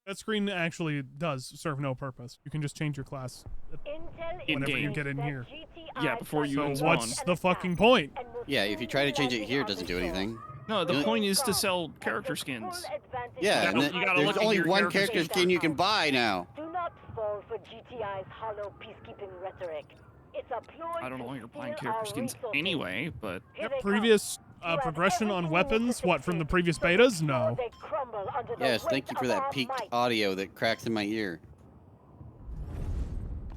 That screen actually does serve no purpose. You can just change your class. Intel Whenever you indicates get in that here. GTI Yeah, before you So even plans what's spawn. the fucking point? and will Yeah, if you soon try to be change it landing here, it on doesn't the do shore. anything. No, the You- point is to Come sell and character take full skins. advantage Yeah, of and gotta- the you gotta there's look at only your one character character skin. skin you can buy now. Do not fall for GTI's hollow peacekeeping rhetoric. It's a ploy I don't know to why you're buying steal character our skins resources. anyway, but Here Yep, they come. previous You have progression on everything you need weapons, to what, from the succeed, previous so betas? make sure No. they crumble under the Yes, weight thank you for of that our peaked might. audio that cracks in my ear.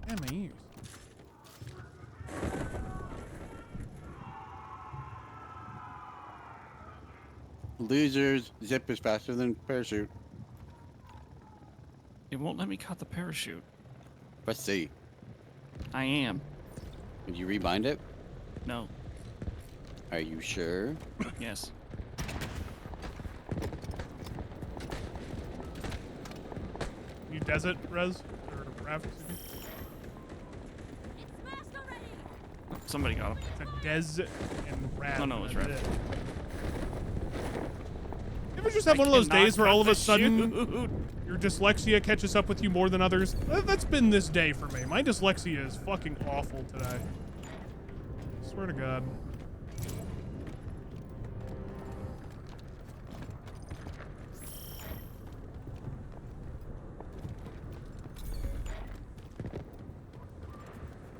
Damn my ears. Losers, zip is faster than parachute. it won't let me cut the parachute. Press C. I am. Did you rebind it? No. Are you sure? Yes. You desert res? Or raft? excuse me? It's smashed already! Somebody got him. It's a des and rav. No, it's that's rav. it. You ever just have one of those days where all of a sudden your dyslexia catches up with you more than others? That's been this day for me. My dyslexia is fucking awful today. Swear to God.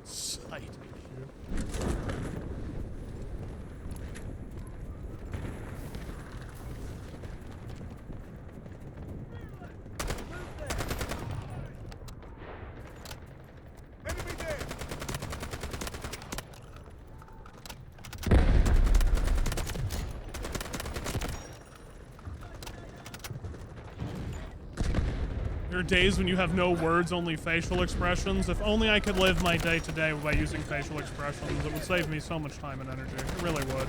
Sight issue. Enemy there. There are days when you have no words, only facial expressions. If only I could live my day to day by using facial expressions, it would save me so much time and energy. It really would.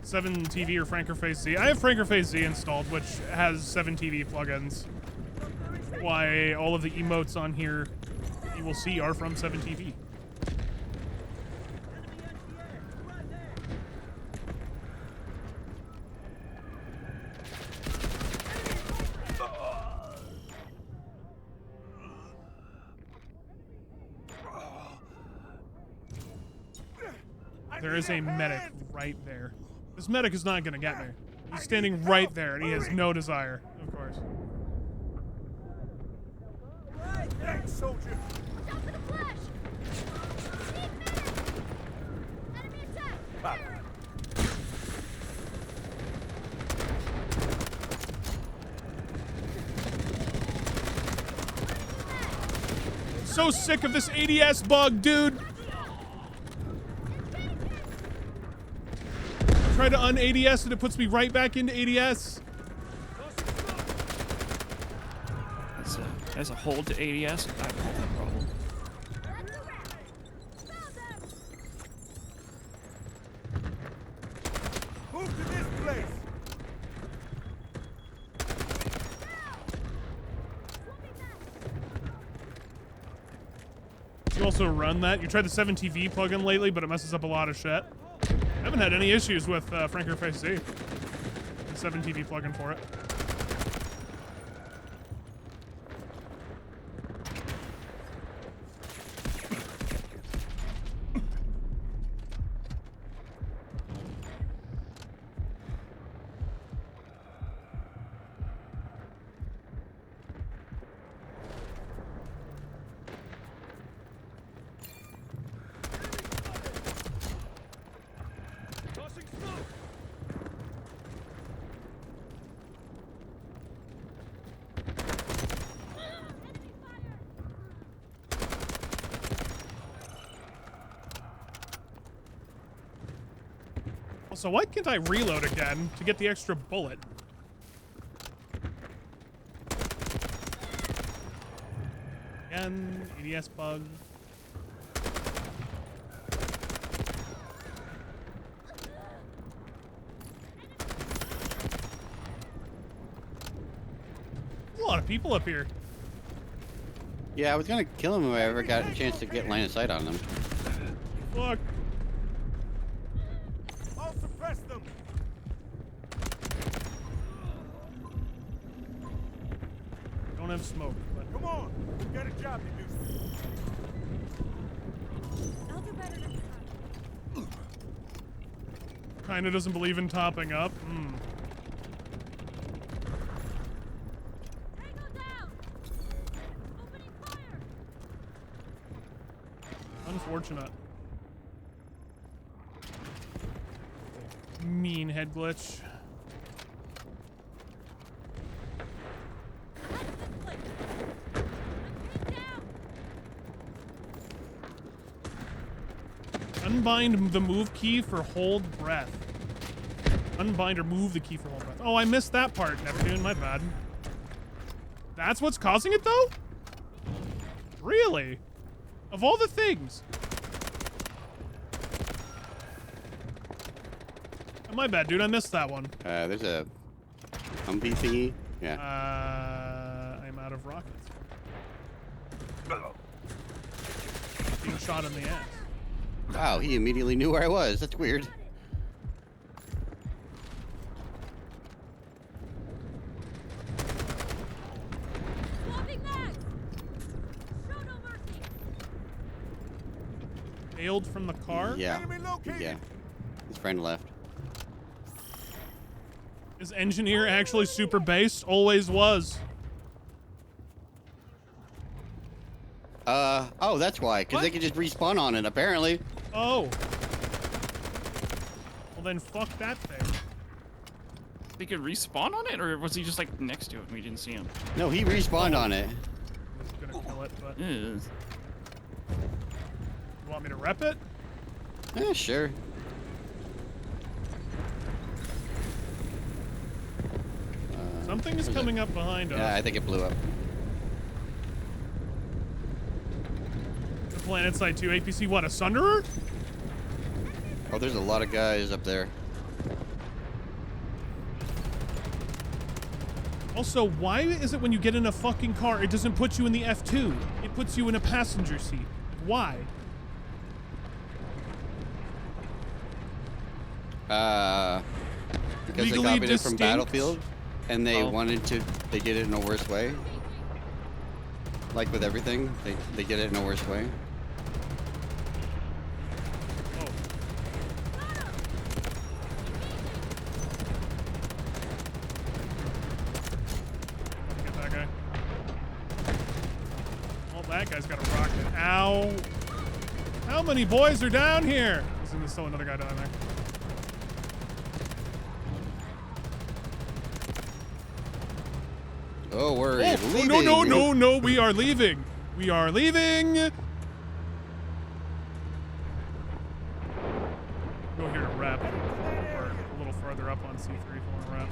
Seven TV or Frankerface Z. I have Frankerface Z installed, which has 7TV plugins. Why all of the emotes on here you will see are from 7TV. There is a medic right there. This medic is not gonna get me. He's standing right there, and he has no desire, of course. Thanks, soldier. Jump to the flash! Need medic! Enemy attack! So sick of this ADS bug, dude. I try to un-ADS and it puts me right back into ADS. As a hold to ADS, I don't have that problem. That's a wrap! Found them! Move to this place. You also run that. You tried the 7TV plugin lately, but it messes up a lot of shit. haven't had any issues with Franker Face Z. 7TV plugin for it. Tossing smoke. Also, why can't I reload again to get the extra bullet? Again, ADS bug. There's a lot of people up here. Yeah, I was gonna kill him if I ever got a chance to get line of sight on them. Fuck. I'll suppress them. Don't have smoke, but Come on, we've got a job to do. I'll do better next time. kinda doesn't believe in topping up. Hmm. Tango down! Opening fire! Unfortunate. Mean head glitch. That's this place! I'm pinned down! Unbind the move key for hold breath. Unbind or move the key for hold breath. Oh, I missed that part, Neptune. My bad. That's what's causing it, though? Really? Of all the things. Oh, my bad, dude. I missed that one. There's a Humvee thingy. Yeah. I'm out of rockets. Being shot in the ass. Wow, he immediately knew where I was. That's weird. Swapping mags! Show no mercy! Bailed from the car? Yeah. Enemy located. Yeah. His friend left. Is engineer actually super based? Always was. Oh, that's why. Because they What? can just respawn on it, apparently. Oh. Well then fuck that thing. They could respawn on it, or was he just like next to it and we didn't see him? No, he respawned on it. I was gonna kill it, but Ew. you want me to rep it? Yeah, sure. Something is where's it? coming up behind us. Yeah, I think it blew up. The planet side 2 APC, what, a Sunderer? Oh, there's a lot of guys up there. Also, why is it when you get in a fucking car, it doesn't put you in the F2? It puts you in a passenger seat. Why? Because Legally they copied it distinct? from Battlefield, and they Oh. they did it in a worse way. Like with everything, they did it in a worse way. Oh. Get that guy. Oh, that guy's got a rocket. Ow. How many boys are down here? Isn't there still another guy down there? Oh, we're Oh, leaving. no, no, no, no, we are leaving. We are leaving. Go here to rep. Or a little further up on C3 if you want to rep.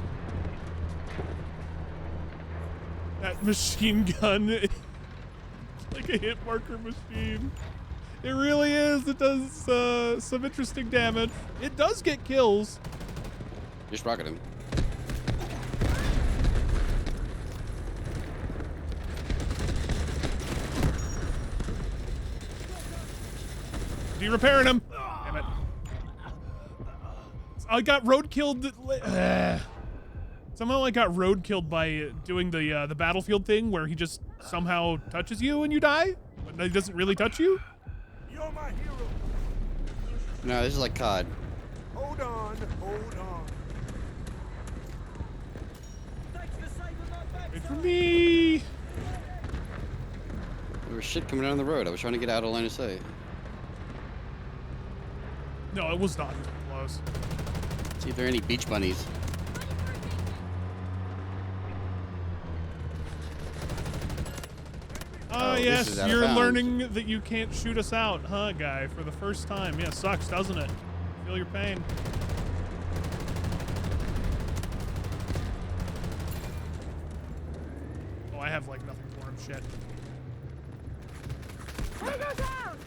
That machine gun is like a hit marker machine. It really is. It does some interesting damage. It does get kills. Just rocket him. De-repairing him. Damn it. I got roadkilled. Somehow I got roadkilled by doing the battlefield thing where he just somehow touches you and you die, but he doesn't really touch you. You're my hero. No, this is like COD. Hold on, hold on. Thanks for saving my backside. Wait for me. There was shit coming down the road. I was trying to get out of line of sight. No, it was not close. See if there are any beach bunnies. Oh, this yes, is out of you're bounds. learning that you can't shoot us out, huh, guy, for the first time. Yeah, sucks, doesn't it? Feel your pain. Oh, I have, like, nothing for him. Shit. Tango down!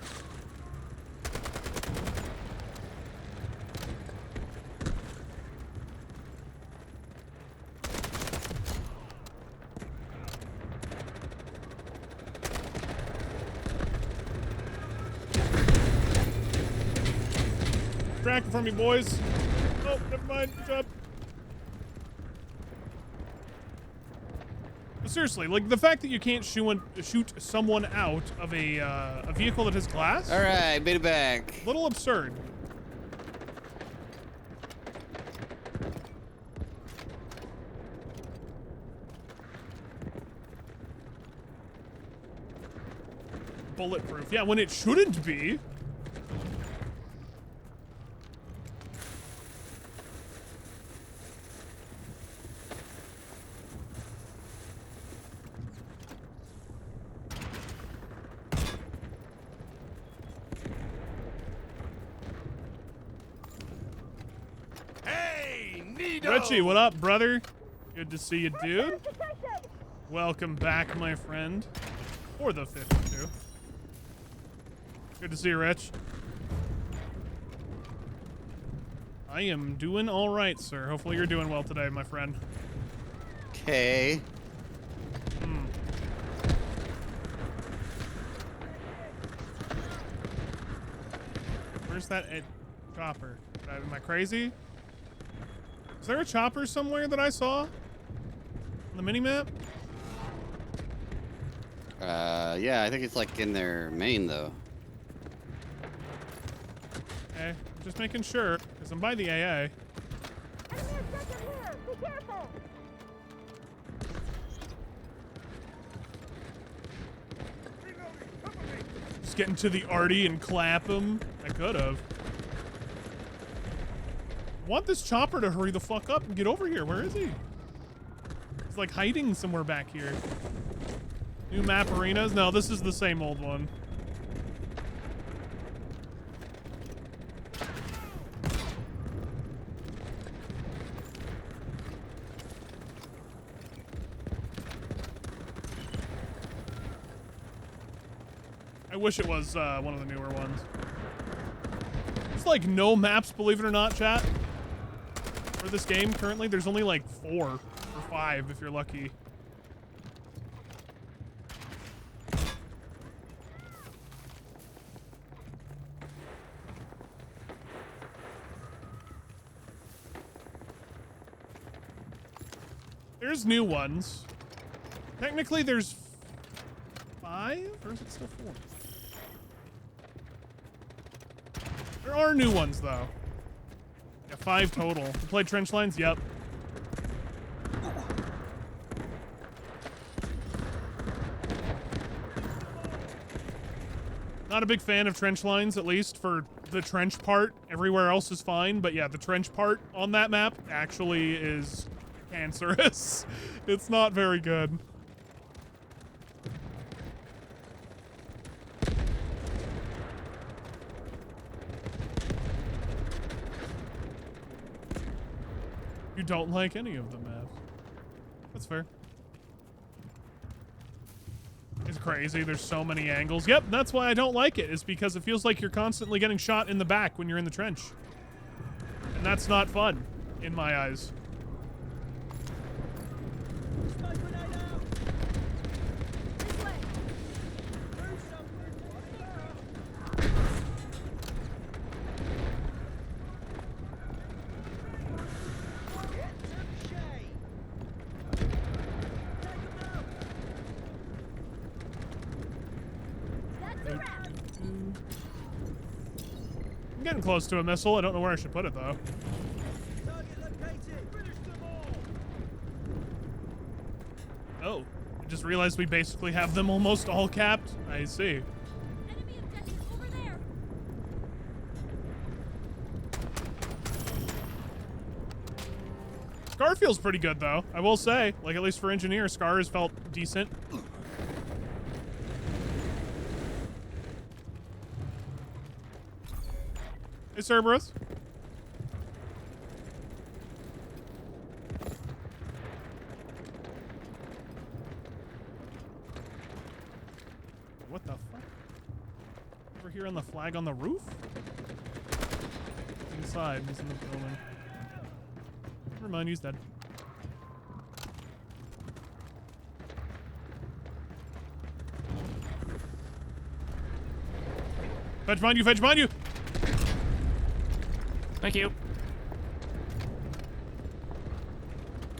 Tracking for me, boys. Oh, never mind. Good job. But seriously, like, the fact that you can't shoot someone out of a vehicle that has glass? All right, made it back. A little absurd. Bulletproof. Yeah, when it shouldn't be. Hey, Nito! Richie, what up, brother? Good to see you, dude. Welcome back, my friend. Or the 52. Good to see you, Rich. I am doing all right, sir. Hopefully you're doing well today, my friend. Okay. Where's that chopper? Am I crazy? Is there a chopper somewhere that I saw? On the minimap? Yeah, I think it's like in their main though. Okay, just making sure, because I'm by the AA. Enemy objective here! Be careful! Just getting to the arty and clap him. I could have. I want this chopper to hurry the fuck up and get over here. Where is he? He's like hiding somewhere back here. New map arenas? No, this is the same old one. I wish it was one of the newer ones. There's like no maps, believe it or not, chat. For this game currently, there's only like 4 or 5 if you're lucky. There's new ones. Technically, there's 5, or is it still 4? There are new ones, though. Yeah, 5 total. You played Trench Lines? Yep. Not a big fan of Trench Lines, at least for the trench part. Everywhere else is fine, but yeah, the trench part on that map actually is cancerous. It's not very good. You don't like any of the maps. That's fair. It's crazy. There's so many angles. Yep, that's why I don't like it, is because it feels like you're constantly getting shot in the back when you're in the trench. And that's not fun, in my eyes. Smoke grenade out! This way! Do something! getting close to a missile. I don't know where I should put it, though. Target located. Finish them all. Oh, I just realized we basically have them almost all capped. I see. Enemy objective over there. Scar feels pretty good, though. I will say, like, at least for engineer, Scar has felt decent. Hey, Cerberus. What the fuck? Over here on the flag on the roof? He's inside. He's in the building. Never mind, he's dead. Fetch behind you, fetch behind you! Thank you.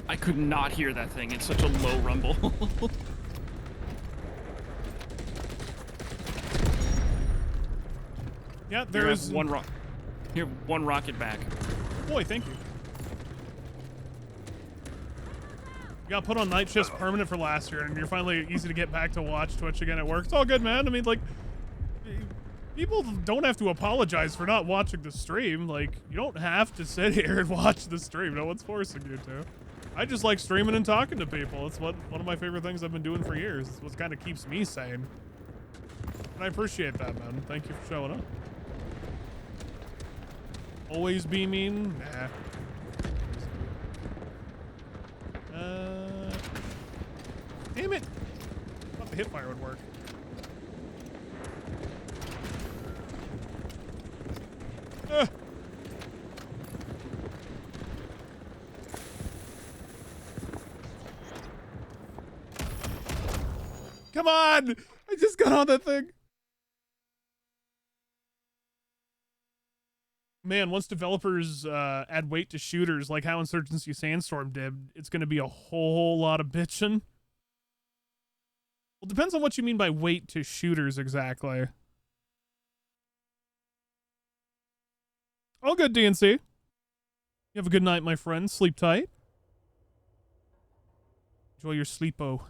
I could not hear that thing. It's such a low rumble. Yeah, there is one one rocket back. Boy, thank you. You got put on night shifts permanent for last year, and you're finally easy to get back to watch Twitch again at work. It's all good, man. I mean, like, people don't have to apologize for not watching the stream. Like, you don't have to sit here and watch the stream. No one's forcing you to. I just like streaming and talking to people. It's one of my favorite things I've been doing for years. It's what kind of keeps me sane. And I appreciate that, man. Thank you for showing up. Always be mean? Nah. Damn it! I thought the hipfire would work. Come on! I just got on that thing. Man, once developers add weight to shooters like how Insurgency Sandstorm did, it's going to be a whole lot of bitching. Well, it depends on what you mean by weight to shooters exactly. All good, DNC. You have a good night, my friend. Sleep tight. Enjoy your sleepo.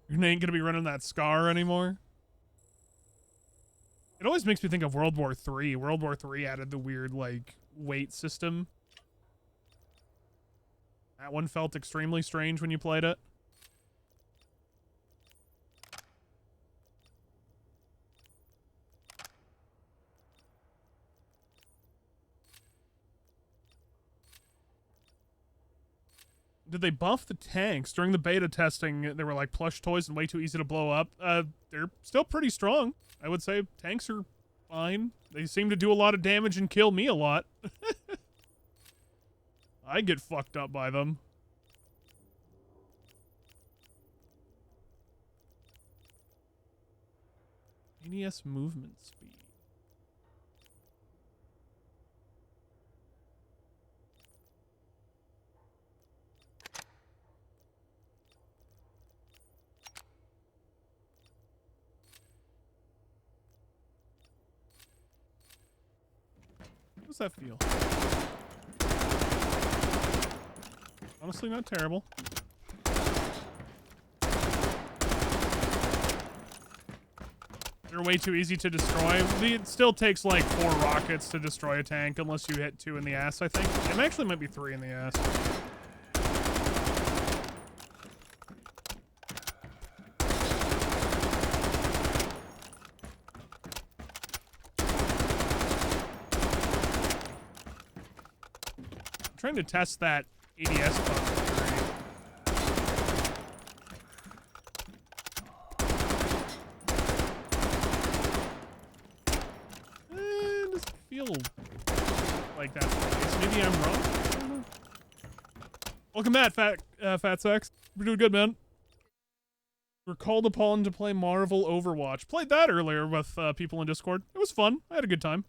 You ain't gonna be running that Scar anymore. It always makes me think of World War III. World War III added the weird, like, weight system. That one felt extremely strange when you played it. Did they buff the tanks? During the beta testing, they were like plush toys and way too easy to blow up. They're still pretty strong. I would say tanks are fine. They seem to do a lot of damage and kill me a lot. I get fucked up by them. ADS movement speed. How does that feel? Honestly, not terrible. They're way too easy to destroy. It still takes like 4 rockets to destroy a tank unless you hit 2 in the ass, I think. It actually might be 3 in the ass. I'm trying to test that ADS button. It doesn't feel like that's the case. Maybe I'm wrong. I don't know. Welcome back, Fat Sex. We're doing good, man. We're called upon to play Marvel Overwatch. Played that earlier with people in Discord. It was fun. I had a good time.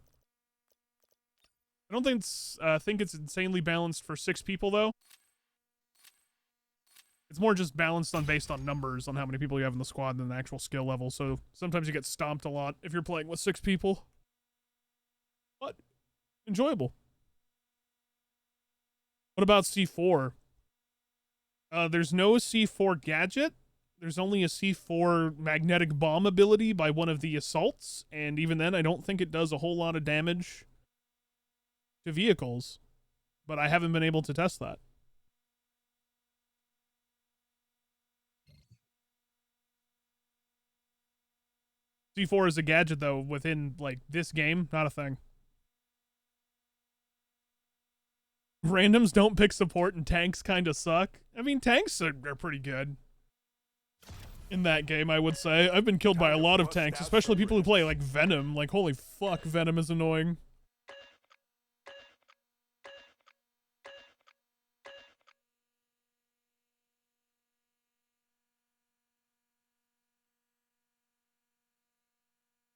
I don't think it's insanely balanced for 6 people though. It's more just balanced on based on numbers on how many people you have in the squad than the actual skill level. So sometimes you get stomped a lot if you're playing with 6 people. But enjoyable. What about C4? There's no C4 gadget. There's only a C4 magnetic bomb ability by one of the assaults, and even then I don't think it does a whole lot of damage to vehicles. But I haven't been able to test that. C4 is a gadget, though, within, like, this game. Not a thing. Randoms don't pick support and tanks kind of suck. I mean, tanks are pretty good. In that game, I would say. I've been killed by a lot of tanks, especially people who play, like, Venom. Like, holy fuck, Venom is annoying.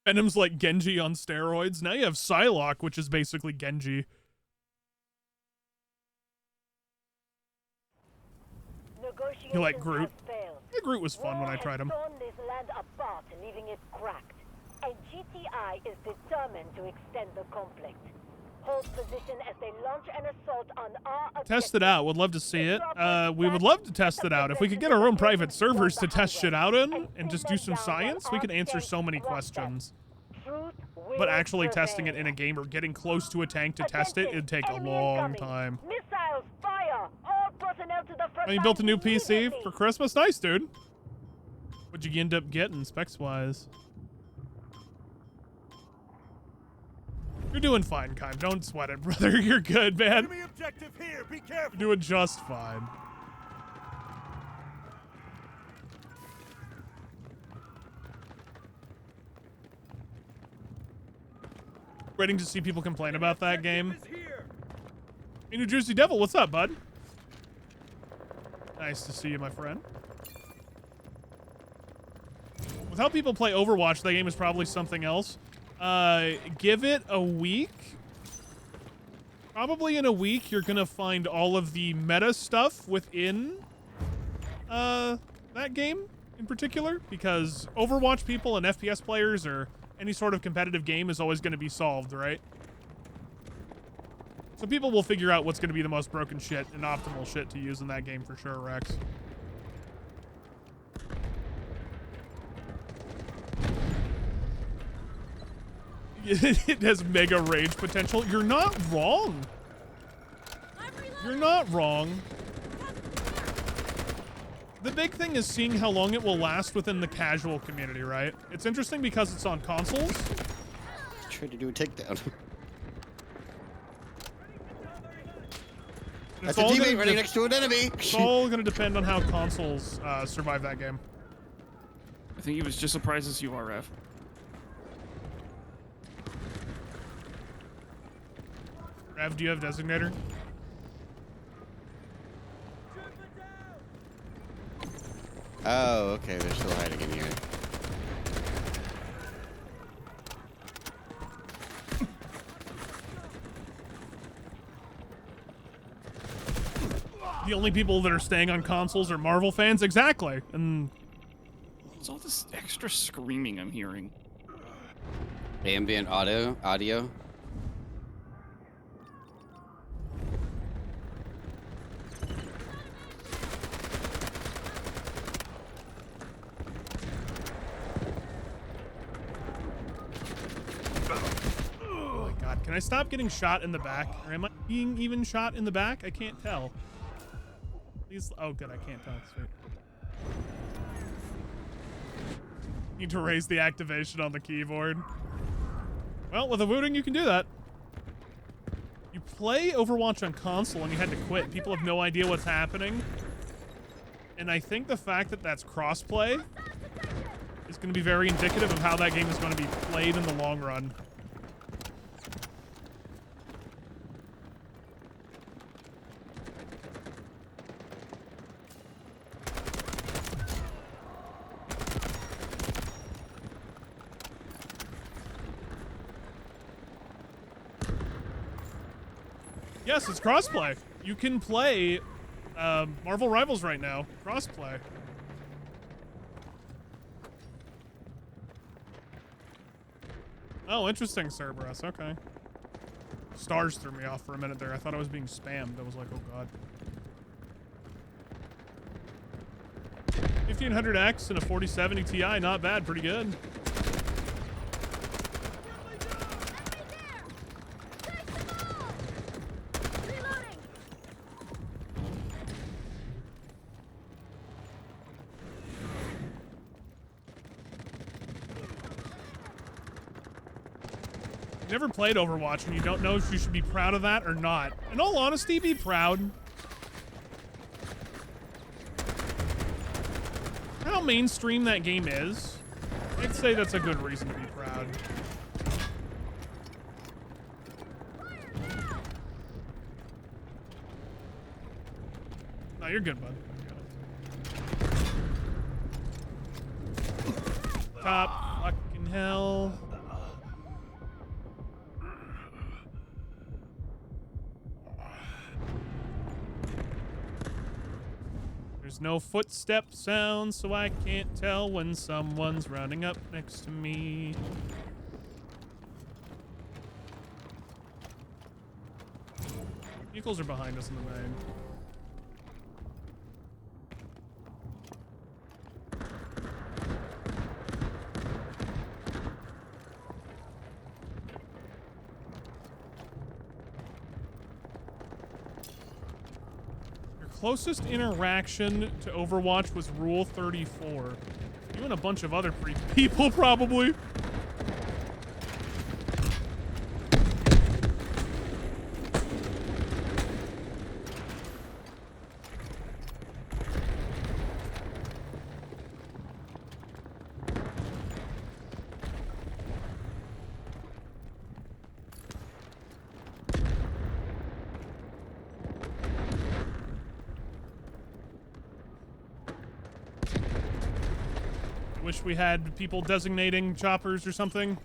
Venom's like Genji on steroids. Now you have Psylocke, which is basically Genji. You like Groot? Yeah, Groot was fun when I tried him. War has torn this land apart, leaving it cracked. And GTI is determined to extend the conflict. Hold position as they launch an assault on our Test it out. Would love to see it. We would love to test it out. If we could get our own private servers to test shit out in and just do some science, we could answer so many questions. But actually testing it in a game or getting close to a tank to test it, it'd take a long time. Missiles, fire! All personnel to the front. And you built a new PC for Christmas? Nice, dude. What'd you end up getting, specs-wise? You're doing fine, Kime. Don't sweat it, brother. You're good, man. Enemy objective here. Be careful. You're doing just fine. Waiting to see people complain about that game. Hey, New Jersey Devil, what's up, bud? Nice to see you, my friend. With how people play Overwatch, that game is probably something else. Give it a week. Probably in a week, you're gonna find all of the meta stuff within that game in particular, because Overwatch people and FPS players or any sort of competitive game is always going to be solved, right? So people will figure out what's going to be the most broken shit and optimal shit to use in that game for sure, Rex. It has mega rage potential. You're not wrong. You're not wrong. The big thing is seeing how long it will last within the casual community, right? It's interesting because it's on consoles. Try to do a takedown. That's a teammate running next to an enemy. It's all going to depend on how consoles survive that game. I think he was just surprised as you are, Rev. Rev, do you have Designator? Oh, okay. They're still hiding in here. The only people that are staying on consoles are Marvel fans? Exactly. And what's all this extra screaming I'm hearing? Ambient audio. can I stop getting shot in the back? Or am I being even shot in the back? I can't tell. Please. Oh, good. I can't tell. Sweet. Need to raise the activation on the keyboard. Well, with a Wooting, you can do that. You play Overwatch on console and you had to quit. People have no idea what's happening. And I think the fact that that's crossplay is going to be very indicative of how that game is going to be played in the long run. Yes, it's crossplay. You can play Marvel Rivals right now. Crossplay. Oh, interesting, Cerberus. Okay. Stars threw me off for a minute there. I thought I was being spammed. I was like, oh god. 1500X and a 4070 Ti, not bad, pretty good. Never played Overwatch and you don't know if you should be proud of that or not. In all honesty, be proud. How mainstream that game is, I'd say that's a good reason to be proud. No, you're good, bud. Top fucking hell. There's no footstep sound, so I can't tell when someone's running up next to me. Vehicles are behind us in the main. Closest interaction to Overwatch was Rule 34. You and a bunch of other people, probably. Wish we had people designating choppers or something.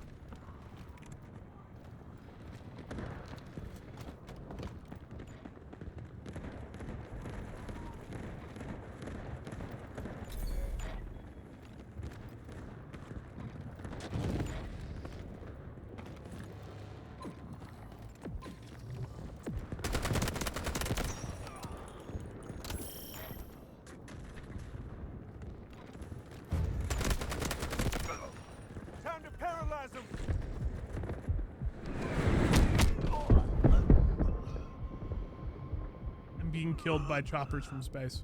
Killed by choppers from space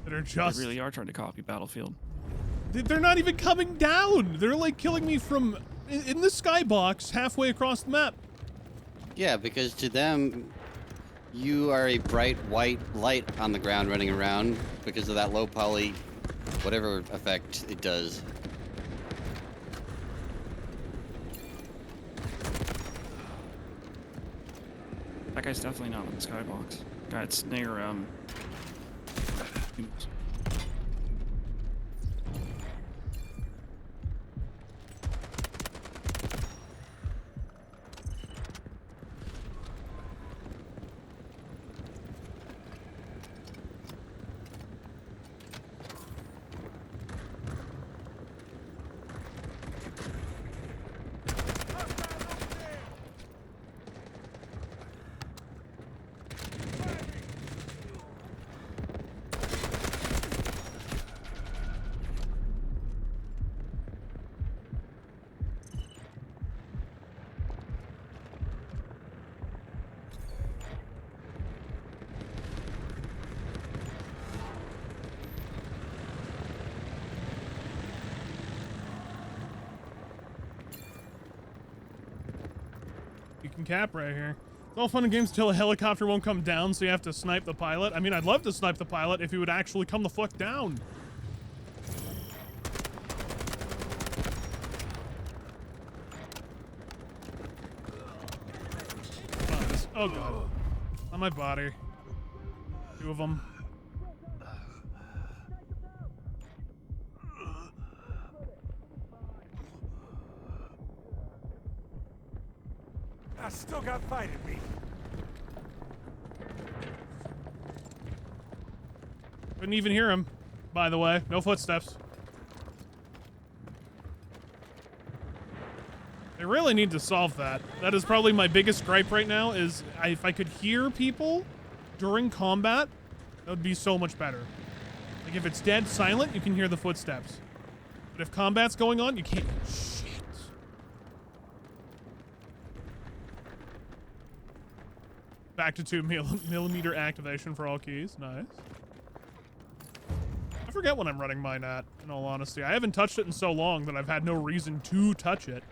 that are just They really are trying to copy Battlefield. They're not even coming down. They're like killing me from in the skybox halfway across the map. Yeah, because to them, you are a bright white light on the ground running around because of that low poly, whatever effect it does. That guy's definitely not in the skybox. It's near, You can cap right here. It's all fun and games until a helicopter won't come down, so you have to snipe the pilot. I mean, I'd love to snipe the pilot if he would actually come the fuck down. Oh god. On my body. Two of them. I still got fight in me. Couldn't even hear him, by the way. No footsteps. They really need to solve that. That is probably my biggest gripe right now is if I could hear people during combat, that would be so much better. Like if it's dead silent, you can hear the footsteps. But if combat's going on, you can't. Shit. Back to 2mm activation for all keys. Nice. I forget when I'm running mine at, in all honesty. I haven't touched it in so long that I've had no reason to touch it.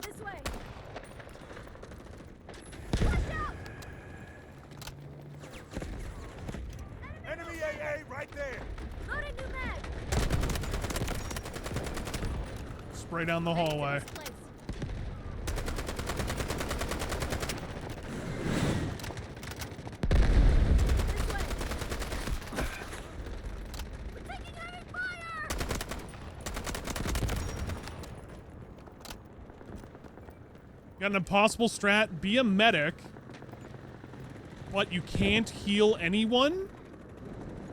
This way. Watch out! Enemy AA right there. Loading new mag. Spray down the hallway. This place. This way. We're taking heavy fire! Got an impossible strat. Be a medic. What, you can't heal anyone?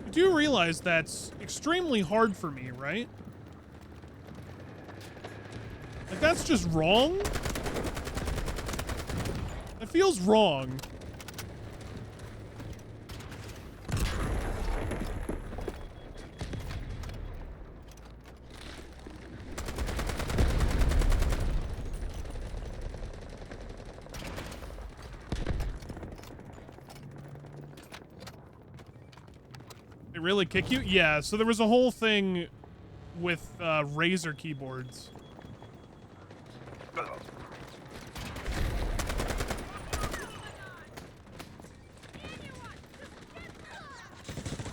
You do realize that's extremely hard for me, right? Like, that's just wrong? That feels wrong. They really kick you? Yeah, so there was a whole thing with Razer keyboards.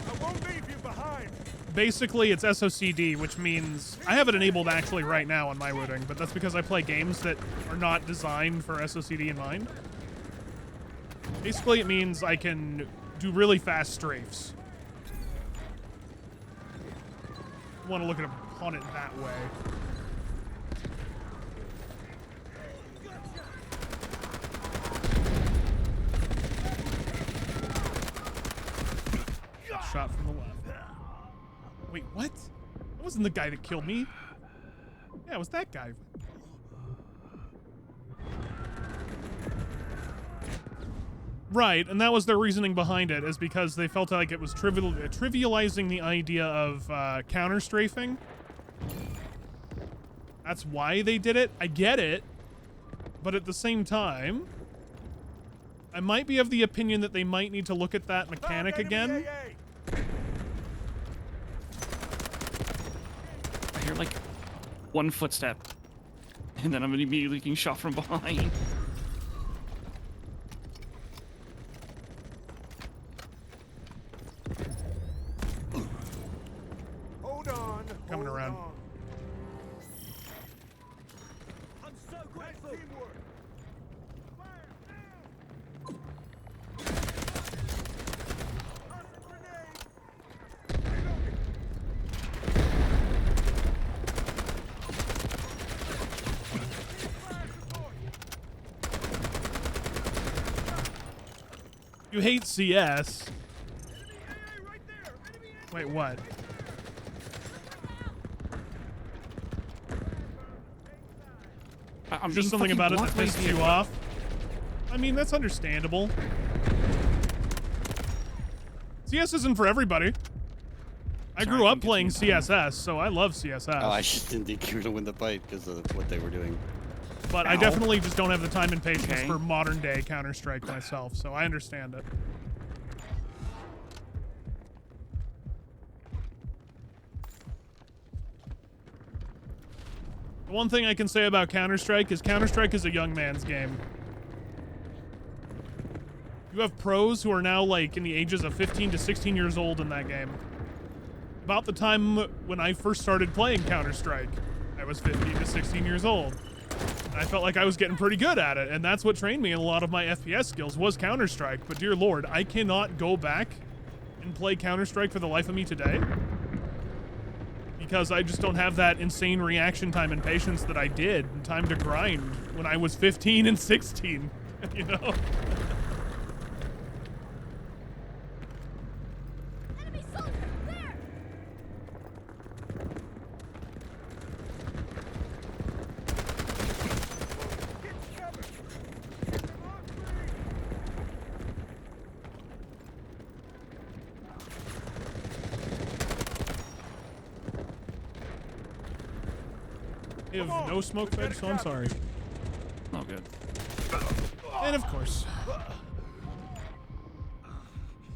I won't leave you behind. Basically, it's SOCD, which means I have it enabled actually right now on my routing, but that's because I play games that are not designed for SOCD in mind. Basically, it means I can do really fast strafes. I want to look upon it that way. Shot from the left. Wait, what? That wasn't the guy that killed me. Yeah, it was that guy. Right, and that was their reasoning behind it, is because they felt like it was trivializing the idea of counter-strafing. That's why they did it. I get it. But at the same time, I might be of the opinion that they might need to look at that mechanic again. I hear like one footstep, and then I'm immediately getting shot from behind. Hold on. Coming hold around. on. I'm so grateful. Nice teamwork. Fire now. Awesome grenade. Reloading. Fire support. You hate CS. Enemy AA right there. Enemy AA. Wait, what? I'm Just being something fucking about it that blocked by pisses vehicle. you off? I mean, that's understandable. CS isn't for everybody. I Sorry, grew I up couldn't get playing some time. CSS, so I love CSS. Oh, I just didn't think you were gonna win the fight because of what they were doing. But I Ow. definitely just don't have the time and patience Okay. for modern day Counter-Strike myself, so I understand it. The one thing I can say about Counter-Strike is a young man's game. You have pros who are now like in the ages of 15 to 16 years old in that game. About the time when I first started playing Counter-Strike, I was 15 to 16 years old. I felt like I was getting pretty good at it, and that's what trained me in a lot of my FPS skills was Counter-Strike. But dear Lord, I cannot go back and play Counter-Strike for the life of me today because I just don't have that insane reaction time and patience that I did and time to grind when I was 15 and 16, you know? Enemy soldier! There! I have no smoke fed, so I'm sorry. Oh, good. And of course,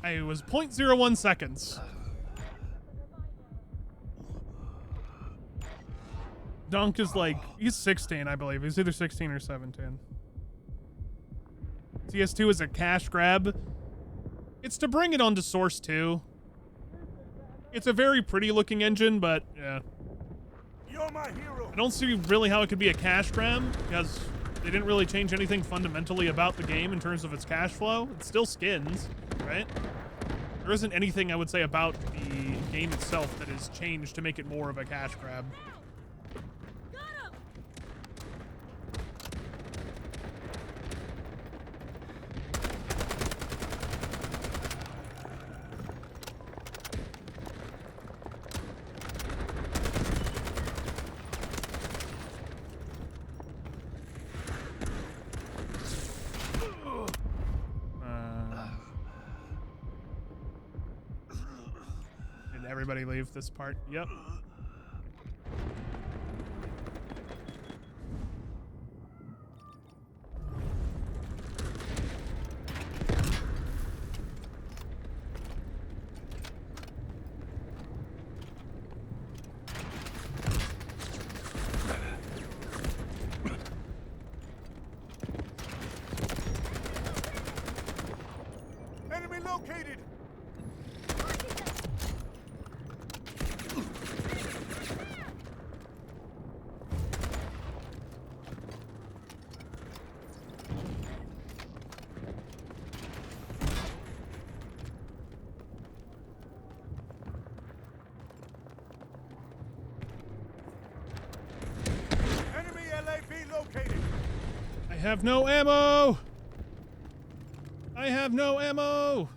I was 0.01 seconds. Dunk is like, he's 16, I believe. He's either 16 or 17. CS2 is a cash grab. It's to bring it onto Source 2. It's a very pretty looking engine, but yeah. You're my hero. I don't see really how it could be a cash grab because they didn't really change anything fundamentally about the game in terms of its cash flow. It's still skins, right? There isn't anything I would say about the game itself that has changed to make it more of a cash grab. Got him! Did everybody leave this part? Yep. Enemy located. Enemy LAV located. I have no ammo! I have no ammo!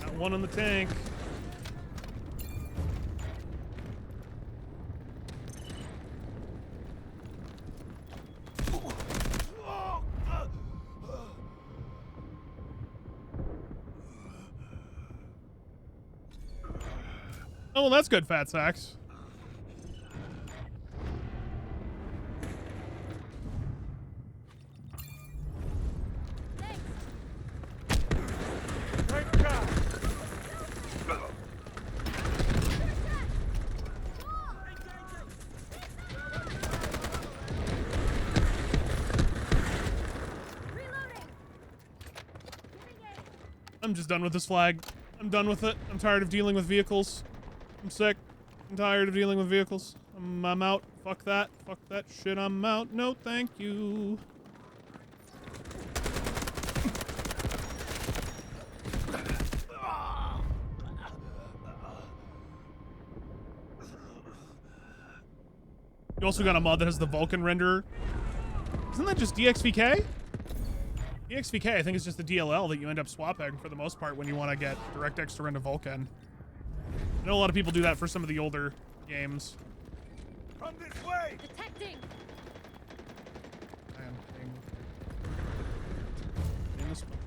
Got one on the tank. Oh, well, that's good, Fat Sacks. Tank down. Reloading! Giving aid! I'm just done with this flag. I'm done with it. I'm tired of dealing with vehicles. I'm sick. I'm tired of dealing with vehicles. I'm out. Fuck that. Fuck that shit. I'm out. No, thank you. You also got a mod that has the Vulkan renderer. Isn't that just DXVK? DXVK, I think, is just the DLL that you end up swapping for the most part when you want to get DirectX to render Vulkan. I know a lot of people do that for some of the older games. From this way. Detecting! I am in this one.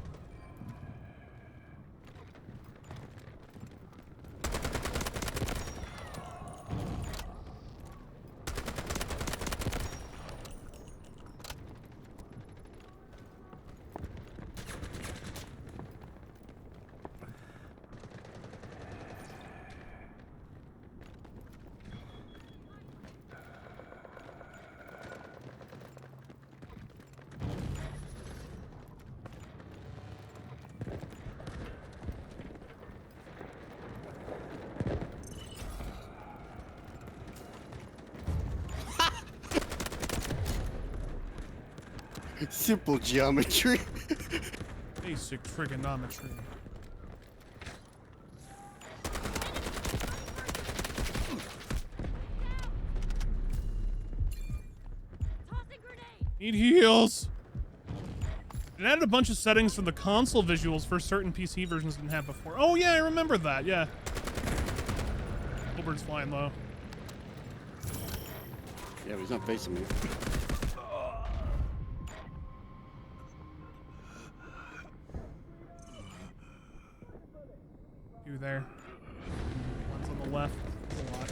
Simple geometry. Basic trigonometry. Tossing grenade! Need heals. It added a bunch of settings from the console visuals for certain PC versions didn't have before. Oh yeah, I remember that. Yeah. Bird's flying low. Yeah, but he's not facing me. You there? One's on the left. A lot.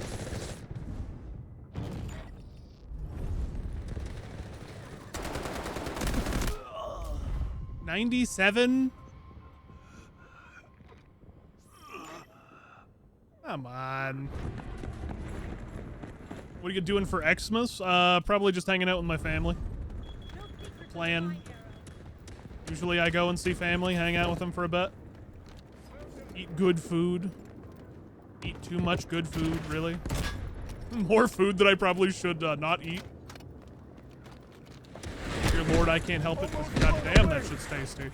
$97? Come on. What are you doing for Xmas? Probably just hanging out with my family. No secret to Plan. my arrow. Usually I go and see family, hang out with them for a bit. Eat good food. Eat too much good food, really. More food that I probably should not eat. Dear Lord, I can't help it. God damn, that shit's tasty.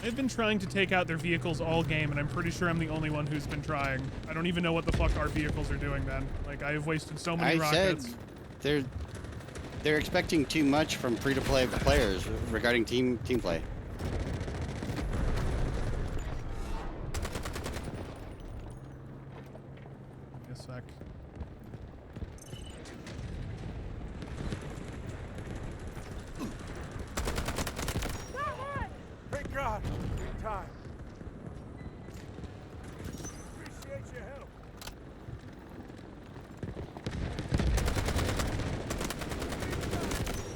They've been trying to take out their vehicles all game, and I'm pretty sure I'm the only one who's been trying. I don't even know what the fuck our vehicles are doing, man. Like, I have wasted so many rockets. Said they're expecting too much from free-to-play players regarding team play. Give me a sec. Thank God. In time. Appreciate your help.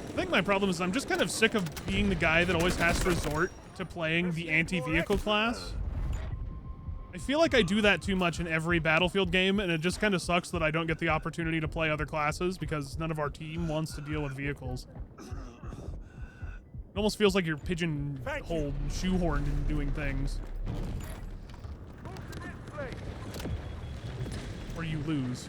I think my problem is I'm just kind of sick of being the guy that always has to resort to playing the anti-vehicle class. I feel like I do that too much in every Battlefield game, and it just kind of sucks that I don't get the opportunity to play other classes because none of our team wants to deal with vehicles. It almost feels like you're pigeonholed and shoehorned in doing things. Move to this place. Or you lose.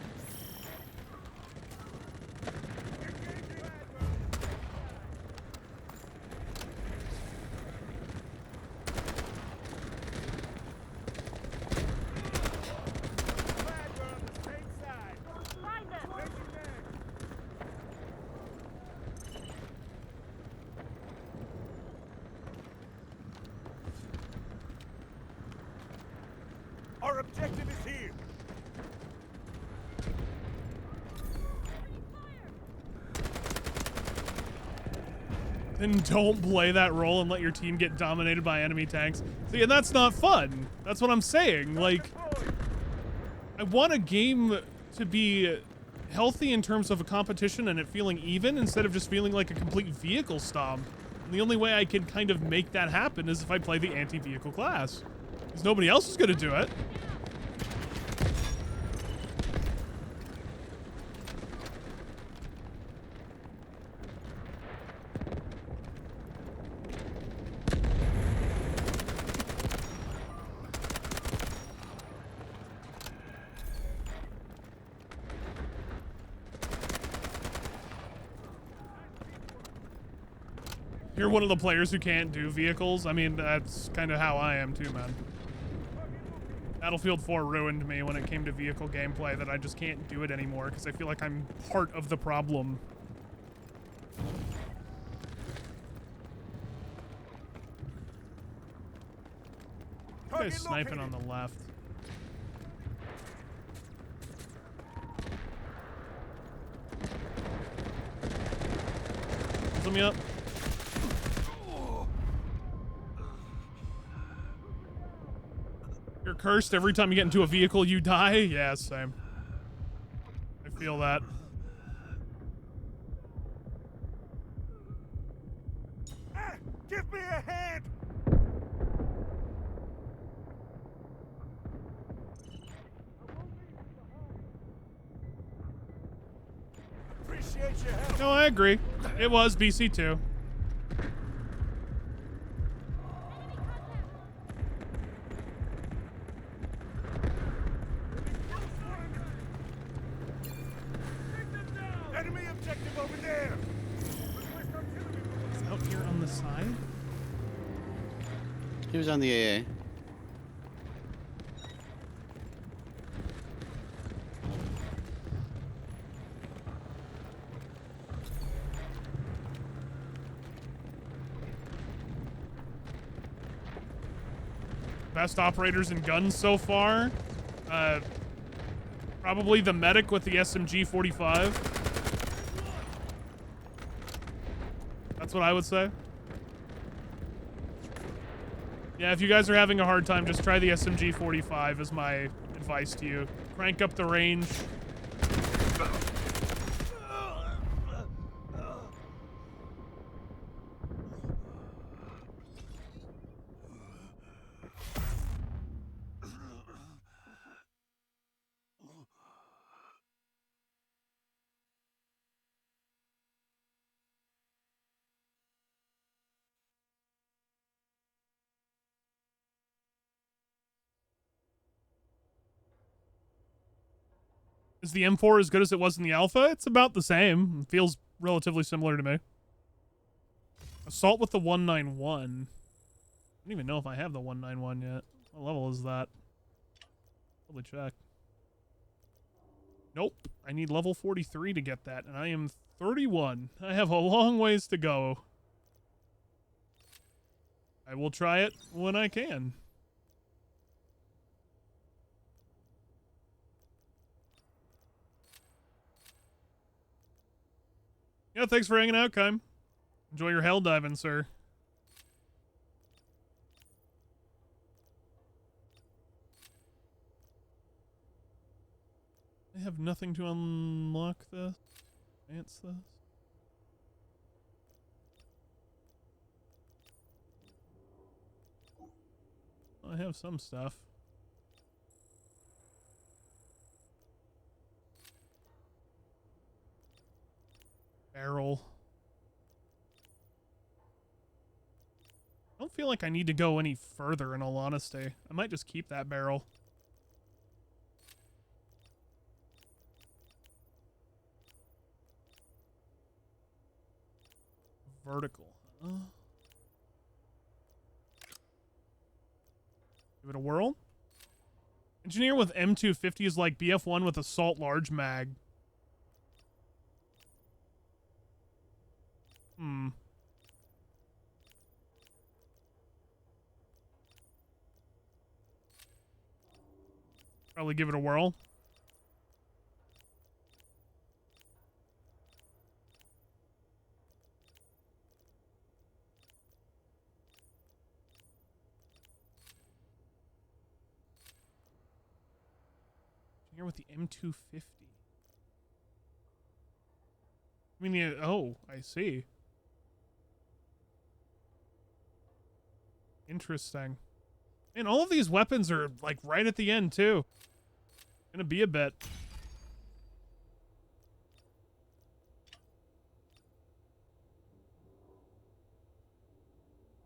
Glad we're on the same side. Find them! Taking there. Our objective is here. Then don't play that role and let your team get dominated by enemy tanks. See, and that's not fun. That's what I'm saying. Like, I want a game to be healthy in terms of a competition and it feeling even instead of just feeling like a complete vehicle stomp. And the only way I can kind of make that happen is if I play the anti-vehicle class. Because nobody else is going to do it. You're one of the players who can't do vehicles. I mean, that's kind of how I am too, man. Battlefield 4 ruined me when it came to vehicle gameplay, that I just can't do it anymore because I feel like I'm part of the problem. This guy's sniping on the left. Pulls me up. You're cursed every time you get into a vehicle, you die? Yeah, same. I feel that. Ah, give me a hand! Appreciate your help. No, I agree. It was BC2. Enemy objective over there! It's out here on the side. He was on the AA. Best operators and guns so far. Probably the medic with the SMG-45. That's what I would say. Yeah, if you guys are having a hard time, just try the SMG-45 is my advice to you. Crank up the range. Is the M4 as good as it was in the alpha? It's about the same. It feels relatively similar to me. Assault with the 191. I don't even know if I have the 191 yet. What level is that? Probably check. Nope. I need level 43 to get that, and I am 31. I have a long ways to go. I will try it when I can. Yeah, thanks for hanging out, Kime. Enjoy your hell diving, sir. I have nothing to unlock this. Advance this. I have some stuff. Barrel. I don't feel like I need to go any further, in all honesty. I might just keep that barrel. Vertical. Huh? Give it a whirl. Engineer with M250 is like BF1 with assault large mag. Probably give it a whirl. Here with the M250. I mean, oh, I see. Interesting. And all of these weapons are like right at the end too. Gonna be a bit.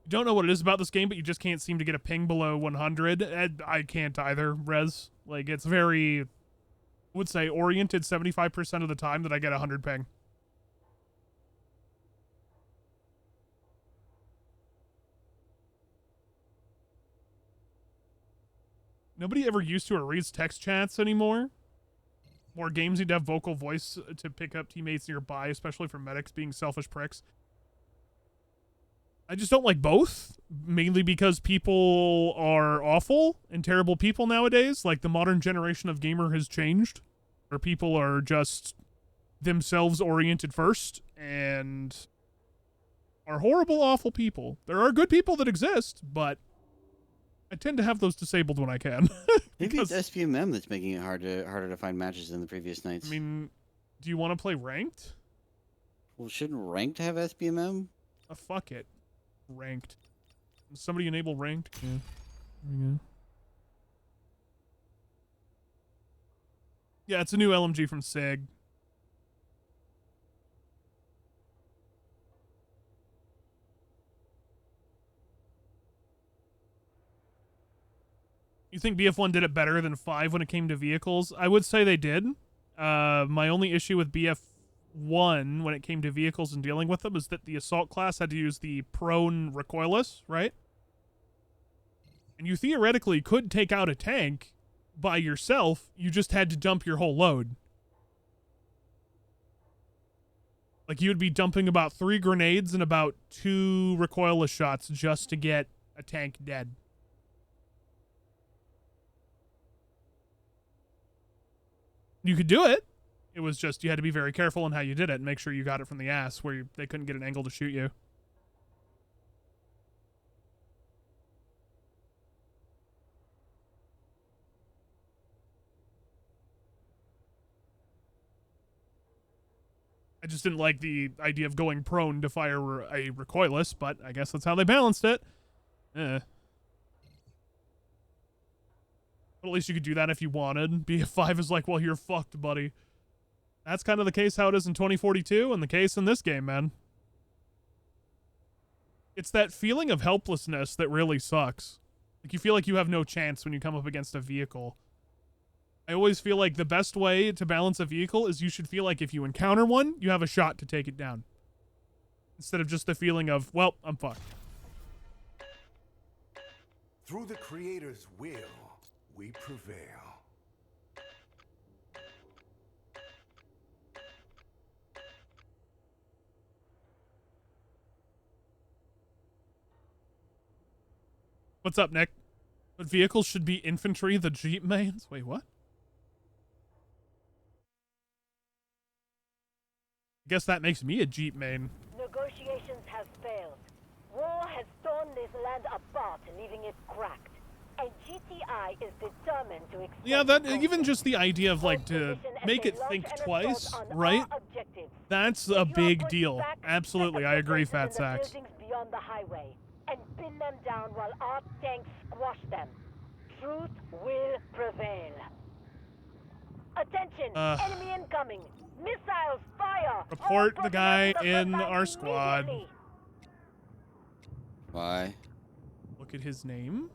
You don't know what it is about this game, but you just can't seem to get a ping below 100. And I can't either, Rez. Like, it's very, I would say, oriented 75% of the time that I get 100 ping. Nobody ever used to or reads text chats anymore. More games need to have vocal voice to pick up teammates nearby, especially for medics being selfish pricks. I just don't like both, mainly because people are awful and terrible people nowadays. Like, the modern generation of gamer has changed, where people are just themselves oriented first and are horrible, awful people. There are good people that exist, but I tend to have those disabled when I can. Maybe it's SPMM that's making it harder to find matches than the previous nights. I mean, do you want to play ranked? Well, shouldn't ranked have SPMM? Fuck it. Ranked. Somebody enable ranked? Yeah. There we go. Yeah, it's a new LMG from SIG. You think BF1 did it better than 5 when it came to vehicles? I would say they did. My only issue with BF1 when it came to vehicles and dealing with them is that the assault class had to use the prone recoilless, right? And you theoretically could take out a tank by yourself. You just had to dump your whole load. Like, you would be dumping about 3 grenades and about 2 recoilless shots just to get a tank dead. You could do it. It was just you had to be very careful on how you did it and make sure you got it from the ass where they couldn't get an angle to shoot you. I just didn't like the idea of going prone to fire a recoilless, but I guess that's how they balanced it. But at least you could do that if you wanted. BF5 is like, well, you're fucked, buddy. That's kind of the case how it is in 2042 and the case in this game, man. It's that feeling of helplessness that really sucks. Like, you feel like you have no chance when you come up against a vehicle. I always feel like the best way to balance a vehicle is you should feel like if you encounter one, you have a shot to take it down. Instead of just the feeling of, well, I'm fucked. Through the Creator's will, we prevail. What's up, Nick? But vehicles should be infantry, the Jeep mains? Wait, what? I guess that makes me a Jeep main. Negotiations have failed. War has torn this land apart, leaving it cracked. And GTI is determined to extend Yeah, the that conflict. even just the idea of like to Hold position as make they it launch think an assault twice, on right? our objectives. That's If a you are big pushed deal. back, Absolutely, set I up agree, defenses Fat in the Sacks. buildings beyond the highway and pin them down while our tanks squash them. Truth will prevail. Attention! Enemy incoming! Missiles fire! Report All the guy personnel to the in front our line squad. immediately. Why? Look at his name.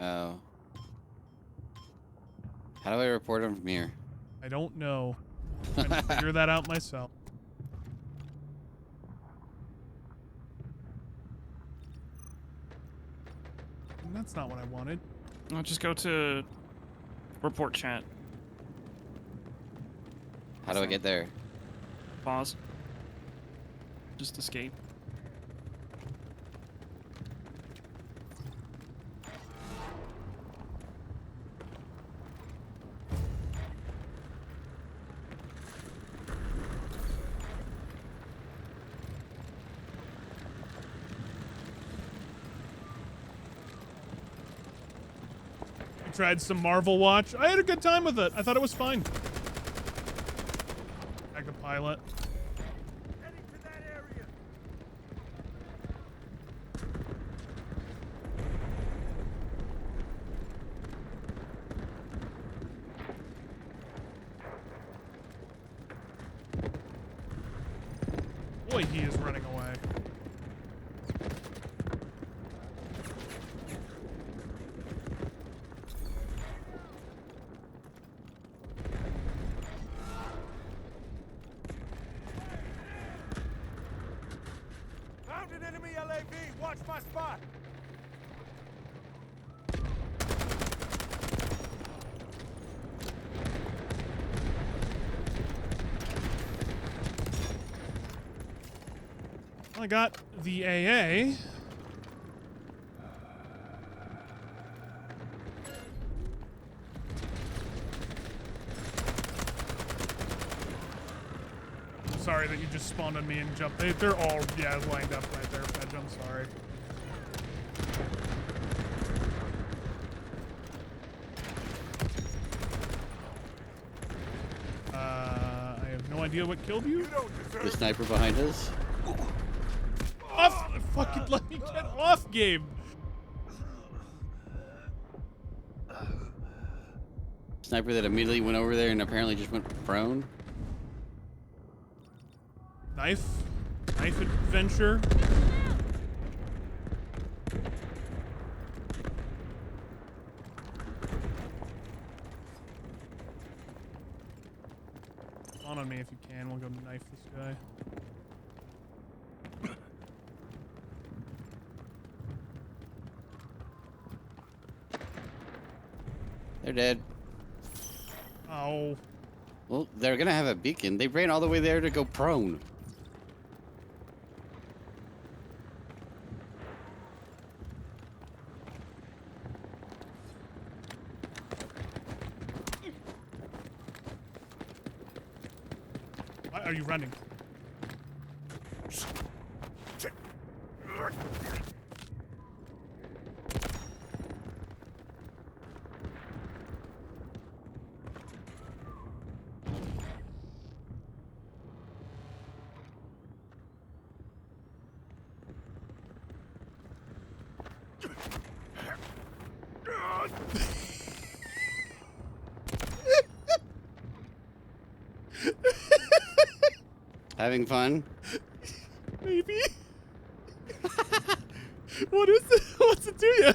Oh. How do I report him from here? I don't know. I'm trying to figure that out myself. That's not what I wanted. I'll just go to report chat. How do I get there? Pause. Just escape. I tried some Marvel Watch. I had a good time with it. I thought it was fine. Back to pilot. Heading to that area. Boy, he is running away. Found an enemy LAV. Watch my spot. I got the AA. I'm sorry that you just spawned on me and jumped. They're all, yeah, lined up right there, Fedge. I'm sorry. I have no idea what killed you. You don't deserve The sniper behind us? off, game. Sniper that immediately went over there and apparently just went prone. Knife adventure. Spawn on me if you can. We'll go knife this guy. They're dead. Oh. Well, they're gonna have a beacon. They ran all the way there to go prone. Why are you running? Having fun? Maybe. What is it? What's it to you?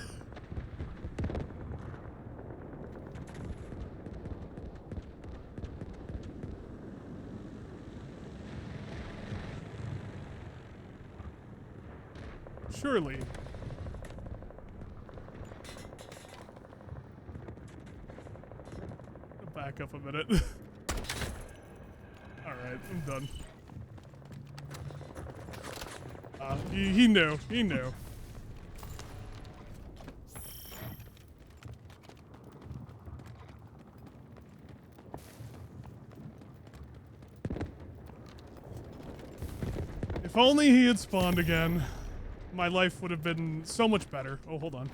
Surely. Back up a minute. Alright, I'm done. He knew. He knew. If only he had spawned again, my life would have been so much better. Oh, hold on.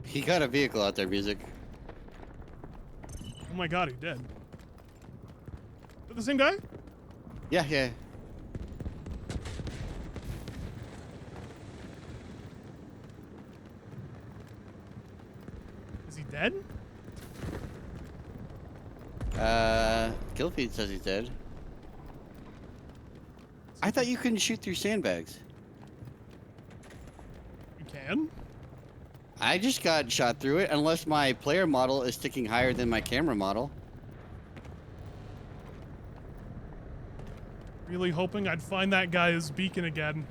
He got a vehicle out there, Music. Oh my god, he did. Is that the same guy? Yeah, yeah. Is he dead? Killfeed says he's dead. I thought you couldn't shoot through sandbags. You can? I just got shot through it, unless my player model is sticking higher than my camera model. Really hoping I'd find that guy's beacon again.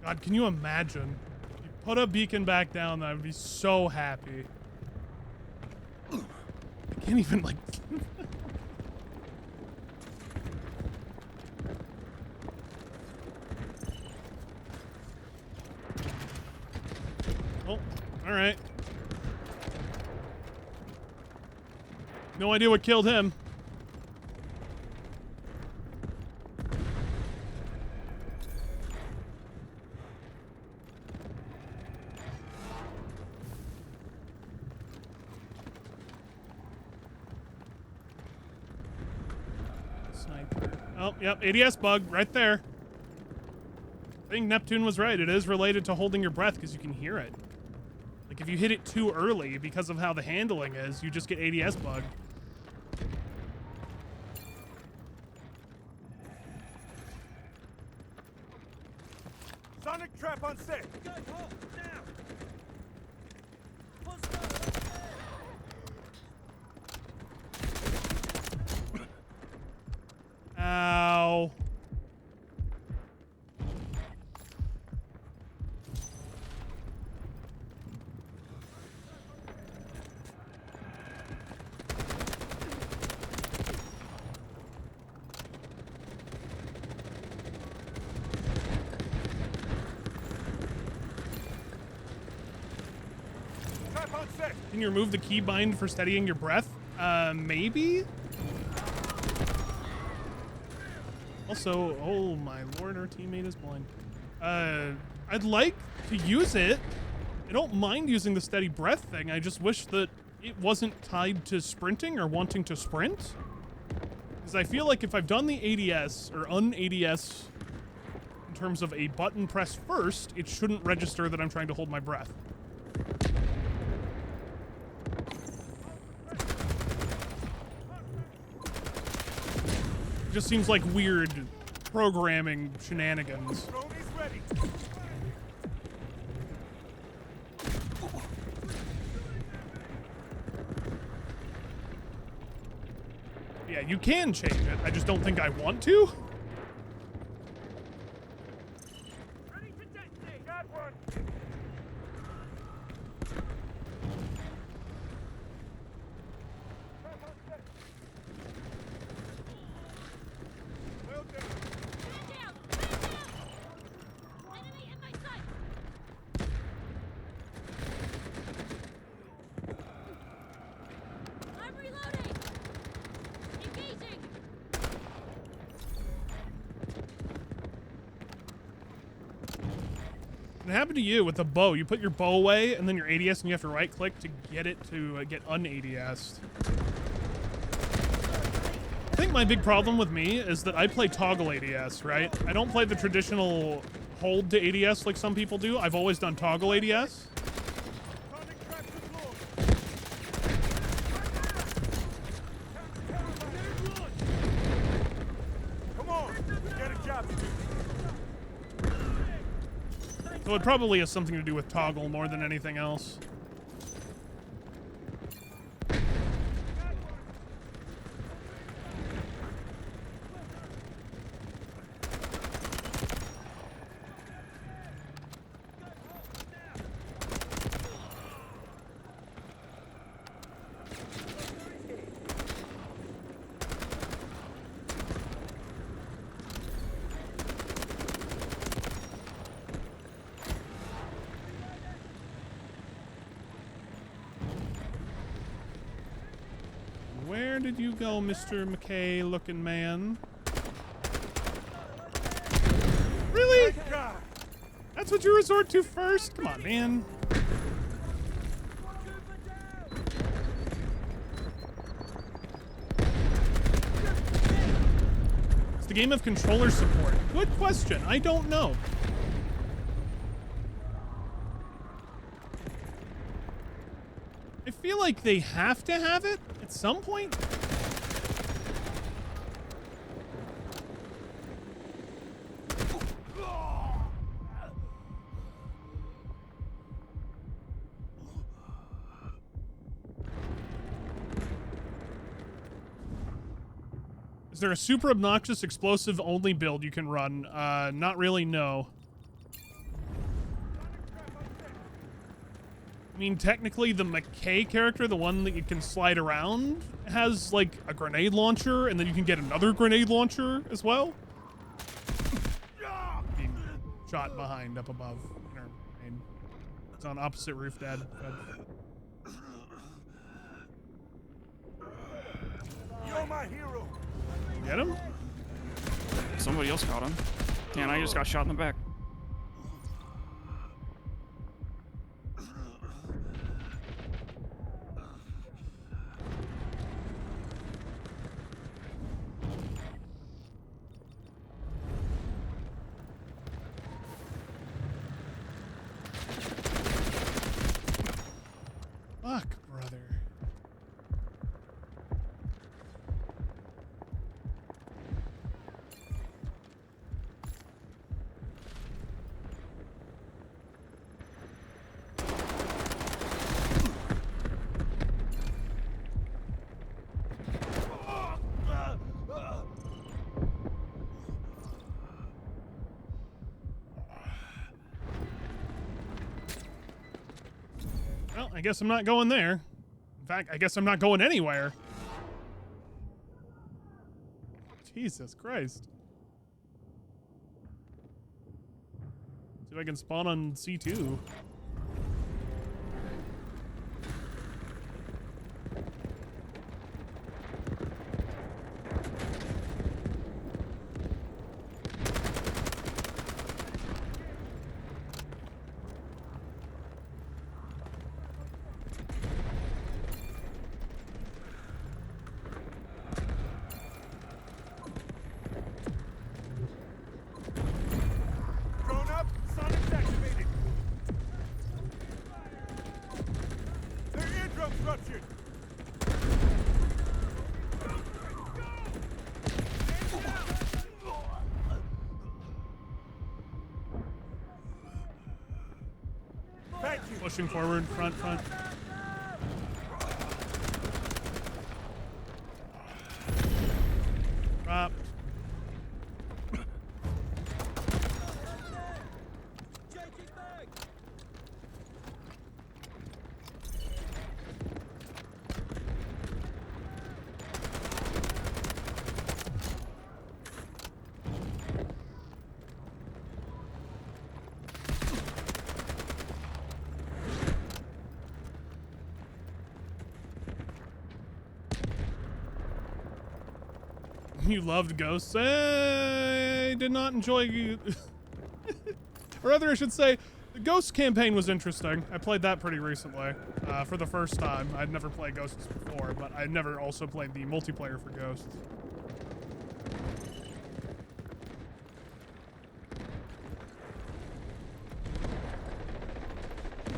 God, can you imagine? If you put a beacon back down, I would be so happy. I can't even, like... Oh, alright. No idea what killed him. Sniper. Oh, yep, ADS bug right there. I think Neptune was right. It is related to holding your breath because you can hear it. Like if you hit it too early because of how the handling is, you just get ADS bug. Sonic trap on set. Go hot, now! Hostile up there! Ow. Trap on set. Can you remove the keybind for steadying your breath? Maybe? Also, oh my lord, our teammate is blind. I'd like to use it I don't mind using the steady breath thing. I just wish that it wasn't tied to sprinting or wanting to sprint. Because I feel like if I've done the ADS or un-ADS in terms of a button press first, it shouldn't register that I'm trying to hold my breath. It just seems like weird programming shenanigans. Drone is ready. Yeah, you can change it. I just don't think I want to. Ready to detonate. Got one. Well done. Man down! Man down! Enemy in my sight! I'm reloading! Engaging! It happened to you with the bow. You put your bow away, and then your ADS, and you have to right-click to get it to get un-ADS'd. I think my big problem with me is that I play toggle ADS, right? I don't play the traditional hold to ADS like some people do. I've always done toggle ADS. Sonic trap deployed. Come on. We got a job to do. So it probably has something to do with toggle more than anything else. Where did you go, Mr. McKay looking man? Really? God. That's what you resort to first? Come on, man. It's the game of controller support. Good question. I don't know. I feel like they have to have it at some point. Is there a super obnoxious explosive only build you can run? Not really, no. I mean, technically, the McKay character, the one that you can slide around, has, like, a grenade launcher, and then you can get another grenade launcher as well. Being shot behind up above. It's on opposite roof, Dad. You're my hero. Get him? Somebody else got him. And I just got shot in the back. Fuck, brother. Well, I guess I'm not going there. In fact, I guess I'm not going anywhere. Jesus Christ. See if I can spawn on C2. obstruction. Thank you. Pushing forward, front. Dropped. Changing back. You loved Ghosts. I did not enjoy. Or rather, I should say, the Ghosts campaign was interesting. I played that pretty recently for the first time. I'd never played Ghosts before, but I never also played the multiplayer for Ghosts.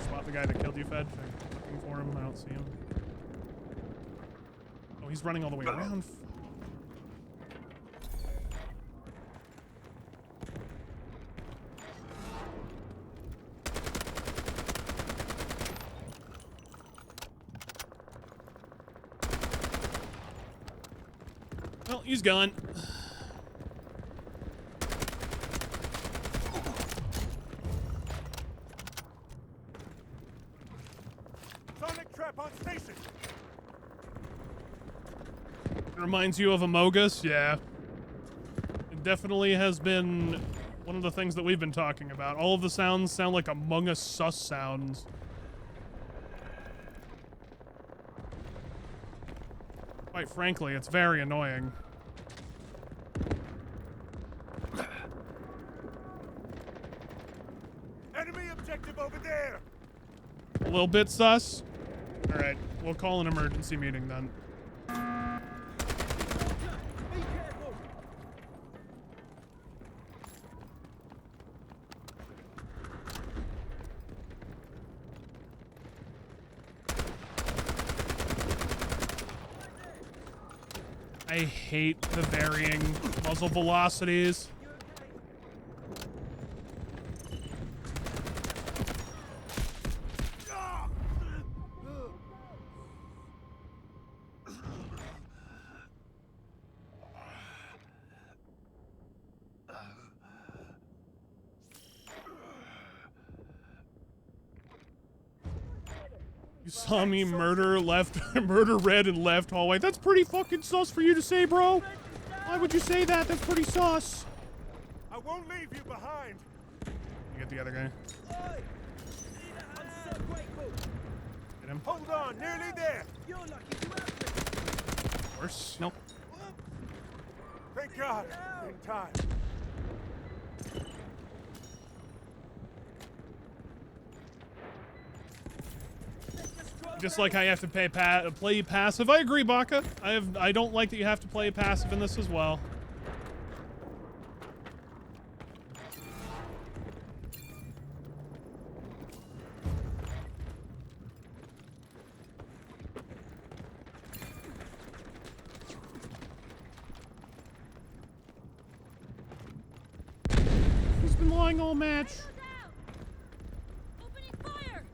Spot the guy that killed you, Fed. I'm looking for him. I don't see him. Oh, he's running all the way around. Well, he's gone. Sonic trap on station. It reminds you of Amogus? Yeah. It definitely has been one of the things that we've been talking about. All of the sounds sound like Among Us sus sounds. Quite frankly, it's very annoying. Enemy objective over there. A little bit sus. Alright, we'll call an emergency meeting then. Be careful. I hate the varying muzzle velocities. You saw me murder red and left hallway. That's pretty fucking sus for you to say, bro. Why would you say that? That's pretty sus. I won't leave you behind. You get the other guy. Oi. I'm so grateful. Get him. Hold on, nearly there. You're lucky to have me. Worse. Nope. Thank God. In time. Just like how you have to play passive. I agree, Baka. I don't like that you have to play passive in this as well. He's been lying all match. Opening fire!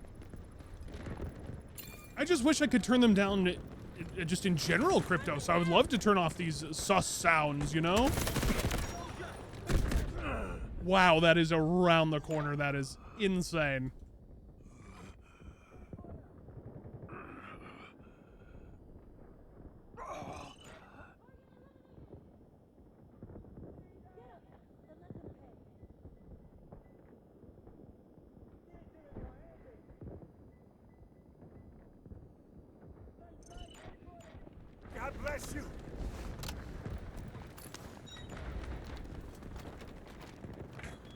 I just wish I could turn them down just in general, Crypto. So I would love to turn off these sus sounds, you know? Wow, that is around the corner. That is insane. God bless you.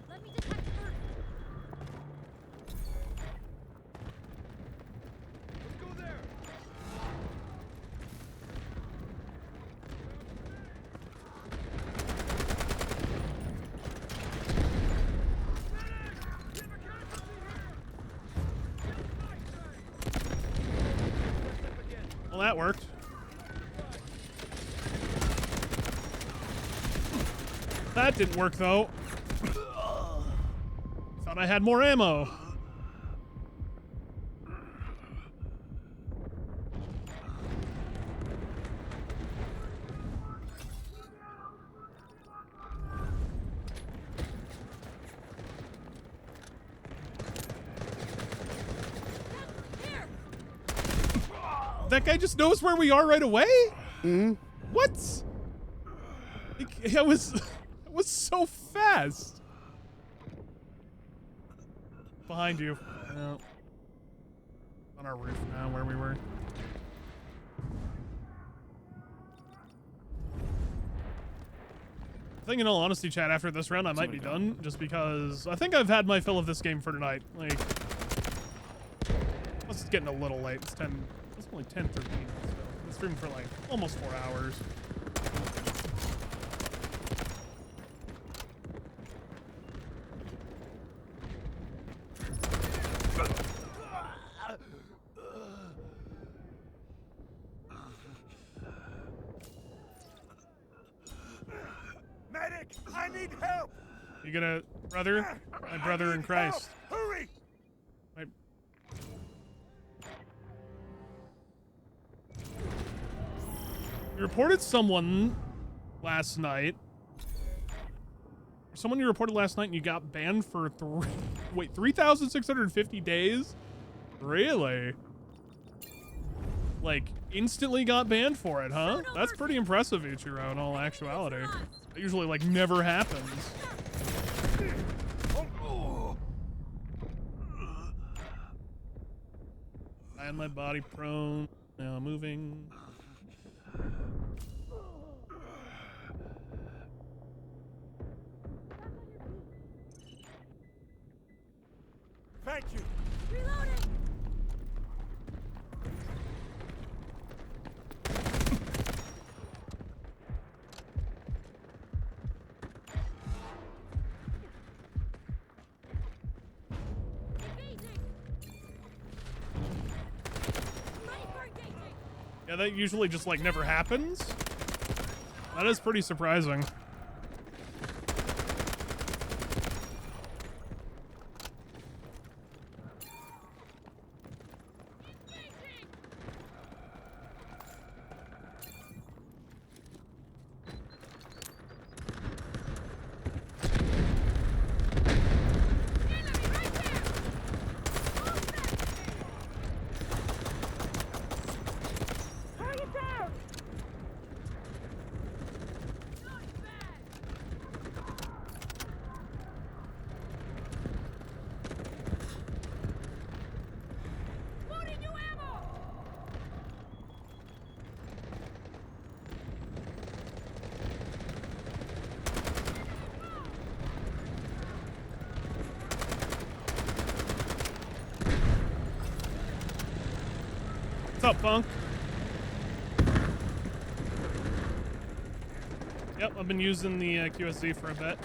Let me detect first. Let's go there. that worked. That didn't work, though. Thought I had more ammo. That guy just knows where we are right away? Mm-hmm. What? It was so fast. Behind you. No. On our roof now, where we were. I think in all honesty, chat, after this round, I might be done. Just because I think I've had my fill of this game for tonight. Like, it's getting a little late. It's 10. It's only 10:13. So I've been streaming for like almost 4 hours. Medic, I need help. You gonna, brother? My brother in Christ. Hurry! My... You reported someone last night. Someone you reported last night and you got banned for 3,650 days? Really? Like, instantly got banned for it, huh? That's pretty impressive, Ichiro, in all actuality. That usually, like, never happens. I had my body prone, now moving. Thank you. Reloading! Yeah, that usually just, like, never happens. That is pretty surprising. What's up, Punk? Yep, I've been using the QSZ for a bit.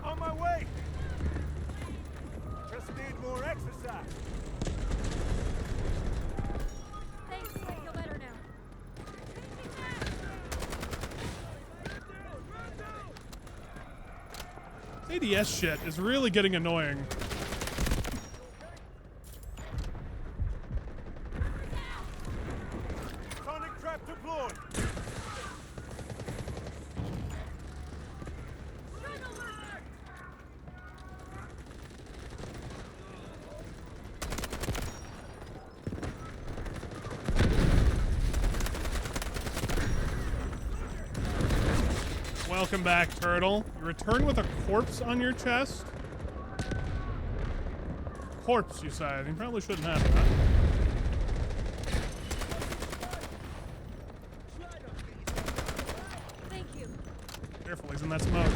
On my way. Just need more exercise. Thanks, I feel better now. ADS shit is really getting annoying. Sonic trap deployed. Welcome back, Turtle. You return with a corpse on your chest? Corpse, you said. You probably shouldn't have that. Thank you. Careful, he's in that smoke.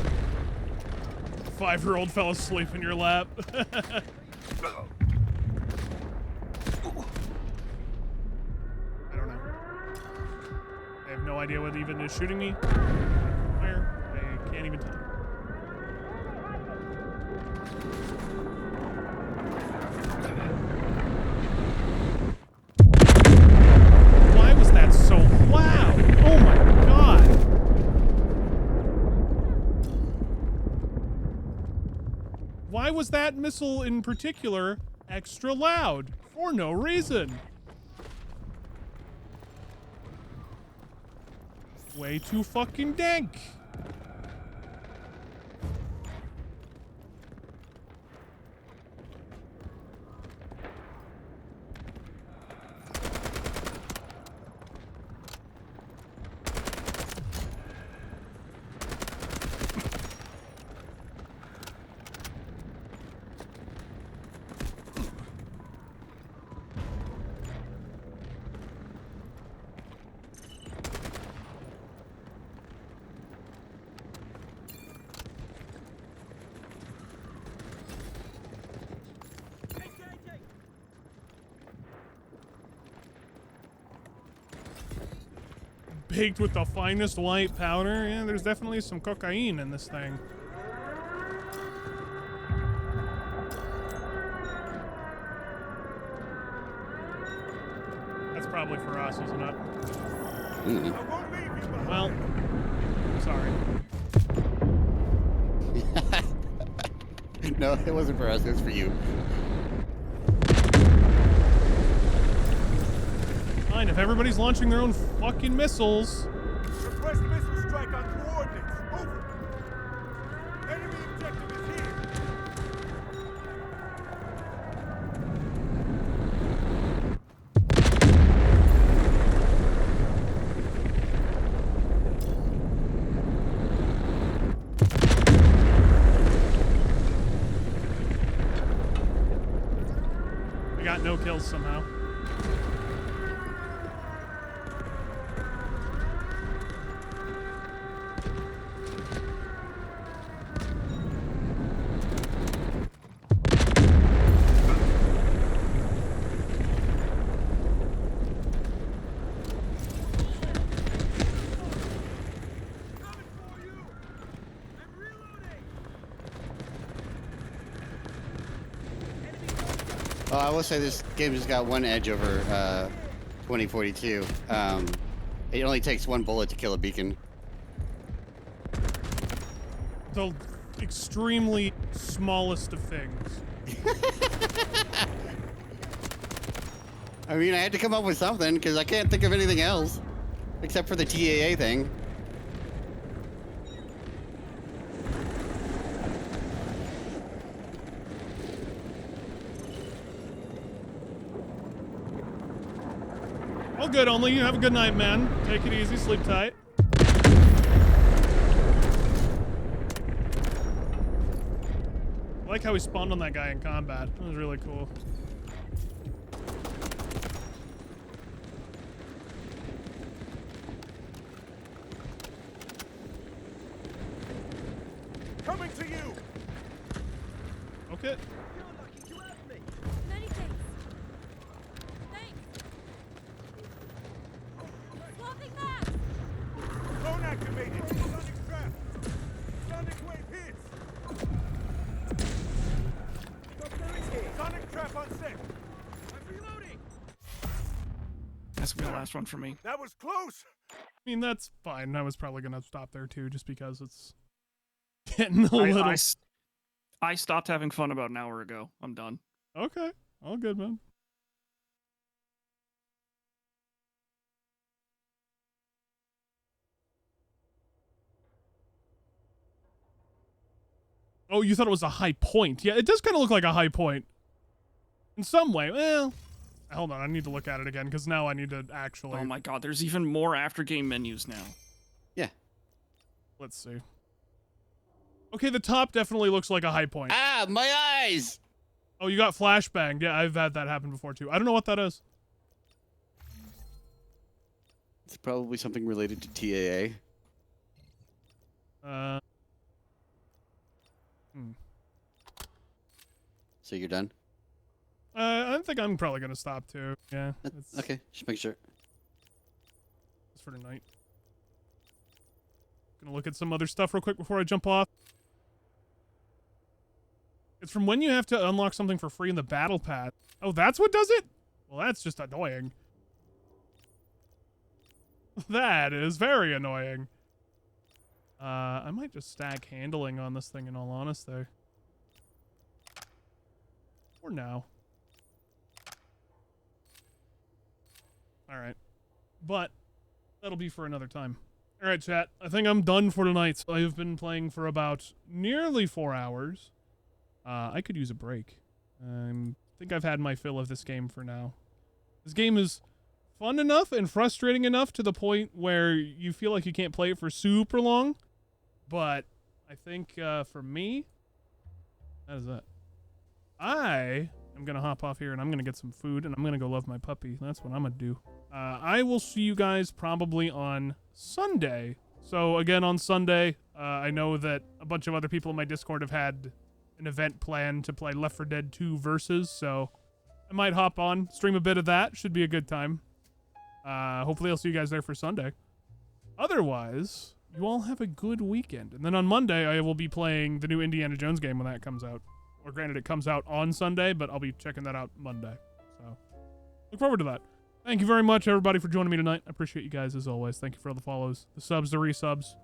5-year-old fell asleep in your lap. I don't know. I have no idea what even is shooting me. Where? I can't even tell. Why was that missile in particular extra loud? For no reason. Way too fucking dank. Engaging! Baked with the finest white powder. Yeah, there's definitely some cocaine in this thing. That's probably for us, isn't it? Mm-mm. I won't leave you behind. Well, sorry. No, it wasn't for us. It was for you. Fine, if everybody's launching their own fucking missiles. Request missile strike on coordinates. Over. Enemy objective is here. We got no kills somehow. Coming for you! I'm reloading! I will say this game has got one edge over 2042. It only takes one bullet to kill a beacon. The extremely smallest of things. I mean, I had to come up with something because I can't think of anything else except for the TAA thing. All good, only. You have a good night, man. Take it easy, sleep tight. I like how he spawned on that guy in combat. That was really cool. Coming to you. Okay. You're lucky to have me! Many thanks. Thanks. Swapping back. Drone activated. Sonic trap. Sonic wave hits. Doctor is here! Sonic trap on set. I'm reloading! That's gonna be the last one for me. That was close. I mean, that's fine. I was probably gonna stop there too, just because it's getting a I, little. I s- I stopped having fun about an hour ago. I'm done. Okay, all good, man. Oh, you thought it was a high point? Yeah, it does kind of look like a high point. In some way. Well, hold on. I need to look at it again because now I need to actually. Oh my god, there's even more after game menus now. Yeah. Let's see. Okay, the top definitely looks like a high point. Ah, my eyes! Oh, you got flashbanged. Yeah, I've had that happen before too. I don't know what that is. It's probably something related to TAA. So you're done? I think I'm probably gonna stop too. Yeah. It's Okay, just make sure. it's for tonight. Gonna look at some other stuff real quick before I jump off. It's from when you have to unlock something for free in the battle pass. Oh, that's what does it? Well, that's just annoying. That is very annoying. I might just stack handling on this thing in all honesty. for now. All right. But that'll be for another time. All right, chat. I think I'm done for tonight. I have been playing for about nearly 4 hours. I could use a break. I think I've had my fill of this game for now. This game is fun enough and frustrating enough to the point where you feel like you can't play it for super long. But I think for me, that is that. I am going to hop off here and I'm going to get some food and I'm going to go love my puppy. That's what I'm going to do. I will see you guys probably on Sunday. So again, on Sunday, I know that a bunch of other people in my Discord have had an event planned to play Left 4 Dead 2 Versus, so I might hop on, stream a bit of that. Should be a good time. Hopefully I'll see you guys there for Sunday. Otherwise, you all have a good weekend. And then on Monday, I will be playing the new Indiana Jones game when that comes out. Or granted, it comes out on Sunday, but I'll be checking that out Monday. So look forward to that. Thank you very much, everybody, for joining me tonight. I appreciate you guys, as always. Thank you for all the follows, the subs, the resubs.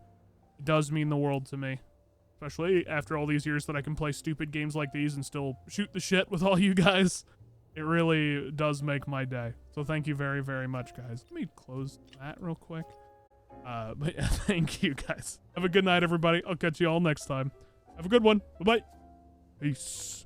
It does mean the world to me. Especially after all these years that I can play stupid games like these and still shoot the shit with all you guys. It really does make my day. So thank you very, very much, guys. Let me close that real quick. But yeah, thank you, guys. Have a good night, everybody. I'll catch you all next time. Have a good one. Bye-bye. Peace.